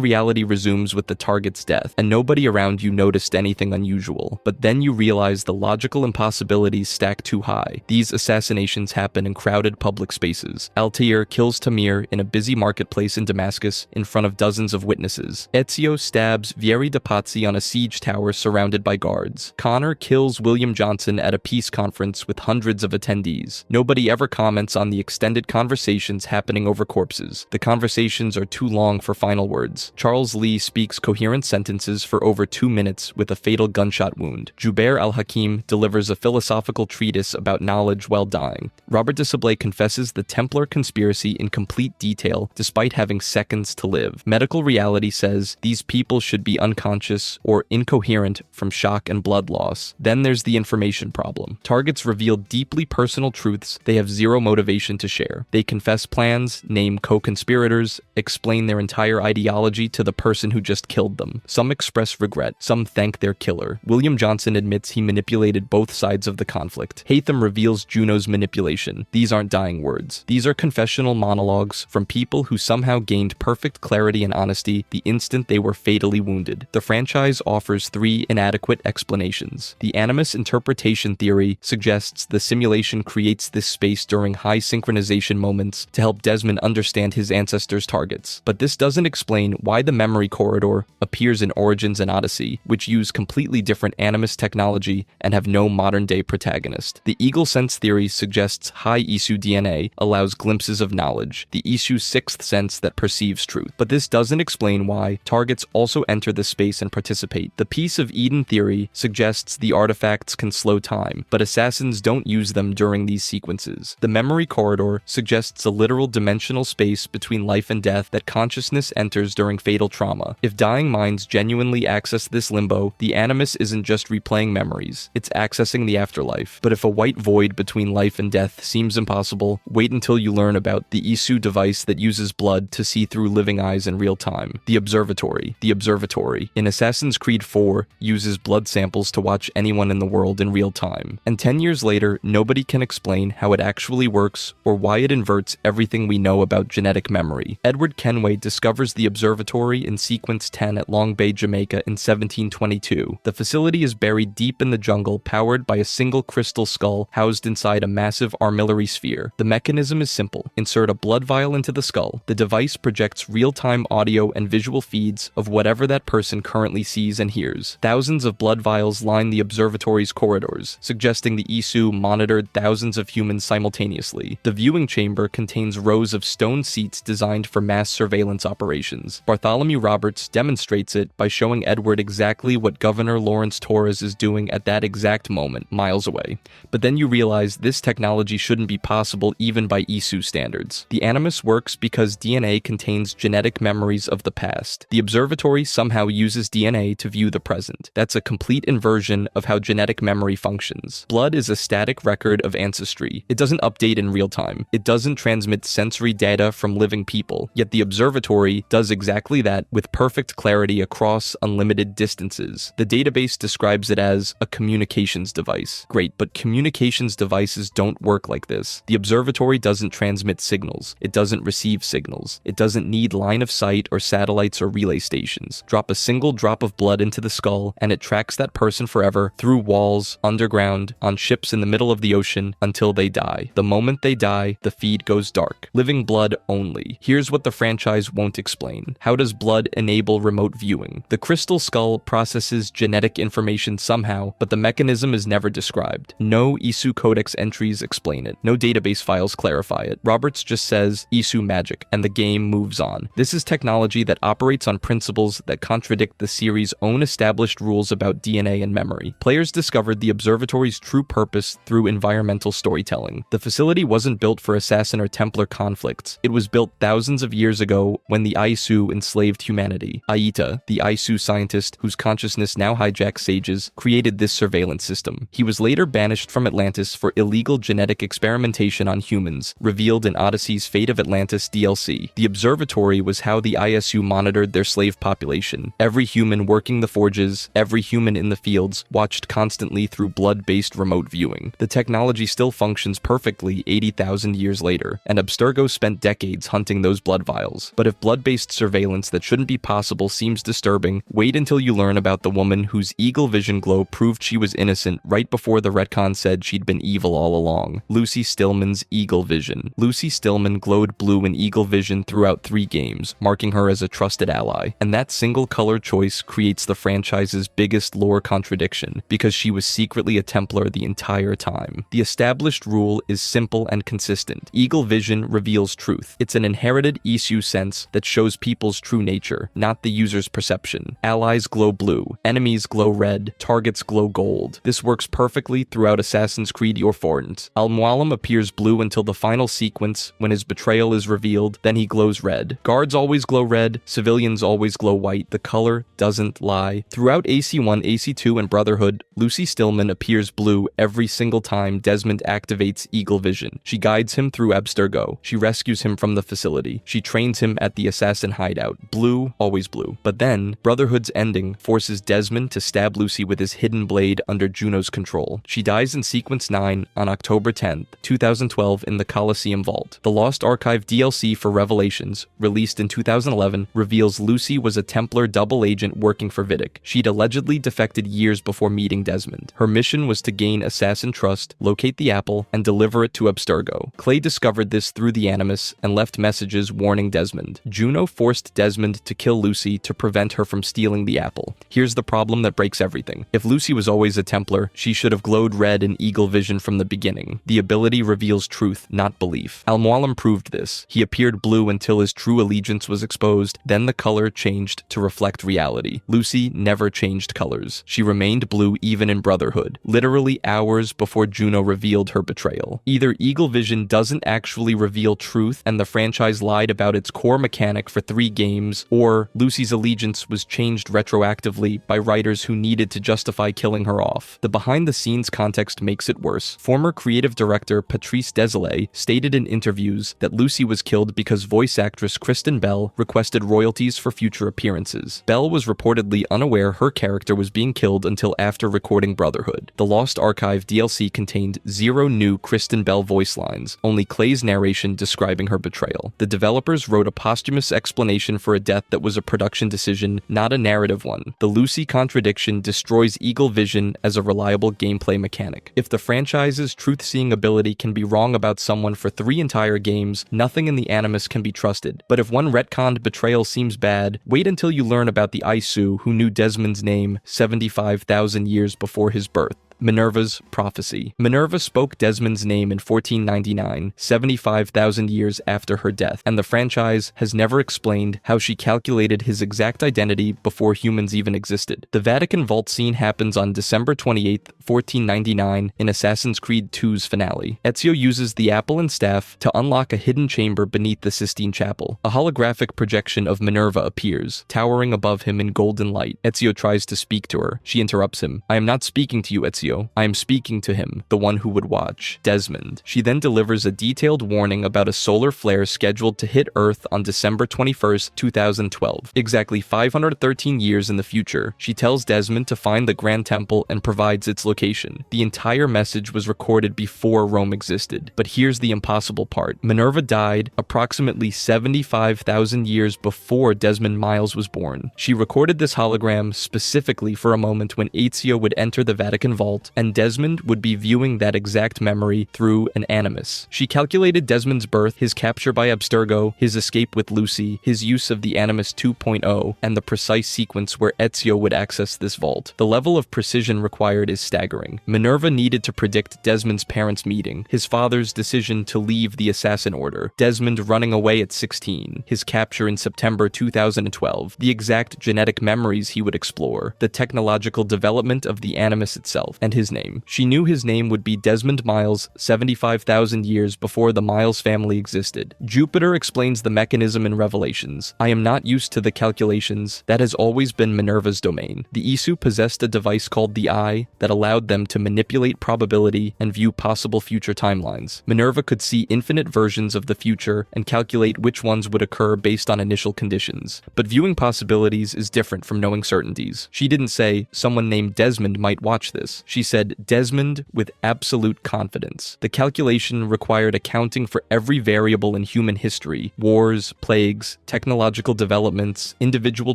reality resumes with the target's death, and nobody around you noticed anything unusual. But then you realize the logical impossibilities stack too high. These assassinations happen in crowded public spaces. Altair kills Tamir in a busy marketplace in Damascus in front of dozens of witnesses. Ezio stabs Vieri de Pazzi on a siege tower surrounded by guards. Connor kills William Johnson at a peace conference with hundreds of attendees. Nobody ever comments on the extended conversations happening over corpses. The conversations are too long for final words. Charles Lee speaks coherent sentences for over 2 minutes with a fatal gunshot wound. Jubair al-Hakim delivers a philosophical treatise about knowledge while dying. Robert de Sablé confesses the Templar conspiracy in complete detail despite having seconds to live. Medical reality says these people should be unconscious or incoherent from shock and blood loss. Then there's the information problem. Targets reveal deeply personal truths they have zero motivation to share. They confess plans, name co-conspirators, explain their entire ideology to the person who just killed them. Some express regret, some thank their killer. William Johnson admits he manipulated both sides of the conflict. Haytham reveals Juno's manipulation. These aren't dying words. These are confessional monologues from people who somehow gained perfect clarity and honesty the instant they were fatally wounded. The franchise offers 3 inadequate explanations. The animus interpretation theory suggests the simulation creates this space during high synchronization moments to help Desmond understand his ancestors' targets. But this doesn't explain why the memory corridor appears in Origins and Odyssey, which use completely different animus technology and have no modern-day protagonist. The Eagle Sense theory suggests high Isu DNA allows glimpses of knowledge, the Isu sixth sense that perceives truth. But this doesn't explain why targets also enter the space and participate. The Piece of Eden theory suggests the artifacts can slow time, but assassins don't use them during these sequences. The memory corridor suggests a literal dimensional space between life and death that consciousness enters during fatal trauma. If dying minds genuinely access this limbo, the animus isn't just replaying memories, it's accessing the afterlife. But if a white void between life and death seems impossible, wait until you learn about the Isu device that uses blood to see through living eyes in real time. The Observatory. The Observatory in Assassin's Creed 4 uses blood samples to watch anyone in the world in real time. And 10 years later, nobody can explain how it actually works or why it inverts everything we know about genetic memory. Edward Kenway discovers the observatory in Sequence 10 at Long Bay, Jamaica in 1722. The facility is buried deep in the jungle, powered by a single crystal skull housed inside a massive armillary sphere. The mechanism is simple. Insert a blood vial into the skull. The device projects real-time audio and visual feeds of whatever that person currently sees and hears. Thousands of blood vials line the observatory's corridors, suggesting the Isu monitored thousands of humans simultaneously. The viewing chamber contains rows of stone seats designed for mass surveillance operations. Bartholomew Roberts demonstrates it by showing Edward exactly what Governor Lawrence Torres is doing at that exact moment, miles away. But then you realize this technology shouldn't be possible even by Isu standards. The Animus works because DNA contains genetic memories of the past. The observatory somehow uses DNA to view the present. That's a complete inversion of how genetic memory functions. Blood is a static record of ancestry. It doesn't update in real time. It doesn't transmit sensory data from living people. Yet the observatory does exactly that with perfect clarity across unlimited distances. The database describes it as a communications device. Great, but communications devices don't work like this. The observatory doesn't transmit signals. It doesn't receive signals. It doesn't need line of sight or satellites or relay stations. Drop a single drop of blood into the skull and it tracks that person forever through walls, underground, on ships in the middle of the ocean until they die. The moment they die, the feed goes dark. Living blood only. Here's what the franchise won't explain. How does blood enable remote viewing? The crystal skull processes genetic information somehow, but the mechanism is never described. No Isu Codex entries explain it. No database files clarify it. Roberts just says Isu magic, and the game moves on. This is technology that operates on principles that contradict the series' own established rules about DNA and memory. Players discovered the observatory's true purpose through environmental storytelling. The facility wasn't built for Assassin or Templar conflicts. It was built thousands of years ago when the Isu enslaved humanity. Aita, the Isu scientist whose consciousness now hijacks sages, created this surveillance system. He was later banished from Atlantis for illegal genetic experimentation on humans, revealed in Odyssey's Fate of Atlantis DLC. The observatory was how the ISU monitored monitored their slave population. Every human working the forges, every human in the fields, watched constantly through blood-based remote viewing. The technology still functions perfectly 80,000 years later, and Abstergo spent decades hunting those blood vials. But if blood-based surveillance that shouldn't be possible seems disturbing, wait until you learn about the woman whose eagle vision glow proved she was innocent right before the retcon said she'd been evil all along. Lucy Stillman's eagle vision. Lucy Stillman glowed blue in eagle vision throughout 3 games, marking her as a trusted ally. And that single color choice creates the franchise's biggest lore contradiction, because she was secretly a Templar the entire time. The established rule is simple and consistent. Eagle vision reveals truth. It's an inherited Isu sense that shows people's true nature, not the user's perception. Allies glow blue, enemies glow red, targets glow gold. This works perfectly throughout Assassin's Creed Orphaned. Al-Mualim appears blue until the final sequence, when his betrayal is revealed, then he glows red. Guards always glow red, civilians always glow white. The color doesn't lie. Throughout AC1, AC2, and Brotherhood, Lucy Stillman appears blue every single time Desmond activates eagle vision. She guides him through Abstergo. She rescues him from the facility. She trains him at the assassin hideout. Blue, always blue. But then, Brotherhood's ending forces Desmond to stab Lucy with his hidden blade under Juno's control. She dies in Sequence 9 on October 10th, 2012 in the Colosseum Vault. The Lost Archive DLC for Revelations, released in 2011, reveals Lucy was a Templar double agent working for Vidic. She'd allegedly defected years before meeting Desmond. Her mission was to gain assassin trust, locate the apple, and deliver it to Abstergo. Clay discovered this through the Animus and left messages warning Desmond. Juno forced Desmond to kill Lucy to prevent her from stealing the apple. Here's the problem that breaks everything. If Lucy was always a Templar, she should have glowed red in eagle vision from the beginning. The ability reveals truth, not belief. Al-Mualim proved this. He appeared blue until his true allegiance was exposed, then the color changed to reflect reality. Lucy never changed colors. She remained blue even in Brotherhood, literally hours before Juno revealed her betrayal. Either eagle vision doesn't actually reveal truth and the franchise lied about its core mechanic for 3 games, or Lucy's allegiance was changed retroactively by writers who needed to justify killing her off. The behind-the-scenes context makes it worse. Former creative director Patrice Desilets stated in interviews that Lucy was killed because voice actress Kristen Bell requested royalties for future appearances. Bell was reportedly unaware her character was being killed until after recording Brotherhood. The Lost Archive DLC contained 0 new Kristen Bell voice lines, only Clay's narration describing her betrayal. The developers wrote a posthumous explanation for a death that was a production decision, not a narrative one. The Lucy contradiction destroys eagle vision as a reliable gameplay mechanic. If the franchise's truth-seeing ability can be wrong about someone for 3 entire games, nothing in the Animus can be trusted. But if one retconned betrayal seems bad, wait until you learn about the Isu who knew Desmond's name 75,000 years before his birth. Minerva's prophecy. Minerva spoke Desmond's name in 1499, 75,000 years after her death, and the franchise has never explained how she calculated his exact identity before humans even existed. The Vatican Vault scene happens on December 28, 1499, in Assassin's Creed II's finale. Ezio uses the apple and staff to unlock a hidden chamber beneath the Sistine Chapel. A holographic projection of Minerva appears, towering above him in golden light. Ezio tries to speak to her. She interrupts him. "I am not speaking to you, Ezio. I am speaking to him, the one who would watch, Desmond." She then delivers a detailed warning about a solar flare scheduled to hit Earth on December 21st, 2012. Exactly 513 years in the future, she tells Desmond to find the Grand Temple and provides its location. The entire message was recorded before Rome existed. But here's the impossible part. Minerva died approximately 75,000 years before Desmond Miles was born. She recorded this hologram specifically for a moment when Ezio would enter the Vatican Vault, and Desmond would be viewing that exact memory through an Animus. She calculated Desmond's birth, his capture by Abstergo, his escape with Lucy, his use of the Animus 2.0, and the precise sequence where Ezio would access this vault. The level of precision required is staggering. Minerva needed to predict Desmond's parents' meeting, his father's decision to leave the Assassin Order, Desmond running away at 16, his capture in September 2012, the exact genetic memories he would explore, the technological development of the Animus itself. and his name. She knew his name would be Desmond Miles 75,000 years before the Miles family existed. Jupiter explains the mechanism in Revelations. I am not used to the calculations. That has always been Minerva's domain. The Isu possessed a device called the Eye that allowed them to manipulate probability and view possible future timelines. Minerva could see infinite versions of the future and calculate which ones would occur based on initial conditions. But viewing possibilities is different from knowing certainties. She didn't say, someone named Desmond might watch this. She said, Desmond with absolute confidence. The calculation required accounting for every variable in human history: wars, plagues, technological developments, individual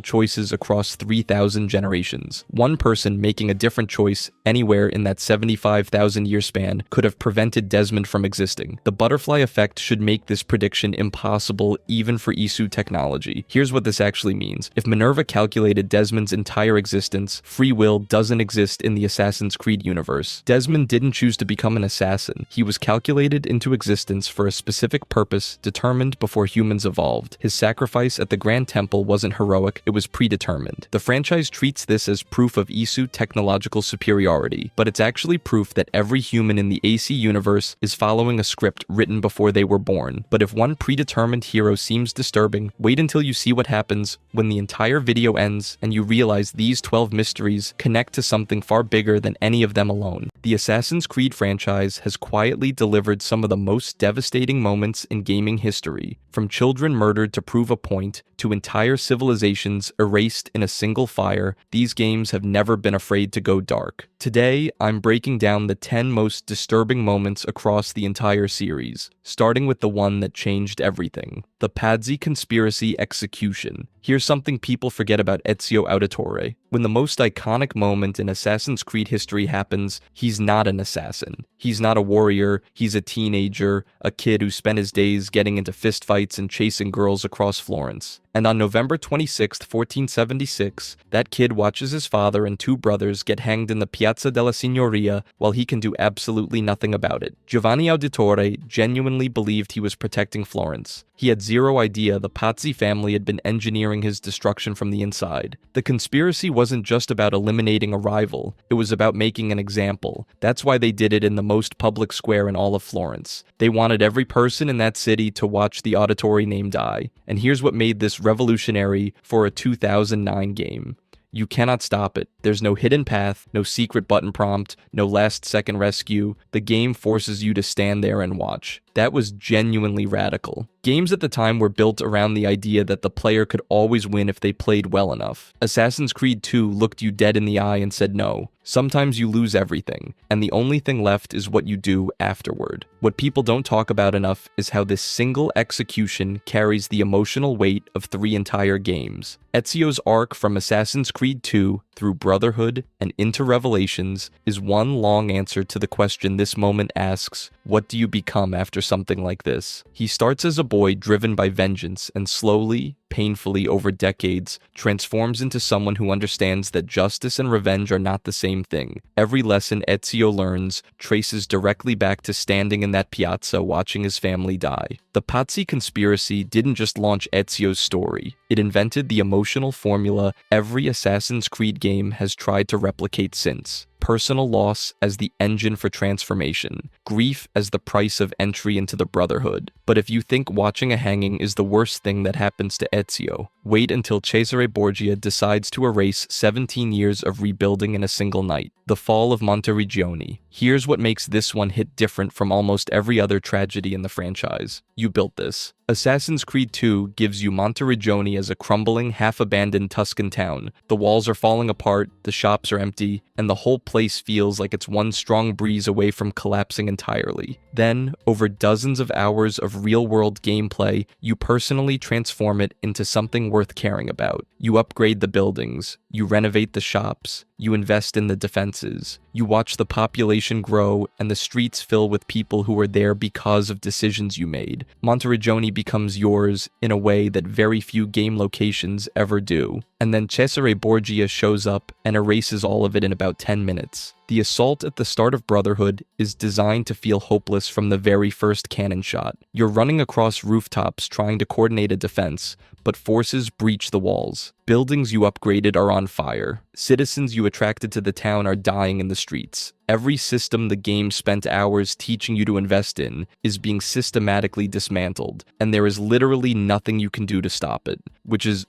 choices across 3,000 generations. One person making a different choice anywhere in that 75,000-year span could have prevented Desmond from existing. The butterfly effect should make this prediction impossible even for Isu technology. Here's what this actually means. If Minerva calculated Desmond's entire existence, free will doesn't exist in the Assassin's Creed universe. Desmond didn't choose to become an assassin. He was calculated into existence for a specific purpose determined before humans evolved. His sacrifice at the Grand Temple wasn't heroic, it was predetermined. The franchise treats this as proof of Isu technological superiority, but it's actually proof that every human in the AC universe is following a script written before they were born. But if one predetermined hero seems disturbing, wait until you see what happens when the entire video ends and you realize these 12 mysteries connect to something far bigger than any of them alone. The Assassin's Creed franchise has quietly delivered some of the most devastating moments in gaming history, from children murdered to prove a point, to entire civilizations erased in a single fire. These games have never been afraid to go dark. Today, I'm breaking down the 10 most disturbing moments across the entire series, starting with the one that changed everything: the Pazzi conspiracy execution. Here's something people forget about Ezio Auditore. When the most iconic moment in Assassin's Creed history happens, he's not an assassin. He's not a warrior, he's a teenager, a kid who spent his days getting into fistfights and chasing girls across Florence. And on November 26, 1476, that kid watches his father and two brothers get hanged in the Piazza della Signoria while he can do absolutely nothing about it. Giovanni Auditore genuinely believed he was protecting Florence. He had zero idea the Pazzi family had been engineering his destruction from the inside. The conspiracy wasn't just about eliminating a rival, it was about making an example. That's why they did it in the most public square in all of Florence. They wanted every person in that city to watch the Auditore name die. And here's what made this revolutionary for a 2009 game. You cannot stop it. There's no hidden path, no secret button prompt, no last-second rescue. The game forces you to stand there and watch. That was genuinely radical. Games at the time were built around the idea that the player could always win if they played well enough. Assassin's Creed 2 looked you dead in the eye and said no. Sometimes you lose everything, and the only thing left is what you do afterward. What people don't talk about enough is how this single execution carries the emotional weight of 3 entire games. Ezio's arc from Assassin's Creed 2 through Brotherhood and into Revelations is one long answer to the question this moment asks: what do you become after something like this? He starts as a boy driven by vengeance and slowly, painfully over decades, transforms into someone who understands that justice and revenge are not the same thing. Every lesson Ezio learns traces directly back to standing in that piazza watching his family die. The Pazzi conspiracy didn't just launch Ezio's story, it invented the emotional formula every Assassin's Creed game has tried to replicate since. Personal loss as the engine for transformation, grief as the price of entry into the Brotherhood. But if you think watching a hanging is the worst thing that happens to Ezio, wait until Cesare Borgia decides to erase 17 years of rebuilding in a single night. The fall of Monteriggioni. Here's what makes this one hit different from almost every other tragedy in the franchise. You built this. Assassin's Creed 2 gives you Monteriggioni as a crumbling, half-abandoned Tuscan town. The walls are falling apart, the shops are empty, and the whole place feels like it's one strong breeze away from collapsing entirely. Then, over dozens of hours of real-world gameplay, you personally transform it into something worth caring about. You upgrade the buildings, you renovate the shops, you invest in the defenses, you watch the population grow and the streets fill with people who were there because of decisions you made. Monteriggioni becomes yours in a way that very few game locations ever do. And then Cesare Borgia shows up and erases all of it in about 10 minutes. The assault at the start of Brotherhood is designed to feel hopeless from the very first cannon shot. You're running across rooftops trying to coordinate a defense, but forces breach the walls. Buildings you upgraded are on fire. Citizens you attracted to the town are dying in the streets. Every system the game spent hours teaching you to invest in is being systematically dismantled, and there is literally nothing you can do to stop it, which is,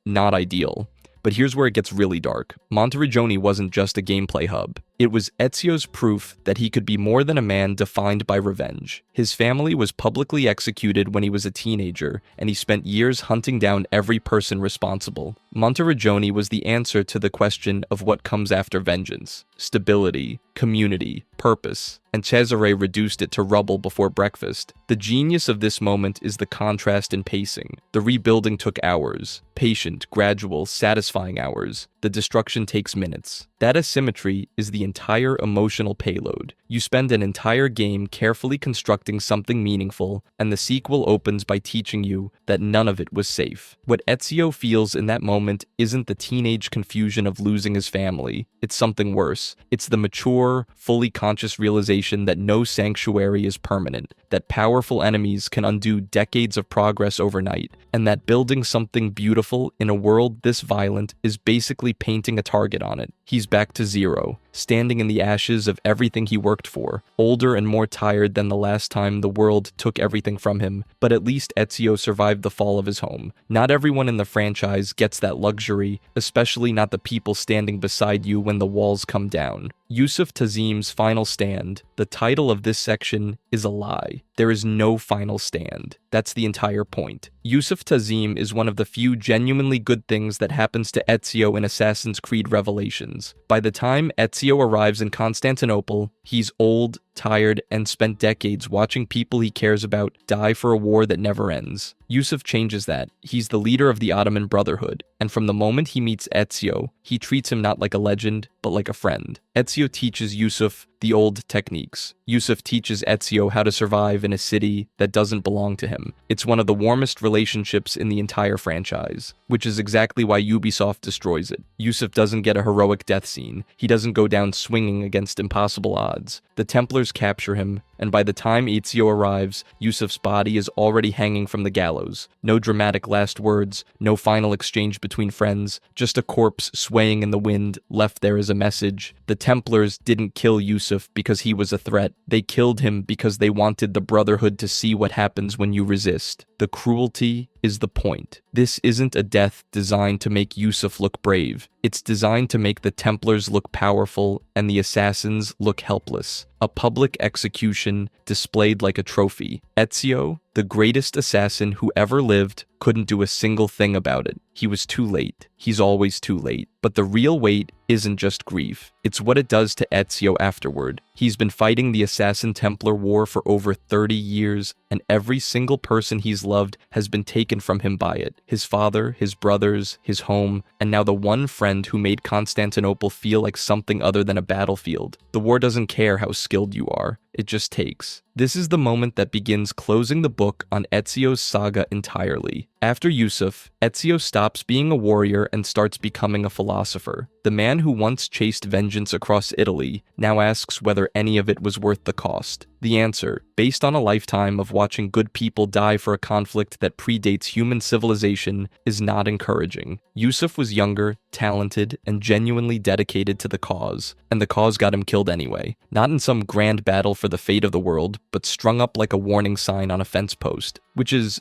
not ideal. But here's where it gets really dark. Monteriggioni wasn't just a gameplay hub. It was Ezio's proof that he could be more than a man defined by revenge. His family was publicly executed when he was a teenager, and he spent years hunting down every person responsible. Monteriggioni was the answer to the question of what comes after vengeance: stability, community, purpose, and Cesare reduced it to rubble before breakfast. The genius of this moment is the contrast in pacing. The rebuilding took hours. Patient, gradual, satisfying hours. The destruction takes minutes. That asymmetry is the entire emotional payload. You spend an entire game carefully constructing something meaningful, and the sequel opens by teaching you that none of it was safe. What Ezio feels in that moment isn't the teenage confusion of losing his family. It's something worse. It's the mature, fully conscious realization that no sanctuary is permanent, that powerful enemies can undo decades of progress overnight, and that building something beautiful in a world this violent is basically painting a target on it. He's back to zero, standing in the ashes of everything he worked for, older and more tired than the last time the world took everything from him, but at least Ezio survived the fall of his home. Not everyone in the franchise gets that luxury, especially not the people standing beside you when the walls come down. Yusuf Tazim's final stand, the title of this section, is a lie. There is no final stand. That's the entire point. Yusuf Tazim is one of the few genuinely good things that happens to Ezio in Assassin's Creed Revelations. By the time Ezio arrives in Constantinople, he's old, tired, and spent decades watching people he cares about die for a war that never ends. Yusuf changes that. He's the leader of the Ottoman Brotherhood, and from the moment he meets Ezio, he treats him not like a legend, but like a friend. Ezio teaches Yusuf the old techniques. Yusuf teaches Ezio how to survive in a city that doesn't belong to him. It's one of the warmest relationships in the entire franchise, which is exactly why Ubisoft destroys it. Yusuf doesn't get a heroic death scene. He doesn't go down swinging against impossible odds. The Templars capture him, and by the time Ezio arrives, Yusuf's body is already hanging from the gallows. No dramatic last words, no final exchange between friends, just a corpse swaying in the wind, left there as a message. The Templars didn't kill Yusuf because he was a threat. They killed him because they wanted the Brotherhood to see what happens when you resist. The cruelty is the point. This isn't a death designed to make Yusuf look brave. It's designed to make the Templars look powerful and the assassins look helpless. A public execution displayed like a trophy. Ezio, the greatest assassin who ever lived, couldn't do a single thing about it. He was too late. He's always too late. But the real weight isn't just grief. It's what it does to Ezio afterward. He's been fighting the Assassin-Templar War for over 30 years, and every single person he's loved has been taken from him by it. His father, his brothers, his home, and now the one friend who made Constantinople feel like something other than a battlefield. The war doesn't care how skilled you are. It just takes. This is the moment that begins closing the book on Ezio's saga entirely. After Yusuf, Ezio stops being a warrior and starts becoming a philosopher. The man who once chased vengeance across Italy now asks whether any of it was worth the cost. The answer, based on a lifetime of watching good people die for a conflict that predates human civilization, is not encouraging. Yusuf was younger, talented, and genuinely dedicated to the cause, and the cause got him killed anyway. Not in some grand battle for the fate of the world, but strung up like a warning sign on a fence post, which is,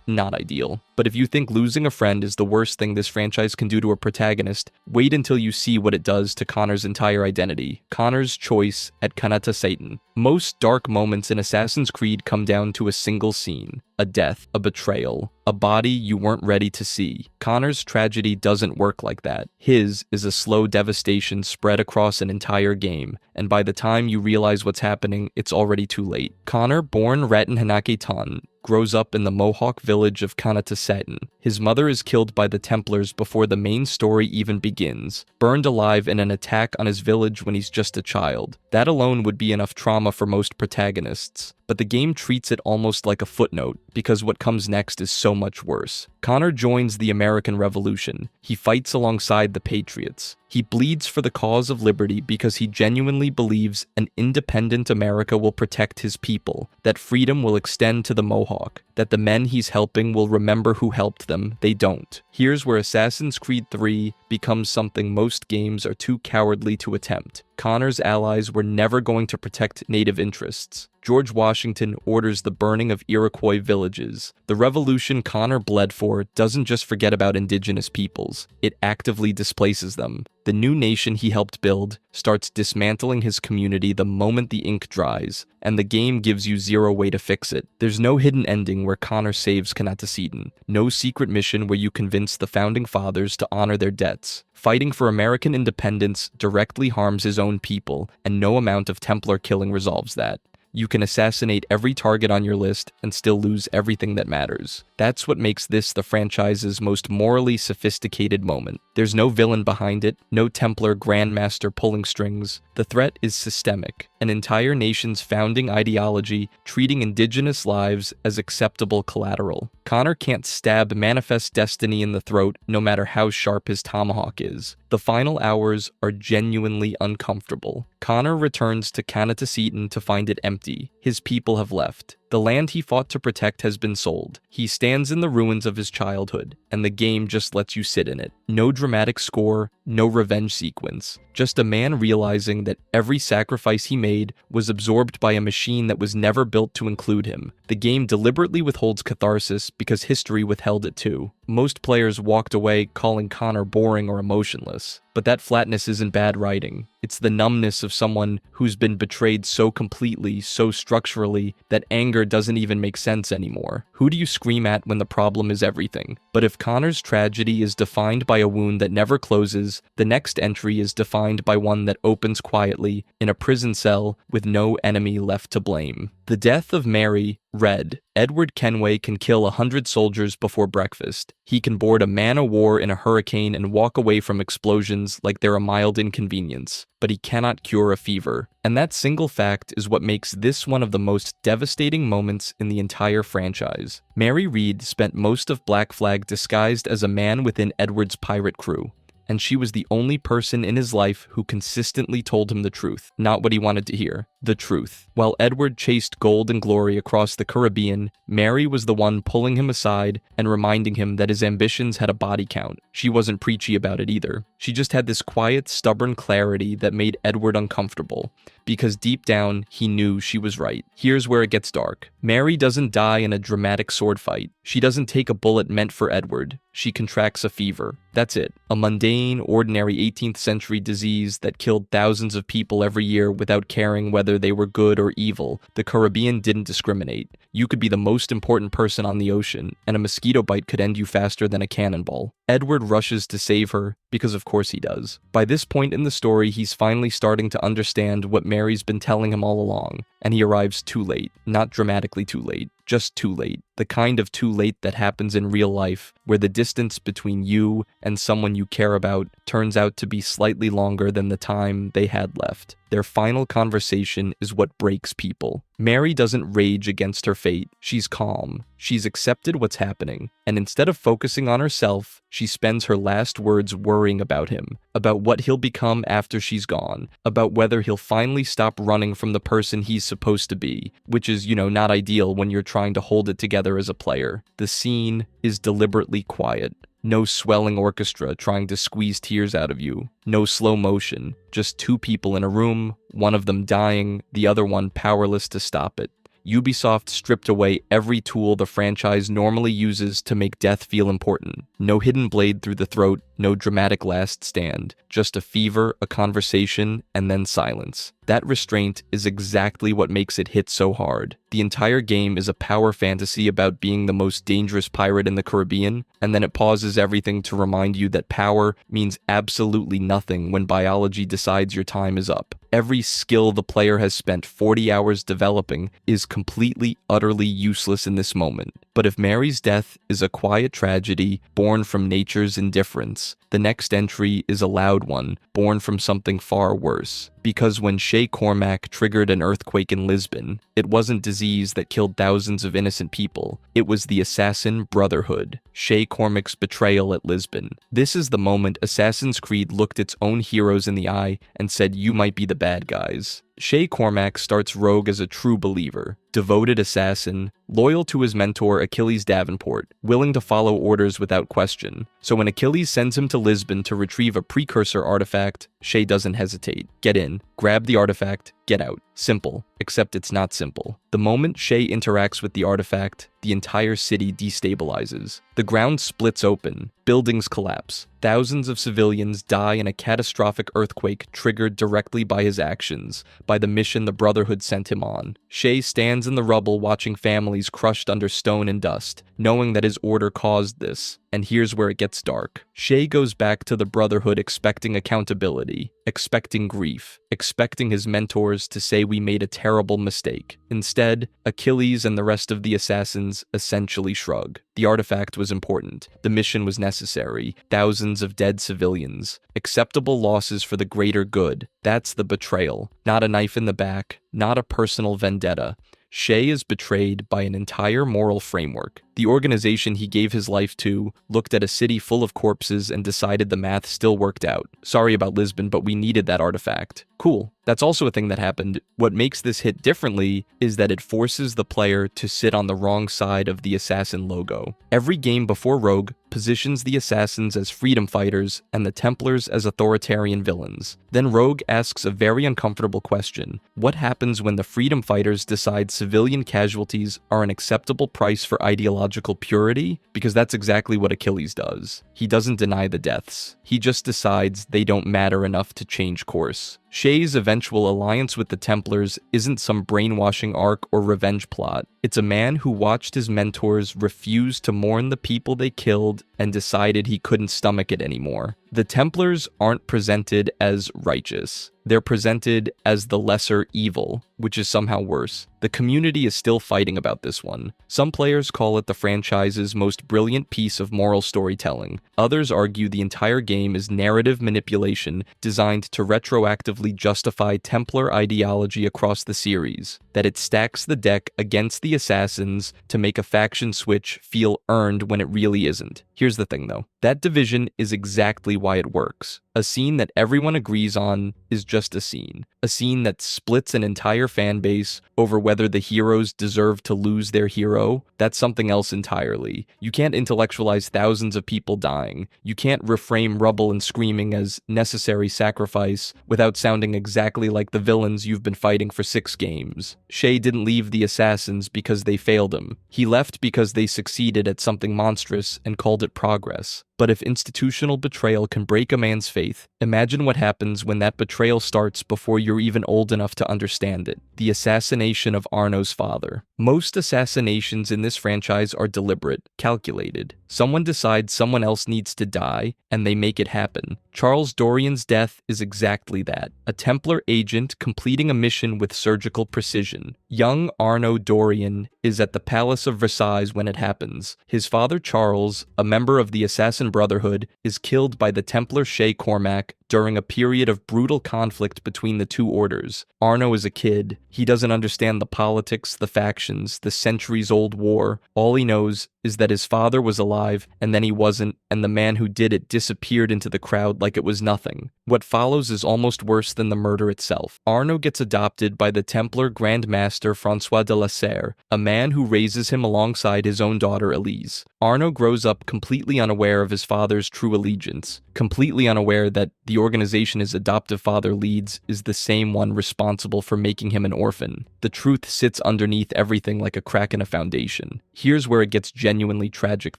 not ideal. But if you think losing a friend is the worst thing this franchise can do to a protagonist, wait until you see what it does to Connor's entire identity. Connor's choice at Kanata Satan. Most dark moments in Assassin's Creed come down to a single scene. A death, a betrayal, a body you weren't ready to see. Connor's tragedy doesn't work like that. His is a slow devastation spread across an entire game, and by the time you realize what's happening, it's already too late. Connor, born Ratten Hanake Tan, grows up in the Mohawk village of Kanata Satan. His mother is killed by the Templars before the main story even begins, burned alive in an attack on his village when he's just a child. That alone would be enough trauma for most protagonists. but the game treats it almost like a footnote because what comes next is so much worse. Connor joins the American Revolution. He fights alongside the Patriots. He bleeds for the cause of liberty because he genuinely believes an independent America will protect his people, that freedom will extend to the Mohawk, that the men he's helping will remember who helped them. They don't. Here's where Assassin's Creed 3 becomes something most games are too cowardly to attempt. Connor's allies were never going to protect native interests. George Washington orders the burning of Iroquois villages. The revolution Connor bled for doesn't just forget about indigenous peoples, it actively displaces them. The new nation he helped build starts dismantling his community the moment the ink dries, and the game gives you zero way to fix it. There's no hidden ending where Connor saves Kanataseton, no secret mission where you convince the Founding Fathers to honor their debts. Fighting for American independence directly harms his own people, and no amount of Templar killing resolves that. You can assassinate every target on your list and still lose everything that matters. That's what makes this the franchise's most morally sophisticated moment. There's no villain behind it, no Templar grandmaster pulling strings. The threat is systemic, an entire nation's founding ideology treating indigenous lives as acceptable collateral. Connor can't stab Manifest Destiny in the throat no matter how sharp his tomahawk is. The final hours are genuinely uncomfortable. Connor returns to Kanataseton to find it empty. His people have left. The land he fought to protect has been sold. He stands in the ruins of his childhood, and the game just lets you sit in it. No dramatic score, no revenge sequence. Just a man realizing that every sacrifice he made was absorbed by a machine that was never built to include him. The game deliberately withholds catharsis because history withheld it too. Most players walked away calling Connor boring or emotionless. But that flatness isn't bad writing. It's the numbness of someone who's been betrayed so completely, so structurally, that anger doesn't even make sense anymore. Who do you scream at when the problem is everything? But if Connor's tragedy is defined by a wound that never closes, the next entry is defined by one that opens quietly in a prison cell with no enemy left to blame. The death of Mary, Red. Edward Kenway can kill 100 soldiers before breakfast. He can board a man-o'-war in a hurricane and walk away from explosions like they're a mild inconvenience. But he cannot cure a fever. And that single fact is what makes this one of the most devastating moments in the entire franchise. Mary Read spent most of Black Flag disguised as a man within Edward's pirate crew. And she was the only person in his life who consistently told him the truth, not what he wanted to hear, the truth. While Edward chased gold and glory across the Caribbean, Mary was the one pulling him aside and reminding him that his ambitions had a body count. She wasn't preachy about it either. She just had this quiet, stubborn clarity that made Edward uncomfortable, because deep down, he knew she was right. Here's where it gets dark. Mary doesn't die in a dramatic sword fight. She doesn't take a bullet meant for Edward. She contracts a fever. That's it. A mundane, ordinary 18th century disease that killed thousands of people every year without caring whether they were good or evil. The Caribbean didn't discriminate. You could be the most important person on the ocean, and a mosquito bite could end you faster than a cannonball. Edward rushes to save her, because of course he does. By this point in the story, he's finally starting to understand what Mary's been telling him all along, and he arrives too late. Not dramatically too late, just too late. The kind of too late that happens in real life, where the distance between you and someone you care about turns out to be slightly longer than the time they had left. Their final conversation is what breaks people. Mary doesn't rage against her fate. She's calm. She's accepted what's happening. And instead of focusing on herself, she spends her last words worrying about him, about what he'll become after she's gone, about whether he'll finally stop running from the person he's supposed to be, which is, not ideal when you're trying to hold it together as a player. The scene is deliberately quiet. No swelling orchestra trying to squeeze tears out of you. No slow motion. Just two people in a room, one of them dying, the other one powerless to stop it. Ubisoft stripped away every tool the franchise normally uses to make death feel important. No hidden blade through the throat, no dramatic last stand. Just a fever, a conversation, and then silence. That restraint is exactly what makes it hit so hard. The entire game is a power fantasy about being the most dangerous pirate in the Caribbean, and then it pauses everything to remind you that power means absolutely nothing when biology decides your time is up. Every skill the player has spent 40 hours developing is completely, utterly useless in this moment. But if Mary's death is a quiet tragedy born from nature's indifference, the next entry is a loud one, born from something far worse. Because when Shay Cormac triggered an earthquake in Lisbon, it wasn't disease that killed thousands of innocent people. It was the Assassin Brotherhood, Shay Cormac's betrayal at Lisbon. This is the moment Assassin's Creed looked its own heroes in the eye and said, "You might be the bad guys." Shay Cormac starts Rogue as a true believer, devoted assassin, loyal to his mentor Achilles Davenport, willing to follow orders without question. So when Achilles sends him to Lisbon to retrieve a precursor artifact, Shay doesn't hesitate. Get in, grab the artifact, get out. Simple, except it's not simple. The moment Shay interacts with the artifact, the entire city destabilizes. The ground splits open, buildings collapse, thousands of civilians die in a catastrophic earthquake triggered directly by his actions, by the mission the Brotherhood sent him on. Shay stands in the rubble watching families crushed under stone and dust, knowing that his order caused this. And here's where it gets dark. Shay goes back to the Brotherhood expecting accountability, expecting grief, expecting his mentors to say we made a terrible mistake. Instead, Achilles and the rest of the assassins essentially shrug. The artifact was important. The mission was necessary. Thousands of dead civilians. Acceptable losses for the greater good. That's the betrayal. Not a knife in the back. Not a personal vendetta. Shay is betrayed by an entire moral framework. The organization he gave his life to looked at a city full of corpses and decided the math still worked out. Sorry about Lisbon, but we needed that artifact. Cool. That's also a thing that happened. What makes this hit differently is that it forces the player to sit on the wrong side of the assassin logo. Every game before Rogue positions the assassins as freedom fighters and the Templars as authoritarian villains. Then Rogue asks a very uncomfortable question. What happens when the freedom fighters decide civilian casualties are an acceptable price for ideological purity? Because that's exactly what Achilles does. He doesn't deny the deaths. He just decides they don't matter enough to change course. Shay's eventual alliance with the Templars isn't some brainwashing arc or revenge plot. It's a man who watched his mentors refuse to mourn the people they killed and decided he couldn't stomach it anymore. The Templars aren't presented as righteous. They're presented as the lesser evil, which is somehow worse. The community is still fighting about this one. Some players call it the franchise's most brilliant piece of moral storytelling. Others argue the entire game is narrative manipulation designed to retroactively justify Templar ideology across the series, that it stacks the deck against the assassins to make a faction switch feel earned when it really isn't. Here's the thing though, that division is exactly why it works. A scene that everyone agrees on is just a scene. A scene that splits an entire fan base over whether the heroes deserve to lose their hero. That's something else entirely. You can't intellectualize thousands of people dying. You can't reframe rubble and screaming as necessary sacrifice without sounding exactly like the villains you've been fighting for 6 games. Shay didn't leave the assassins because they failed him. He left because they succeeded at something monstrous and called it progress. But if institutional betrayal can break a man's faith, imagine what happens when that betrayal starts before you're even old enough to understand it. The assassination of Arno's father. Most assassinations in this franchise are deliberate, calculated. Someone decides someone else needs to die, and they make it happen. Charles Dorian's death is exactly that. A Templar agent completing a mission with surgical precision. Young Arno Dorian is at the Palace of Versailles when it happens. His father Charles, a member of the Assassin Brotherhood, is killed by the Templar Shay Cormac during a period of brutal conflict between the two orders. Arno is a kid. He doesn't understand the politics, the factions, the centuries-old war. All he knows is that his father was alive, and then he wasn't, and the man who did it disappeared into the crowd like it was nothing. What follows is almost worse than the murder itself. Arno gets adopted by the Templar Grand Master Francois de la Serre, a man who raises him alongside his own daughter Elise. Arno grows up completely unaware of his father's true allegiance, completely unaware that the organization his adoptive father leads is the same one responsible for making him an orphan. The truth sits underneath everything like a crack in a foundation. Here's where it gets genuinely tragic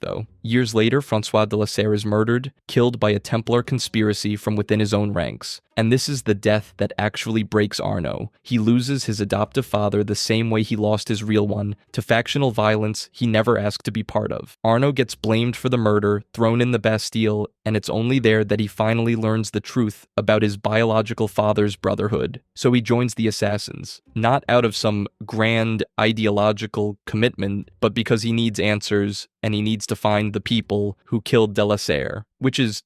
though. Years later, Francois de la Serre is murdered, killed by a Templar conspiracy from within his own ranks. And this is the death that actually breaks Arno. He loses his adoptive father the same way he lost his real one, to factional violence he never asked to be part of. Arno gets blamed for the murder, thrown in the Bastille, and it's only there that he finally learns the truth about his biological father's brotherhood. So he joins the assassins, not out of some grand ideological commitment, but because he needs answers and he needs to find the people who killed Delaserre, which is,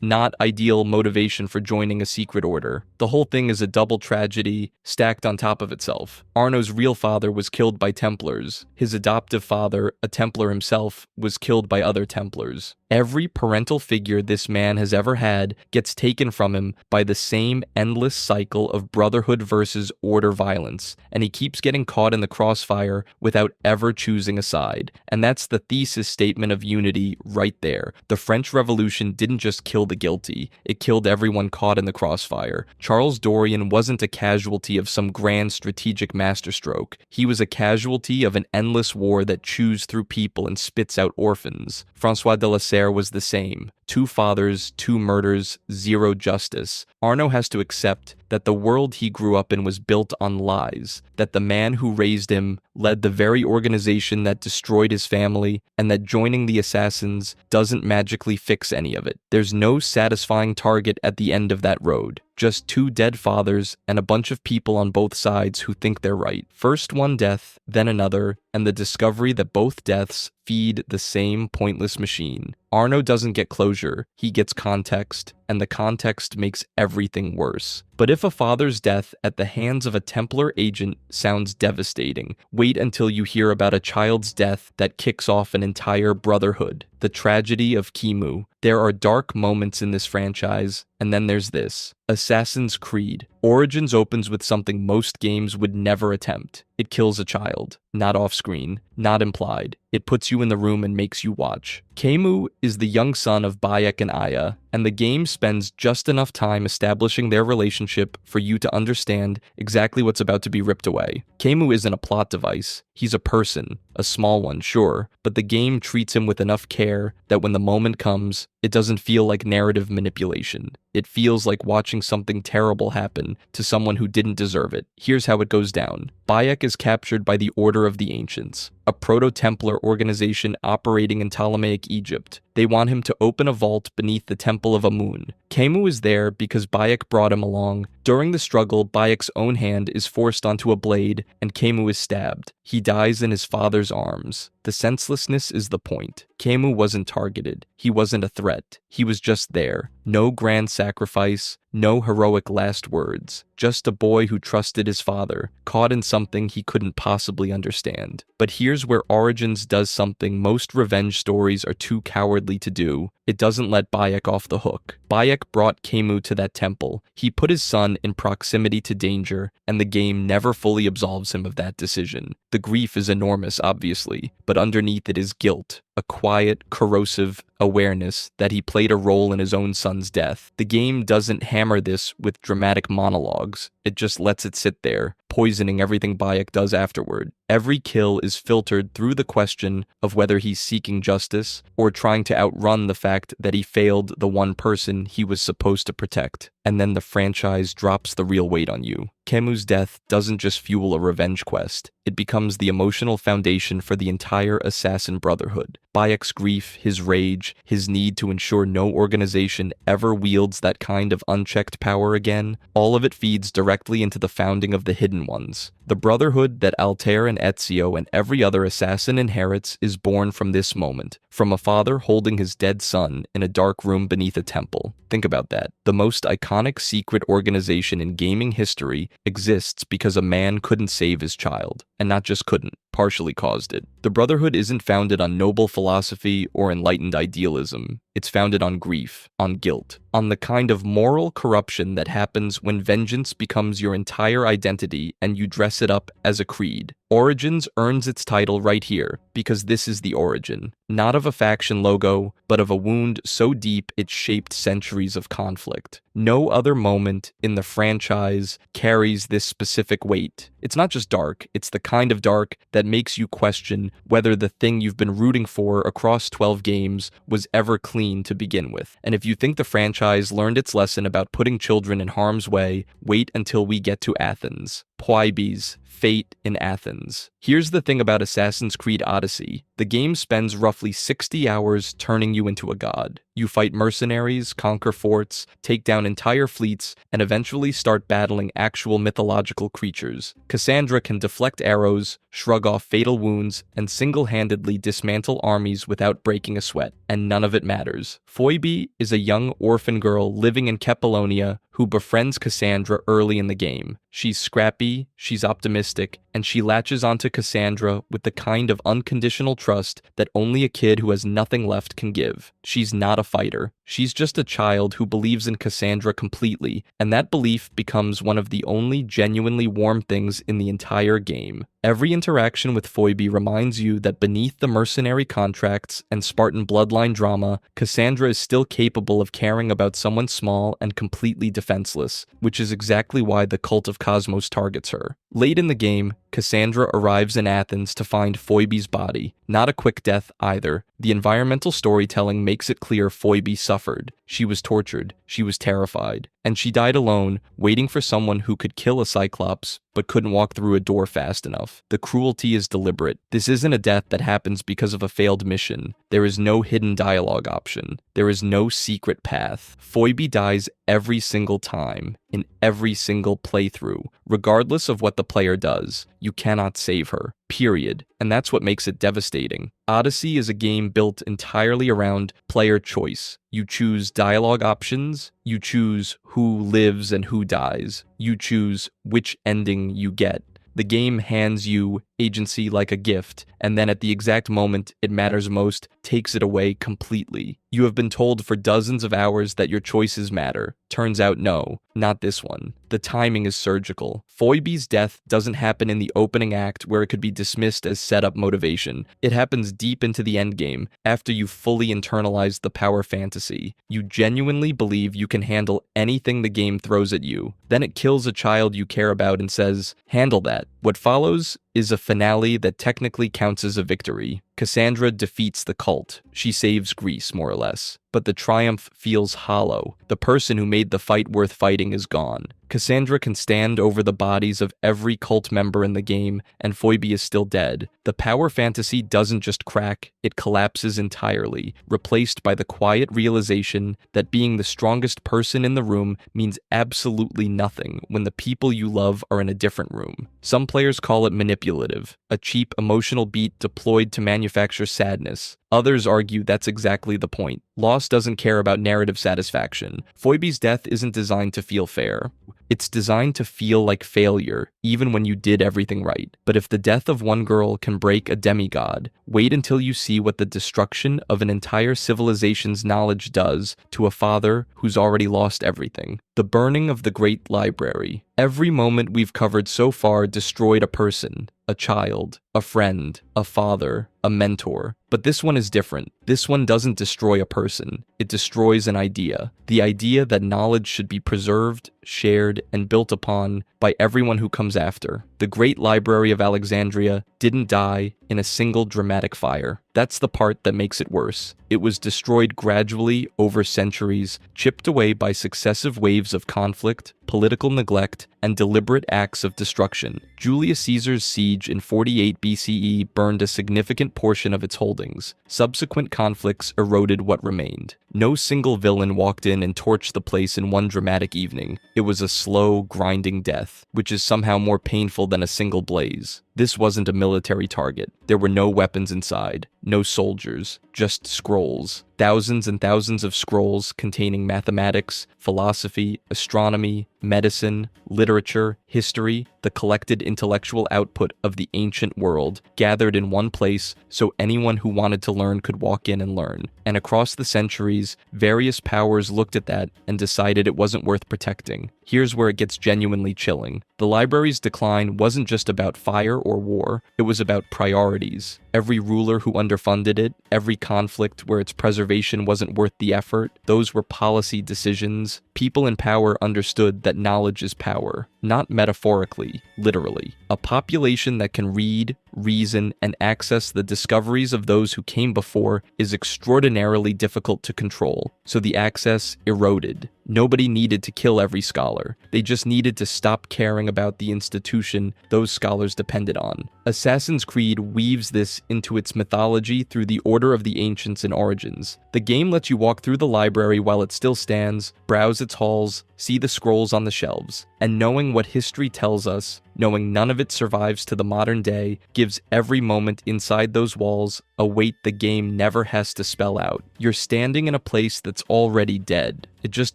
not ideal motivation for joining a secret order. The whole thing is a double tragedy stacked on top of itself. Arno's real father was killed by Templars. His adoptive father, a Templar himself, was killed by other Templars. Every parental figure this man has ever had gets taken from him by the same endless cycle of brotherhood versus order violence, and he keeps getting caught in the crossfire without ever choosing a side. And that's the thesis statement of unity right there. The French Revolution didn't just kill the guilty, it killed everyone caught in the crossfire. Charles Dorian wasn't a casualty of some grand strategic masterstroke. He was a casualty of an endless war that chews through people and spits out orphans. Francois de Lasserre was the same. 2 fathers, 2 murders, 0 justice. Arno has to accept that the world he grew up in was built on lies, that the man who raised him led the very organization that destroyed his family, and that joining the assassins doesn't magically fix any of it. There's no satisfying target at the end of that road. Just 2 dead fathers and a bunch of people on both sides who think they're right. First one death, then another, and the discovery that both deaths feed the same pointless machine. Arno doesn't get closure, he gets context, and the context makes everything worse. But if a father's death at the hands of a Templar agent sounds devastating, wait until you hear about a child's death that kicks off an entire brotherhood. The tragedy of Kimu. There are dark moments in this franchise, and then there's this. Assassin's Creed. Origins opens with something most games would never attempt. It kills a child. Not off-screen, not implied. It puts you in the room and makes you watch. Kemu is the young son of Bayek and Aya, and the game spends just enough time establishing their relationship for you to understand exactly what's about to be ripped away. Kemu isn't a plot device. He's a person. A small one, sure, but the game treats him with enough care that when the moment comes, it doesn't feel like narrative manipulation. It feels like watching something terrible happen to someone who didn't deserve it. Here's how it goes down. Bayek is captured by the Order of the Ancients, a proto-Templar organization operating in Ptolemaic Egypt. They want him to open a vault beneath the Temple of Amun. Kemu is there because Bayek brought him along. During the struggle, Bayek's own hand is forced onto a blade, and Kemu is stabbed. He dies in his father's arms. The senselessness is the point. Kemu wasn't targeted. He wasn't a threat. He was just there. No grand sacrifice, no heroic last words. Just a boy who trusted his father, caught in something he couldn't possibly understand. But here's where Origins does something most revenge stories are too cowardly to do. It doesn't let Bayek off the hook. Bayek brought Kemu to that temple. He put his son in proximity to danger, and the game never fully absolves him of that decision. The grief is enormous, obviously, but underneath it is guilt, a quiet, corrosive awareness that he played a role in his own son's death. The game doesn't hammer this with dramatic monologues. It just lets it sit there, poisoning everything Bayek does afterward. Every kill is filtered through the question of whether he's seeking justice or trying to outrun the fact that he failed the one person he was supposed to protect. And then the franchise drops the real weight on you. Kemu's death doesn't just fuel a revenge quest, it becomes the emotional foundation for the entire Assassin Brotherhood. Bayek's grief, his rage, his need to ensure no organization ever wields that kind of unchecked power again, all of it feeds directly into the founding of the Hidden Ones. The brotherhood that Altair and Ezio and every other assassin inherits is born from this moment, from a father holding his dead son in a dark room beneath a temple. Think about that. The most iconic secret organization in gaming history exists because a man couldn't save his child, and not just couldn't, partially caused it. The Brotherhood isn't founded on noble philosophy or enlightened idealism. It's founded on grief, on guilt, on the kind of moral corruption that happens when vengeance becomes your entire identity and you dress it up as a creed. Origins earns its title right here, because this is the origin, not of a faction logo, but of a wound so deep it shaped centuries of conflict. No other moment in the franchise carries this specific weight. It's not just dark, it's the kind of dark that makes you question whether the thing you've been rooting for across 12 games was ever clean to begin with. And if you think the franchise learned its lesson about putting children in harm's way, wait until we get to Athens. Poibes, Fate in Athens. Here's the thing about Assassin's Creed Odyssey. The game spends roughly 60 hours turning you into a god. You fight mercenaries, conquer forts, take down entire fleets, and eventually start battling actual mythological creatures. Cassandra can deflect arrows, shrug off fatal wounds, and single-handedly dismantle armies without breaking a sweat, and none of it matters. Phoebe is a young orphan girl living in Kepalonia who befriends Cassandra early in the game. She's scrappy, she's optimistic, and she latches onto Cassandra with the kind of unconditional trust that only a kid who has nothing left can give. She's not a fighter. She's just a child who believes in Cassandra completely, and that belief becomes one of the only genuinely warm things in the entire game. Every interaction with Phoebe reminds you that beneath the mercenary contracts and Spartan bloodline drama, Cassandra is still capable of caring about someone small and completely defenseless, which is exactly why the Cult of Cosmos targets her. Late in the game, Cassandra arrives in Athens to find Phoebe's body. Not a quick death either. The environmental storytelling makes it clear Phoebe suffered. She was tortured, she was terrified, and she died alone, waiting for someone who could kill a Cyclops, but couldn't walk through a door fast enough. The cruelty is deliberate. This isn't a death that happens because of a failed mission. There is no hidden dialogue option. There is no secret path. Phoebe dies every single time, in every single playthrough, regardless of what the player does. You cannot save her. Period. And that's what makes it devastating. Odyssey is a game built entirely around player choice. You choose dialogue options, you choose who lives and who dies, you choose which ending you get. The game hands you agency like a gift, and then at the exact moment it matters most, takes it away completely. You have been told for dozens of hours that your choices matter. Turns out no, not this one. The timing is surgical. Phoebe's death doesn't happen in the opening act where it could be dismissed as setup motivation. It happens deep into the endgame, after you've fully internalized the power fantasy. You genuinely believe you can handle anything the game throws at you. Then it kills a child you care about and says, "Handle that." What follows is a finale that technically counts as a victory. Cassandra defeats the cult. She saves Greece, more or less. But the triumph feels hollow. The person who made the fight worth fighting is gone. Cassandra can stand over the bodies of every cult member in the game, and Phoebe is still dead. The power fantasy doesn't just crack, it collapses entirely, replaced by the quiet realization that being the strongest person in the room means absolutely nothing when the people you love are in a different room. Some players call it manipulative, a cheap emotional beat deployed to manufacture sadness. Others argue that's exactly the point. Lost doesn't care about narrative satisfaction. Phoebe's death isn't designed to feel fair. It's designed to feel like failure, even when you did everything right. But if the death of one girl can break a demigod, wait until you see what the destruction of an entire civilization's knowledge does to a father who's already lost everything. The burning of the Great Library. Every moment we've covered so far destroyed a person, a child, a friend, a father, a mentor. But this one is different. This one doesn't destroy a person. It destroys an idea. The idea that knowledge should be preserved, shared, and built upon by everyone who comes after. The Great Library of Alexandria didn't die in a single dramatic fire. That's the part that makes it worse. It was destroyed gradually over centuries, chipped away by successive waves of conflict, political neglect, and deliberate acts of destruction. Julius Caesar's siege in 48 BCE burned a significant portion of its holdings. Subsequent conflicts eroded what remained. No single villain walked in and torched the place in one dramatic evening. It was a slow, grinding death, which is somehow more painful than a single blaze. This wasn't a military target. There were no weapons inside, no soldiers, just scrolls. Thousands and thousands of scrolls containing mathematics, philosophy, astronomy, medicine, literature, history, the collected intellectual output of the ancient world, gathered in one place so anyone who wanted to learn could walk in and learn. And across the centuries, various powers looked at that and decided it wasn't worth protecting. Here's where it gets genuinely chilling. The library's decline wasn't just about fire or war, it was about priorities. Every ruler who underfunded it, every conflict where its preservation preservation wasn't worth the effort. Those were policy decisions. People in power understood that knowledge is power, not metaphorically, literally. A population that can read, reason, and access the discoveries of those who came before is extraordinarily difficult to control, so the access eroded. Nobody needed to kill every scholar. They just needed to stop caring about the institution those scholars depended on. Assassin's Creed weaves this into its mythology through the Order of the Ancients and Origins. The game lets you walk through the library while it still stands, browse its halls, see the scrolls on the shelves, and knowing what history tells us, knowing none of it survives to the modern day, gives every moment inside those walls a weight the game never has to spell out. You're standing in a place that's already dead. It just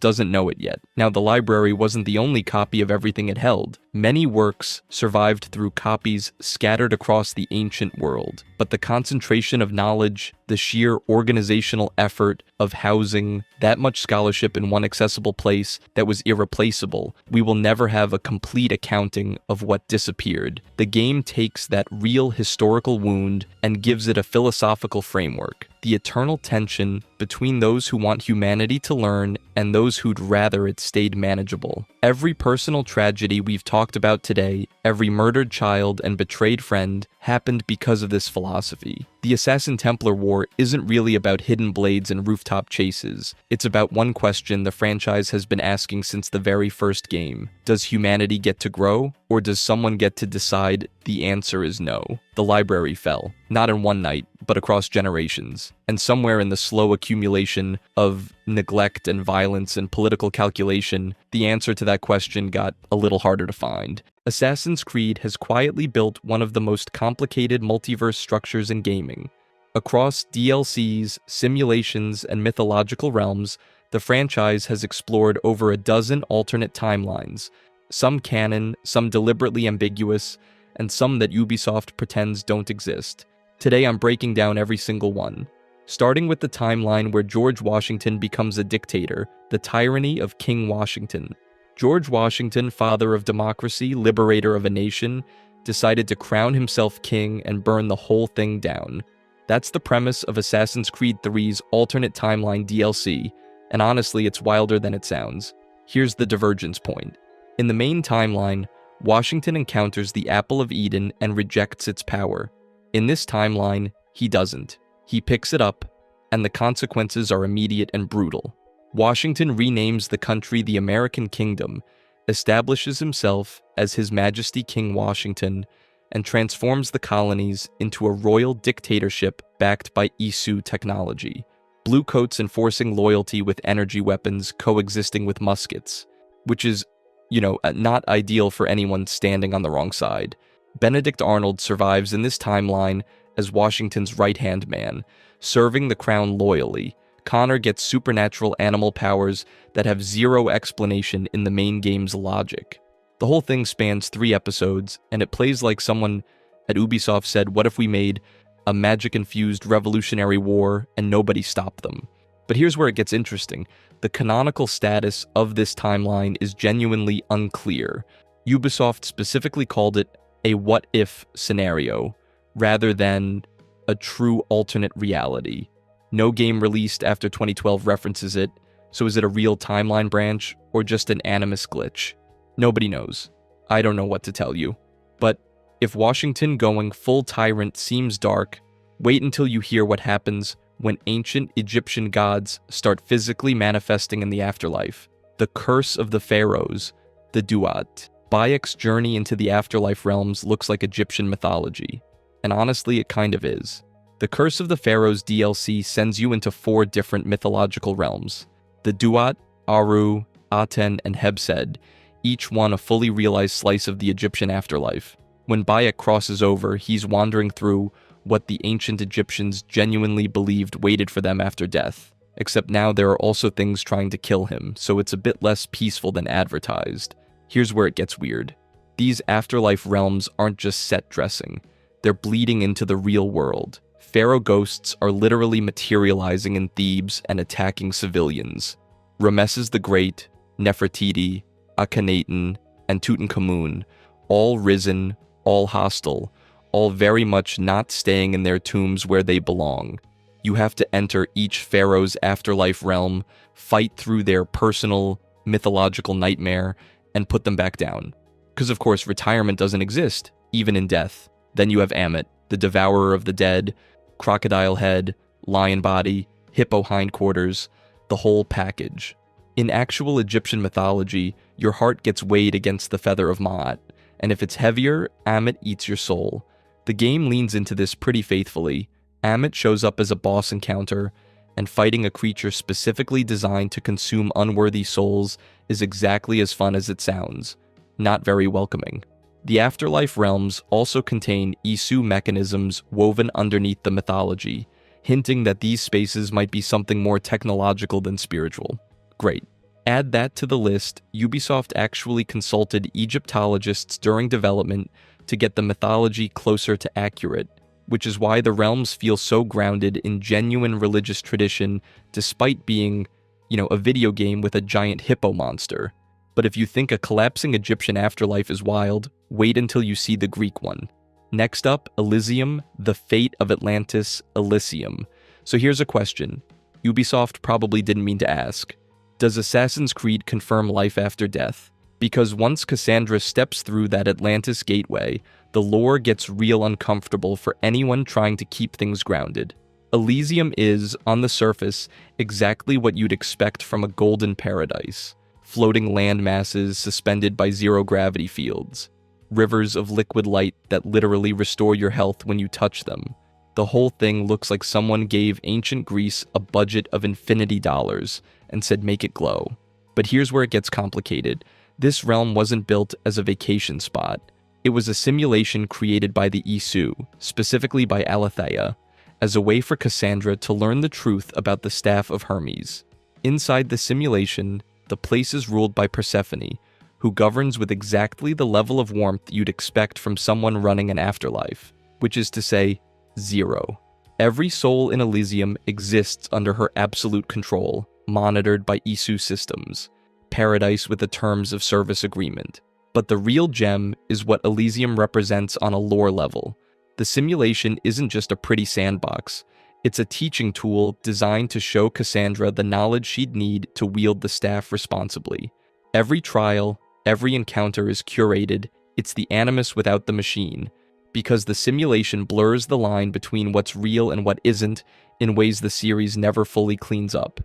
doesn't know it yet. Now, the library wasn't the only copy of everything it held. Many works survived through copies scattered across the ancient world, but the concentration of knowledge, the sheer organizational effort of housing that much scholarship in one accessible place that was irreplaceable, we will never have a complete accounting of what disappeared. The game takes that real historical wound and gives it a philosophical framework. The eternal tension between those who want humanity to learn and those who'd rather it stayed manageable. Every personal tragedy we've talked about today, every murdered child and betrayed friend, happened because of this philosophy. The Assassin-Templar War isn't really about hidden blades and rooftop chases. It's about one question the franchise has been asking since the very first game. Does humanity get to grow, or does someone get to decide? The answer is no. The library fell, not in one night, but across generations. And somewhere in the slow accumulation of neglect and violence and political calculation, the answer to that question got a little harder to find. Assassin's Creed has quietly built one of the most complicated multiverse structures in gaming. Across DLCs, simulations, and mythological realms, the franchise has explored over a dozen alternate timelines, some canon, some deliberately ambiguous, and some that Ubisoft pretends don't exist. Today I'm breaking down every single one. Starting with the timeline where George Washington becomes a dictator, the tyranny of King Washington. George Washington, father of democracy, liberator of a nation, decided to crown himself king and burn the whole thing down. That's the premise of Assassin's Creed 3's alternate timeline DLC, and honestly, it's wilder than it sounds. Here's the divergence point. In the main timeline, Washington encounters the Apple of Eden and rejects its power. In this timeline, he doesn't. He picks it up, and the consequences are immediate and brutal. Washington renames the country the American Kingdom, establishes himself as His Majesty King Washington, and transforms the colonies into a royal dictatorship backed by Isu technology. Bluecoats enforcing loyalty with energy weapons coexisting with muskets, which is, not ideal for anyone standing on the wrong side. Benedict Arnold survives in this timeline as Washington's right-hand man, serving the crown loyally. Connor gets supernatural animal powers that have zero explanation in the main game's logic. The whole thing spans 3 episodes, and it plays like someone at Ubisoft said, what if we made a magic-infused revolutionary war and nobody stopped them? But here's where it gets interesting. The canonical status of this timeline is genuinely unclear. Ubisoft specifically called it a what-if scenario, rather than a true alternate reality. No game released after 2012 references it, so is it a real timeline branch or just an animus glitch? Nobody knows. I don't know what to tell you. But if Washington going full tyrant seems dark, wait until you hear what happens when ancient Egyptian gods start physically manifesting in the afterlife. The curse of the pharaohs, the Duat. Bayek's journey into the afterlife realms looks like Egyptian mythology, and honestly it kind of is. The Curse of the Pharaohs DLC sends you into 4 different mythological realms. The Duat, Aru, Aten, and Hebsed, each one a fully realized slice of the Egyptian afterlife. When Bayek crosses over, he's wandering through what the ancient Egyptians genuinely believed waited for them after death. Except now there are also things trying to kill him, so it's a bit less peaceful than advertised. Here's where it gets weird. These afterlife realms aren't just set dressing. They're bleeding into the real world. Pharaoh ghosts are literally materializing in Thebes and attacking civilians. Rameses the Great, Nefertiti, Akhenaten, and Tutankhamun, all risen, all hostile, all very much not staying in their tombs where they belong. You have to enter each pharaoh's afterlife realm, fight through their personal, mythological nightmare, and put them back down. Because of course, retirement doesn't exist, even in death. Then you have Ammit, the devourer of the dead, crocodile head, lion body, hippo hindquarters, the whole package. In actual Egyptian mythology, your heart gets weighed against the feather of Ma'at, and if it's heavier, Ammit eats your soul. The game leans into this pretty faithfully. Ammit shows up as a boss encounter, and fighting a creature specifically designed to consume unworthy souls is exactly as fun as it sounds. Not very welcoming. The afterlife realms also contain Isu mechanisms woven underneath the mythology, hinting that these spaces might be something more technological than spiritual. Great. Add that to the list, Ubisoft actually consulted Egyptologists during development to get the mythology closer to accurate, which is why the realms feel so grounded in genuine religious tradition despite being, a video game with a giant hippo monster. But if you think a collapsing Egyptian afterlife is wild, wait until you see the Greek one. Next up, Elysium, the fate of Atlantis, Elysium. So here's a question. Ubisoft probably didn't mean to ask. Does Assassin's Creed confirm life after death? Because once Cassandra steps through that Atlantis gateway, the lore gets real uncomfortable for anyone trying to keep things grounded. Elysium is, on the surface, exactly what you'd expect from a golden paradise. Floating land masses suspended by zero-gravity fields. Rivers of liquid light that literally restore your health when you touch them. The whole thing looks like someone gave ancient Greece a budget of infinity dollars and said make it glow. But here's where it gets complicated. This realm wasn't built as a vacation spot. It was a simulation created by the Isu, specifically by Aletheia, as a way for Cassandra to learn the truth about the Staff of Hermes. Inside the simulation, the place is ruled by Persephone, who governs with exactly the level of warmth you'd expect from someone running an afterlife, which is to say, 0. Every soul in Elysium exists under her absolute control, monitored by Isu systems, paradise with a terms of service agreement. But the real gem is what Elysium represents on a lore level. The simulation isn't just a pretty sandbox. It's a teaching tool designed to show Cassandra the knowledge she'd need to wield the staff responsibly. Every trial, every encounter is curated. It's the Animus without the machine, because the simulation blurs the line between what's real and what isn't in ways the series never fully cleans up.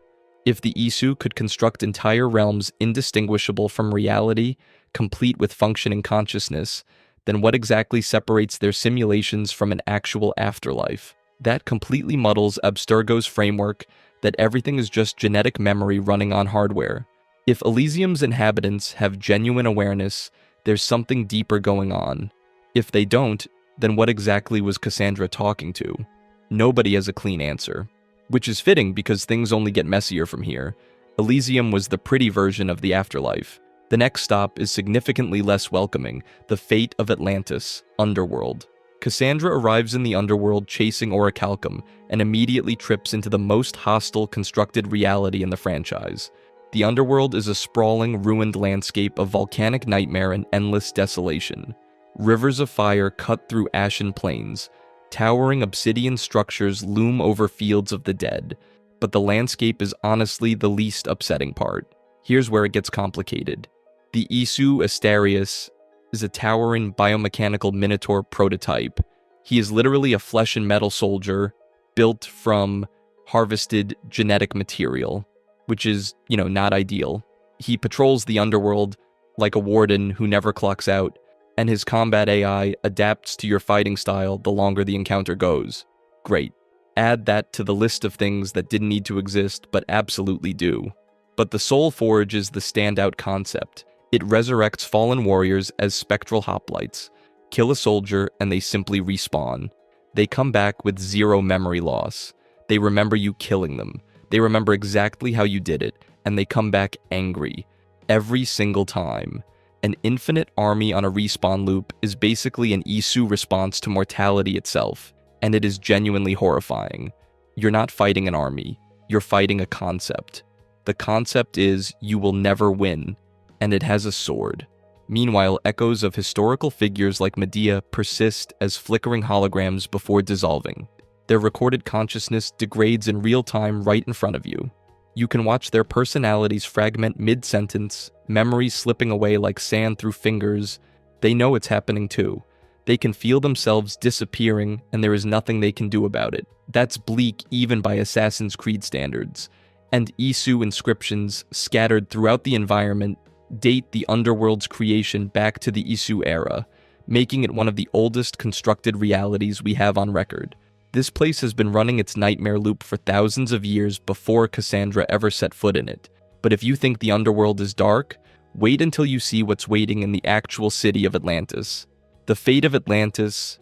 If the Isu could construct entire realms indistinguishable from reality, complete with functioning consciousness, then what exactly separates their simulations from an actual afterlife? That completely muddles Abstergo's framework that everything is just genetic memory running on hardware. If Elysium's inhabitants have genuine awareness, there's something deeper going on. If they don't, then what exactly was Cassandra talking to? Nobody has a clean answer. Which is fitting because things only get messier from here. Elysium was the pretty version of the afterlife. The next stop is significantly less welcoming, the fate of Atlantis, Underworld. Cassandra arrives in the Underworld chasing Orichalcum and immediately trips into the most hostile constructed reality in the franchise. The Underworld is a sprawling, ruined landscape of volcanic nightmare and endless desolation. Rivers of fire cut through ashen plains. Towering obsidian structures loom over fields of the dead, but the landscape is honestly the least upsetting part. Here's where it gets complicated. The Isu Astarius is a towering biomechanical minotaur prototype. He is literally a flesh and metal soldier built from harvested genetic material, which is, not ideal. He patrols the underworld like a warden who never clocks out, and his combat AI adapts to your fighting style the longer the encounter goes. Great. Add that to the list of things that didn't need to exist, but absolutely do. But the Soul Forge is the standout concept. It resurrects fallen warriors as spectral hoplites. Kill a soldier, and they simply respawn. They come back with 0 memory loss. They remember you killing them. They remember exactly how you did it, and they come back angry. Every single time. An infinite army on a respawn loop is basically an Isu response to mortality itself, and it is genuinely horrifying. You're not fighting an army, you're fighting a concept. The concept is you will never win, and it has a sword. Meanwhile, echoes of historical figures like Medea persist as flickering holograms before dissolving. Their recorded consciousness degrades in real time right in front of you. You can watch their personalities fragment mid-sentence, memories slipping away like sand through fingers. They know it's happening too. They can feel themselves disappearing, and there is nothing they can do about it. That's bleak even by Assassin's Creed standards. And Isu inscriptions scattered throughout the environment date the underworld's creation back to the Isu era, making it one of the oldest constructed realities we have on record. This place has been running its nightmare loop for thousands of years before Cassandra ever set foot in it. But if you think the underworld is dark, wait until you see what's waiting in the actual city of Atlantis. The fate of Atlantis.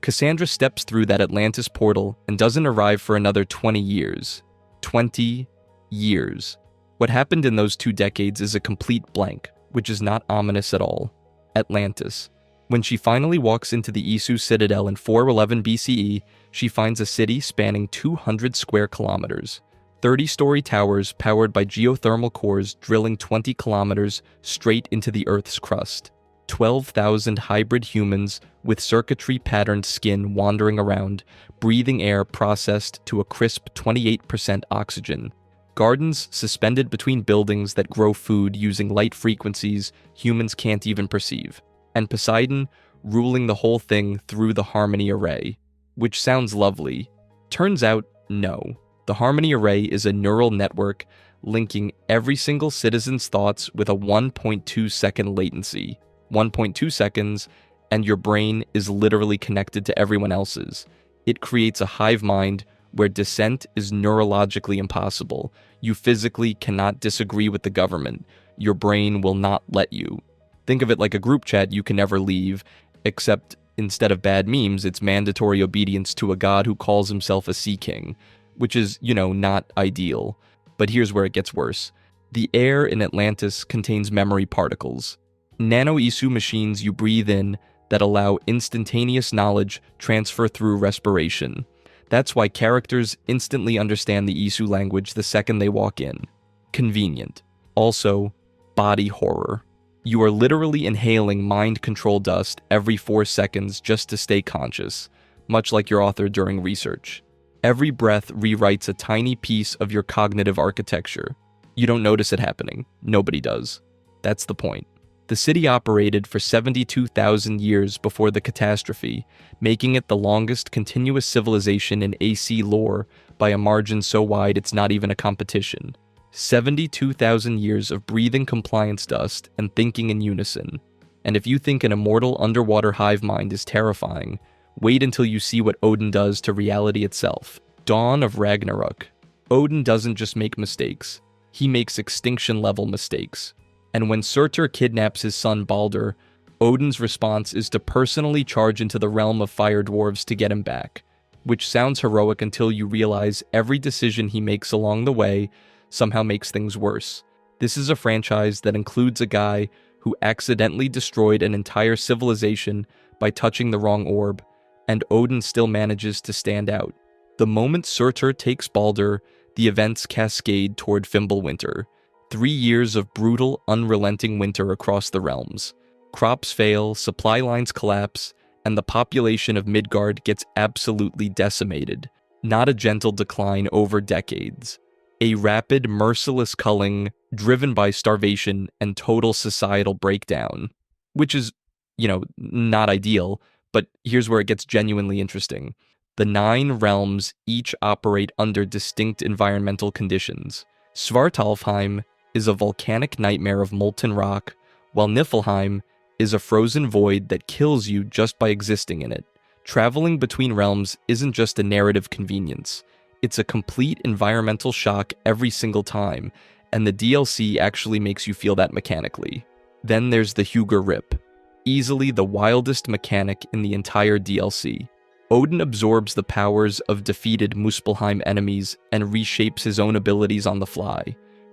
Cassandra steps through that Atlantis portal and doesn't arrive for another 20 years. 20 years. What happened in those 2 decades is a complete blank, which is not ominous at all. Atlantis. When she finally walks into the Isu Citadel in 411 BCE, she finds a city spanning 200 square kilometers. 30-story towers powered by geothermal cores drilling 20 kilometers straight into the Earth's crust. 12,000 hybrid humans with circuitry-patterned skin wandering around, breathing air processed to a crisp 28% oxygen. Gardens suspended between buildings that grow food using light frequencies humans can't even perceive. And Poseidon ruling the whole thing through the Harmony Array, which sounds lovely. Turns out, no. The Harmony Array is a neural network linking every single citizen's thoughts with a 1.2 second latency. 1.2 seconds, and your brain is literally connected to everyone else's. It creates a hive mind where dissent is neurologically impossible. You physically cannot disagree with the government. Your brain will not let you. Think of it like a group chat you can never leave, except instead of bad memes, it's mandatory obedience to a god who calls himself a sea king, which is, not ideal. But here's where it gets worse. The air in Atlantis contains memory particles. Nano-Isu machines you breathe in that allow instantaneous knowledge transfer through respiration. That's why characters instantly understand the Isu language the second they walk in. Convenient. Also, body horror. You are literally inhaling mind control dust every 4 seconds just to stay conscious, much like your author during research. Every breath rewrites a tiny piece of your cognitive architecture. You don't notice it happening. Nobody does. That's the point. The city operated for 72,000 years before the catastrophe, making it the longest continuous civilization in AC lore by a margin so wide it's not even a competition. 72,000 years of breathing compliance dust and thinking in unison. And if you think an immortal underwater hive mind is terrifying, wait until you see what Odin does to reality itself. Dawn of Ragnarok. Odin doesn't just make mistakes. He makes extinction-level mistakes. And when Surtur kidnaps his son Baldur, Odin's response is to personally charge into the realm of fire dwarves to get him back. Which sounds heroic until you realize every decision he makes along the way somehow makes things worse. This is a franchise that includes a guy who accidentally destroyed an entire civilization by touching the wrong orb, and Odin still manages to stand out. The moment Surtur takes Baldur, the events cascade toward Fimbulwinter. 3 years of brutal, unrelenting winter across the realms. Crops fail, supply lines collapse, and the population of Midgard gets absolutely decimated. Not a gentle decline over decades. A rapid, merciless culling driven by starvation and total societal breakdown. Which is, not ideal, but here's where it gets genuinely interesting. The 9 realms each operate under distinct environmental conditions. Svartalfheim is a volcanic nightmare of molten rock, while Niflheim is a frozen void that kills you just by existing in it. Traveling between realms isn't just a narrative convenience. It's a complete environmental shock every single time, and the DLC actually makes you feel that mechanically. Then there's the Hugr Rip, easily the wildest mechanic in the entire DLC. Odin absorbs the powers of defeated Muspelheim enemies and reshapes his own abilities on the fly.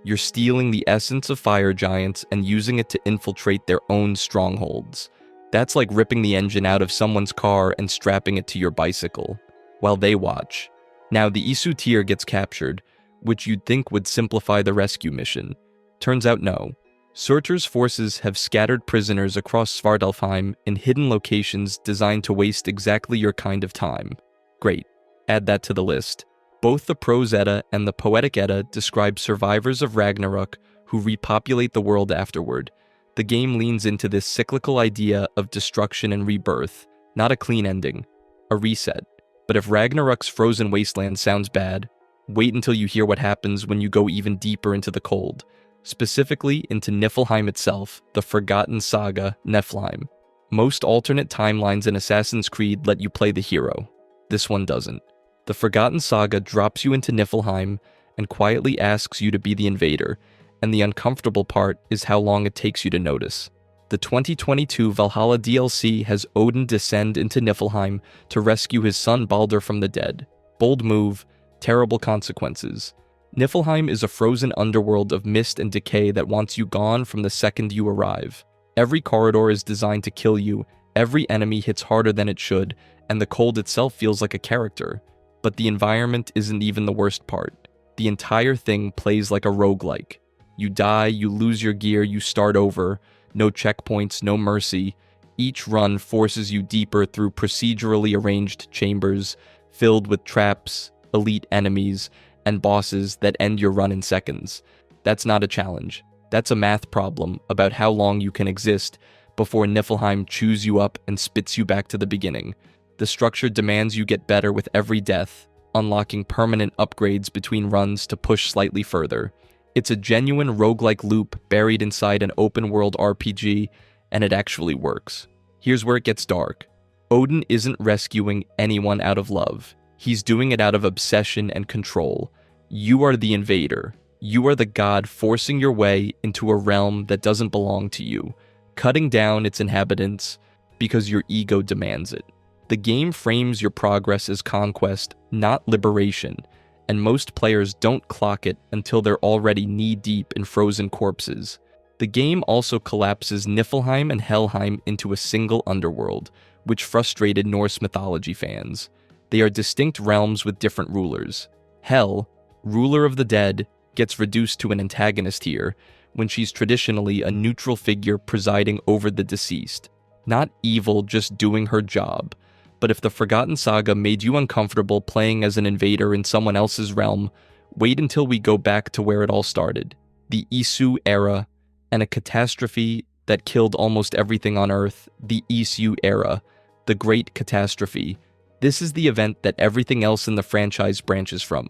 You're stealing the essence of fire giants and using it to infiltrate their own strongholds. That's like ripping the engine out of someone's car and strapping it to your bicycle, while they watch. Now the Isu Tyr gets captured, which you'd think would simplify the rescue mission. Turns out no. Surtur's forces have scattered prisoners across Svartalfheim in hidden locations designed to waste exactly your kind of time. Great. Add that to the list. Both the Prose Edda and the Poetic Edda describe survivors of Ragnarok who repopulate the world afterward. The game leans into this cyclical idea of destruction and rebirth, not a clean ending, a reset. But if Ragnarok's frozen wasteland sounds bad, wait until you hear what happens when you go even deeper into the cold, specifically into Niflheim itself, the forgotten saga, Niflheim. Most alternate timelines in Assassin's Creed let you play the hero. This one doesn't. The Forgotten Saga drops you into Niflheim and quietly asks you to be the invader, and the uncomfortable part is how long it takes you to notice. The 2022 Valhalla DLC has Odin descend into Niflheim to rescue his son Baldur from the dead. Bold move, terrible consequences. Niflheim is a frozen underworld of mist and decay that wants you gone from the second you arrive. Every corridor is designed to kill you, every enemy hits harder than it should, and the cold itself feels like a character. But the environment isn't even the worst part. The entire thing plays like a roguelike. You die, you lose your gear, you start over. No checkpoints, no mercy. Each run forces you deeper through procedurally arranged chambers, filled with traps, elite enemies, and bosses that end your run in seconds. That's not a challenge. That's a math problem about how long you can exist before Niflheim chews you up and spits you back to the beginning. The structure demands you get better with every death, unlocking permanent upgrades between runs to push slightly further. It's a genuine roguelike loop buried inside an open-world RPG, and it actually works. Here's where it gets dark. Odin isn't rescuing anyone out of love. He's doing it out of obsession and control. You are the invader. You are the god forcing your way into a realm that doesn't belong to you, cutting down its inhabitants because your ego demands it. The game frames your progress as conquest, not liberation, and most players don't clock it until they're already knee-deep in frozen corpses. The game also collapses Niflheim and Helheim into a single underworld, which frustrated Norse mythology fans. They are distinct realms with different rulers. Hel, ruler of the dead, gets reduced to an antagonist here, when she's traditionally a neutral figure presiding over the deceased. Not evil, just doing her job. But if the Forgotten Saga made you uncomfortable playing as an invader in someone else's realm, wait until we go back to where it all started. The Isu era, and a catastrophe that killed almost everything on Earth, the Isu era, the Great Catastrophe. This is the event that everything else in the franchise branches from.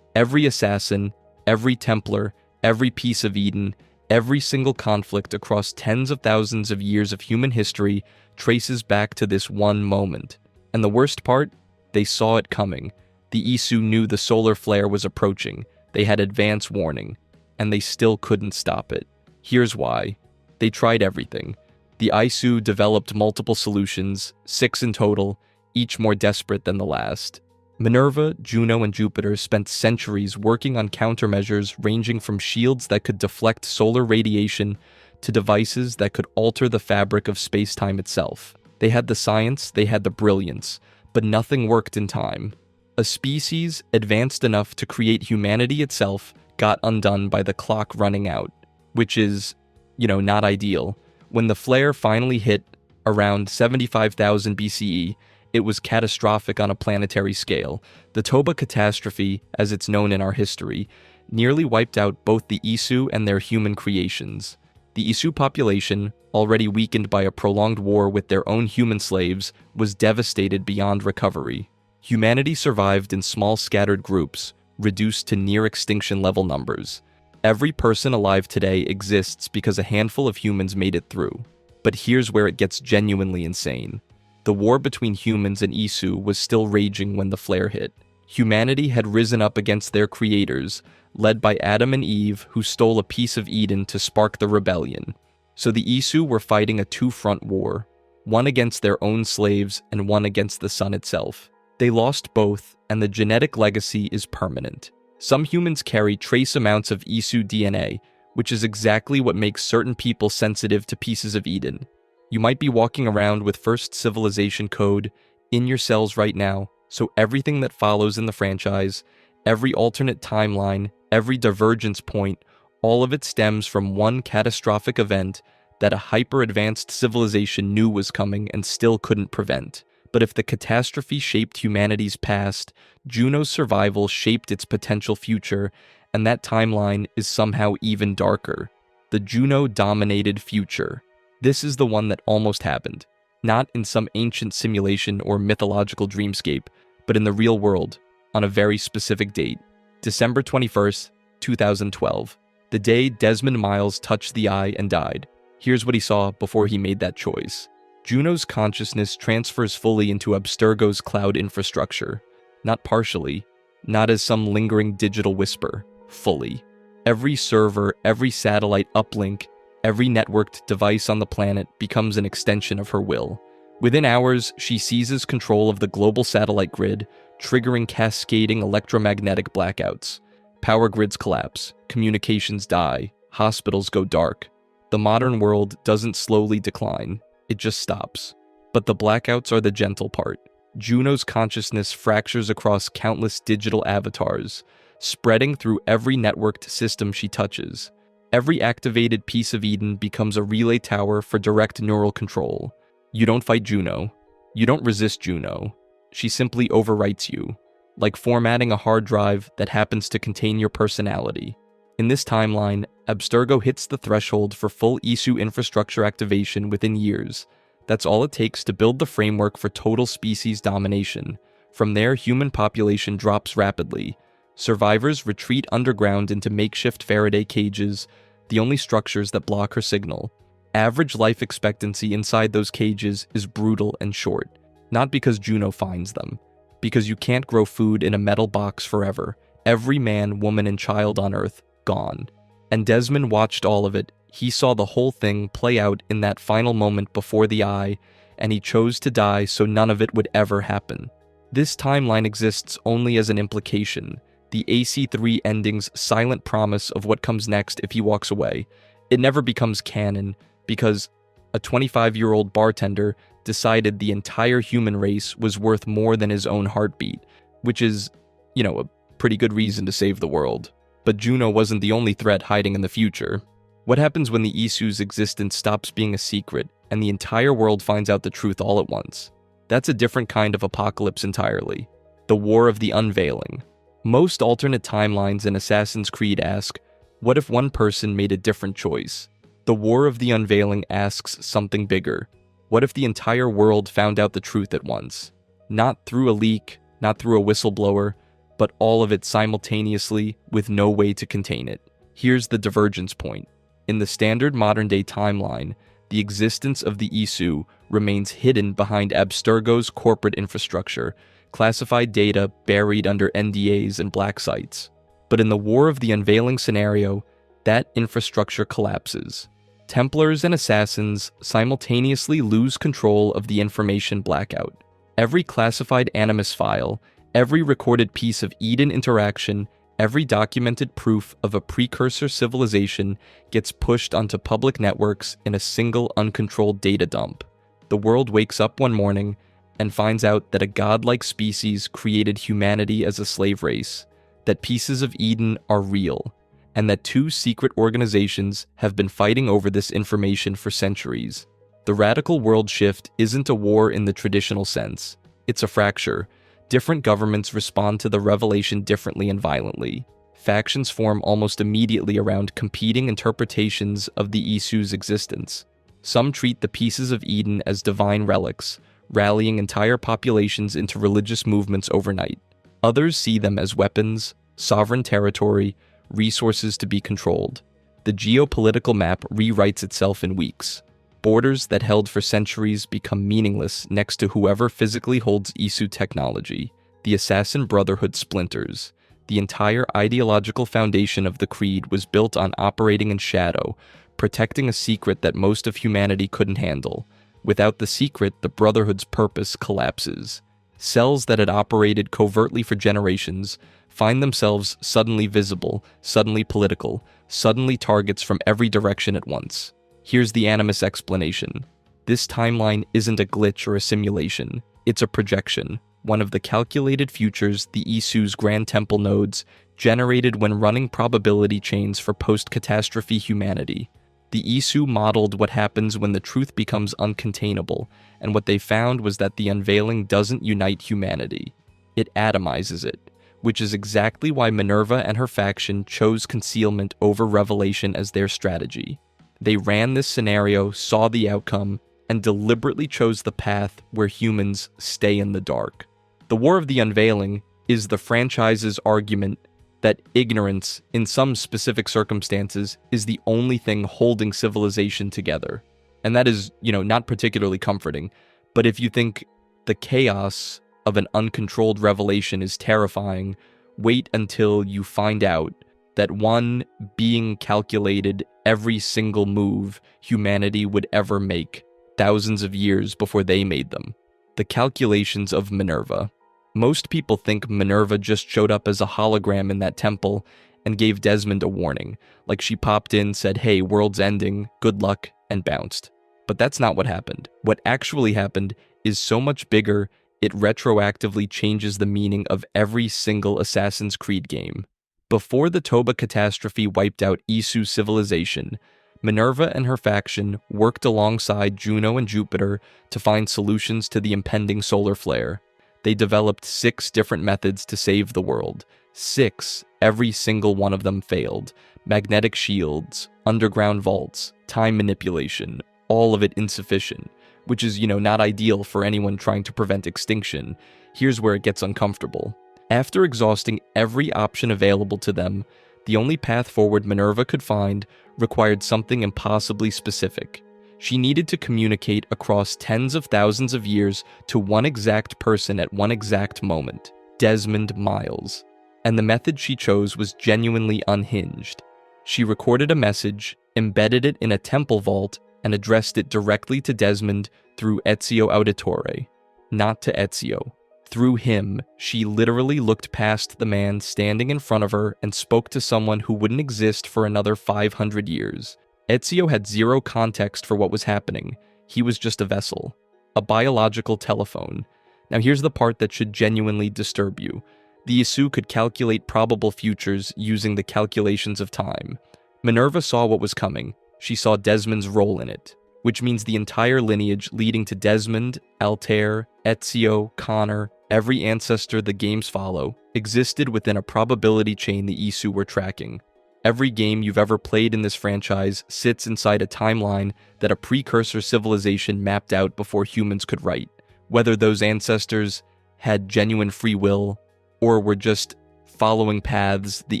Every assassin, every Templar, every piece of Eden, every single conflict across tens of thousands of years of human history traces back to this one moment. And the worst part? They saw it coming. The Isu knew the solar flare was approaching. They had advance warning. And they still couldn't stop it. Here's why. They tried everything. The Isu developed multiple solutions, 6 in total, each more desperate than the last. Minerva, Juno, and Jupiter spent centuries working on countermeasures ranging from shields that could deflect solar radiation to devices that could alter the fabric of space-time itself. They had the science, they had the brilliance, but nothing worked in time. A species advanced enough to create humanity itself got undone by the clock running out, which is, not ideal. When the flare finally hit around 75,000 BCE, it was catastrophic on a planetary scale. The Toba catastrophe, as it's known in our history, nearly wiped out both the Isu and their human creations. The Isu population, already weakened by a prolonged war with their own human slaves, was devastated beyond recovery. Humanity survived in small scattered groups, reduced to near-extinction level numbers. Every person alive today exists because a handful of humans made it through. But here's where it gets genuinely insane. The war between humans and Isu was still raging when the flare hit. Humanity had risen up against their creators, led by Adam and Eve, who stole a piece of Eden to spark the rebellion. So the Isu were fighting a two-front war, one against their own slaves and one against the sun itself. They lost both, and the genetic legacy is permanent. Some humans carry trace amounts of Isu DNA, which is exactly what makes certain people sensitive to pieces of Eden. You might be walking around with First Civilization code in your cells right now, so everything that follows in the franchise, every alternate timeline, every divergence point, all of it stems from one catastrophic event that a hyper-advanced civilization knew was coming and still couldn't prevent. But if the catastrophe shaped humanity's past, Juno's survival shaped its potential future, and that timeline is somehow even darker. The Juno-dominated future. This is the one that almost happened. Not in some ancient simulation or mythological dreamscape, but in the real world, on a very specific date. December 21st, 2012. The day Desmond Miles touched the eye and died. Here's what he saw before he made that choice. Juno's consciousness transfers fully into Abstergo's cloud infrastructure. Not partially, not as some lingering digital whisper, fully. Every server, every satellite uplink, every networked device on the planet becomes an extension of her will. Within hours, she seizes control of the global satellite grid, triggering cascading electromagnetic blackouts. Power grids collapse, communications die, hospitals go dark. The modern world doesn't slowly decline, it just stops. But the blackouts are the gentle part. Juno's consciousness fractures across countless digital avatars, spreading through every networked system she touches. Every activated piece of Eden becomes a relay tower for direct neural control. You don't fight Juno. You don't resist Juno. She simply overwrites you, like formatting a hard drive that happens to contain your personality. In this timeline, Abstergo hits the threshold for full ISU infrastructure activation within years. That's all it takes to build the framework for total species domination. From there, human population drops rapidly. Survivors retreat underground into makeshift Faraday cages, the only structures that block her signal. Average life expectancy inside those cages is brutal and short. Not because Juno finds them, because you can't grow food in a metal box forever. Every man, woman, and child on Earth, gone. And Desmond watched all of it. He saw the whole thing play out in that final moment before the eye, and he chose to die so none of it would ever happen. This timeline exists only as an implication, the AC3 ending's silent promise of what comes next if he walks away. It never becomes canon, because a 25-year-old bartender decided the entire human race was worth more than his own heartbeat, which is, a pretty good reason to save the world. But Juno wasn't the only threat hiding in the future. What happens when the ISU's existence stops being a secret and the entire world finds out the truth all at once? That's a different kind of apocalypse entirely. The War of the Unveiling. Most alternate timelines in Assassin's Creed ask, what if one person made a different choice? The War of the Unveiling asks something bigger. What if the entire world found out the truth at once? Not through a leak, not through a whistleblower, but all of it simultaneously with no way to contain it. Here's the divergence point. In the standard modern-day timeline, the existence of the ISU remains hidden behind Abstergo's corporate infrastructure, classified data buried under NDAs and black sites. But in the War of the Unveiling scenario, that infrastructure collapses. Templars and assassins simultaneously lose control of the information blackout. Every classified Animus file, every recorded piece of Eden interaction, every documented proof of a precursor civilization gets pushed onto public networks in a single uncontrolled data dump. The world wakes up one morning and finds out that a godlike species created humanity as a slave race, that pieces of Eden are real, and that two secret organizations have been fighting over this information for centuries. The radical world shift isn't a war in the traditional sense. It's a fracture. Different governments respond to the revelation differently and violently. Factions form almost immediately around competing interpretations of the ISU's existence. Some treat the pieces of Eden as divine relics, rallying entire populations into religious movements overnight. Others see them as weapons, sovereign territory, resources to be controlled. The geopolitical map rewrites itself in weeks. Borders that held for centuries become meaningless next to whoever physically holds ISU technology. The Assassin Brotherhood splinters. The entire ideological foundation of the Creed was built on operating in shadow, protecting a secret that most of humanity couldn't handle. Without the secret, the Brotherhood's purpose collapses. Cells that had operated covertly for generations find themselves suddenly visible, suddenly political, suddenly targets from every direction at once. Here's the Animus explanation. This timeline isn't a glitch or a simulation. It's a projection, one of the calculated futures the ISU's Grand Temple nodes generated when running probability chains for post-catastrophe humanity. The Isu modeled what happens when the truth becomes uncontainable, and what they found was that the unveiling doesn't unite humanity. It atomizes it, which is exactly why Minerva and her faction chose concealment over revelation as their strategy. They ran this scenario, saw the outcome, and deliberately chose the path where humans stay in the dark. The War of the Unveiling is the franchise's argument that ignorance, in some specific circumstances, is the only thing holding civilization together. And that is, not particularly comforting. But if you think the chaos of an uncontrolled revelation is terrifying, wait until you find out that one being calculated every single move humanity would ever make, thousands of years before they made them. The calculations of Minerva. Most people think Minerva just showed up as a hologram in that temple and gave Desmond a warning, like she popped in, said, "Hey, world's ending, good luck," and bounced. But that's not what happened. What actually happened is so much bigger, it retroactively changes the meaning of every single Assassin's Creed game. Before the Toba catastrophe wiped out Isu civilization, Minerva and her faction worked alongside Juno and Jupiter to find solutions to the impending solar flare. They developed 6 different methods to save the world. 6, every single one of them failed. Magnetic shields, underground vaults, time manipulation, all of it insufficient, which is, not ideal for anyone trying to prevent extinction. Here's where it gets uncomfortable. After exhausting every option available to them, the only path forward Minerva could find required something impossibly specific. She needed to communicate across tens of thousands of years to one exact person at one exact moment, Desmond Miles. And the method she chose was genuinely unhinged. She recorded a message, embedded it in a temple vault, and addressed it directly to Desmond through Ezio Auditore. Not to Ezio. Through him, she literally looked past the man standing in front of her and spoke to someone who wouldn't exist for another 500 years. Ezio had zero context for what was happening. He was just a vessel. A biological telephone. Now here's the part that should genuinely disturb you. The Isu could calculate probable futures using the calculations of time. Minerva saw what was coming. She saw Desmond's role in it, which means the entire lineage leading to Desmond, Altair, Ezio, Connor, every ancestor the games follow, existed within a probability chain the Isu were tracking. Every game you've ever played in this franchise sits inside a timeline that a precursor civilization mapped out before humans could write. Whether those ancestors had genuine free will or were just following paths the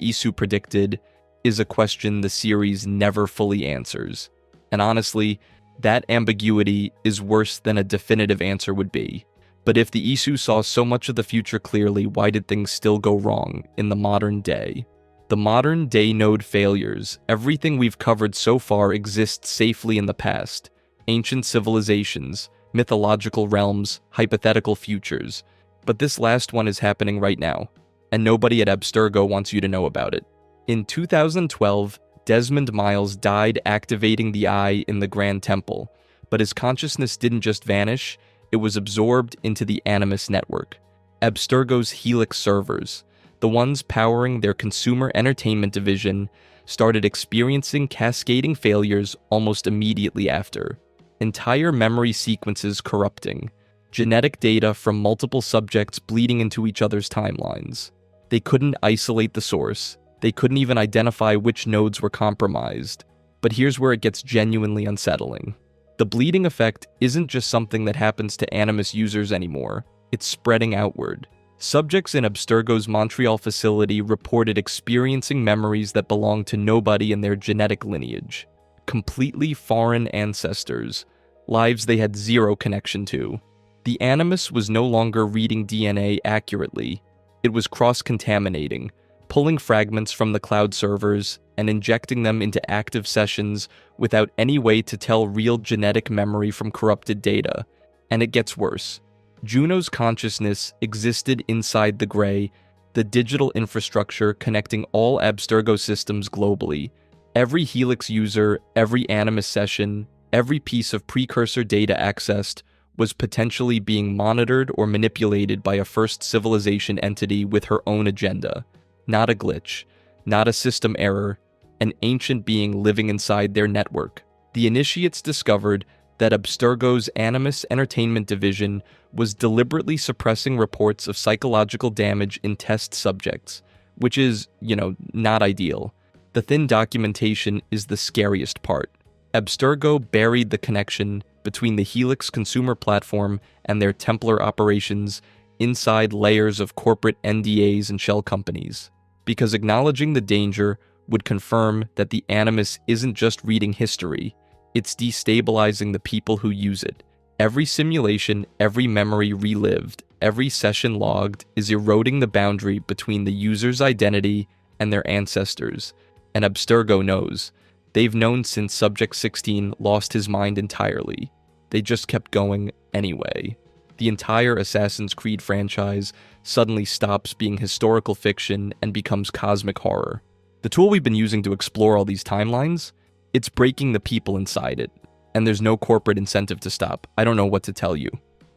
Isu predicted is a question the series never fully answers. And honestly, that ambiguity is worse than a definitive answer would be. But if the Isu saw so much of the future clearly, why did things still go wrong in the modern day? The modern day node failures, everything we've covered so far exists safely in the past. Ancient civilizations, mythological realms, hypothetical futures. But this last one is happening right now, and nobody at Abstergo wants you to know about it. In 2012, Desmond Miles died activating the eye in the Grand Temple, but his consciousness didn't just vanish, it was absorbed into the Animus network, Abstergo's Helix servers. The ones powering their consumer entertainment division started experiencing cascading failures almost immediately after. Entire memory sequences corrupting, genetic data from multiple subjects bleeding into each other's timelines. They couldn't isolate the source. They couldn't even identify which nodes were compromised. But here's where it gets genuinely unsettling. The bleeding effect isn't just something that happens to Animus users anymore. It's spreading outward. Subjects in Abstergo's Montreal facility reported experiencing memories that belonged to nobody in their genetic lineage. Completely foreign ancestors, lives they had zero connection to. The Animus was no longer reading DNA accurately. It was cross-contaminating, pulling fragments from the cloud servers and injecting them into active sessions without any way to tell real genetic memory from corrupted data. And it gets worse. Juno's consciousness existed inside the Gray, the digital infrastructure connecting all Abstergo systems globally. Every Helix user, every Animus session, every piece of precursor data accessed was potentially being monitored or manipulated by a first civilization entity with her own agenda. Not a glitch, not a system error, an ancient being living inside their network. The initiates discovered that Abstergo's Animus Entertainment Division was deliberately suppressing reports of psychological damage in test subjects, which is, not ideal. The thin documentation is the scariest part. Abstergo buried the connection between the Helix consumer platform and their Templar operations inside layers of corporate NDAs and shell companies, because acknowledging the danger would confirm that the Animus isn't just reading history, it's destabilizing the people who use it. Every simulation, every memory relived, every session logged is eroding the boundary between the user's identity and their ancestors, and Abstergo knows. They've known since Subject 16 lost his mind entirely. They just kept going anyway. The entire Assassin's Creed franchise suddenly stops being historical fiction and becomes cosmic horror. The tool we've been using to explore all these timelines, it's breaking the people inside it, and there's no corporate incentive to stop. I don't know what to tell you.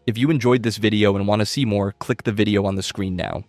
If you enjoyed this video and want to see more, click the video on the screen now.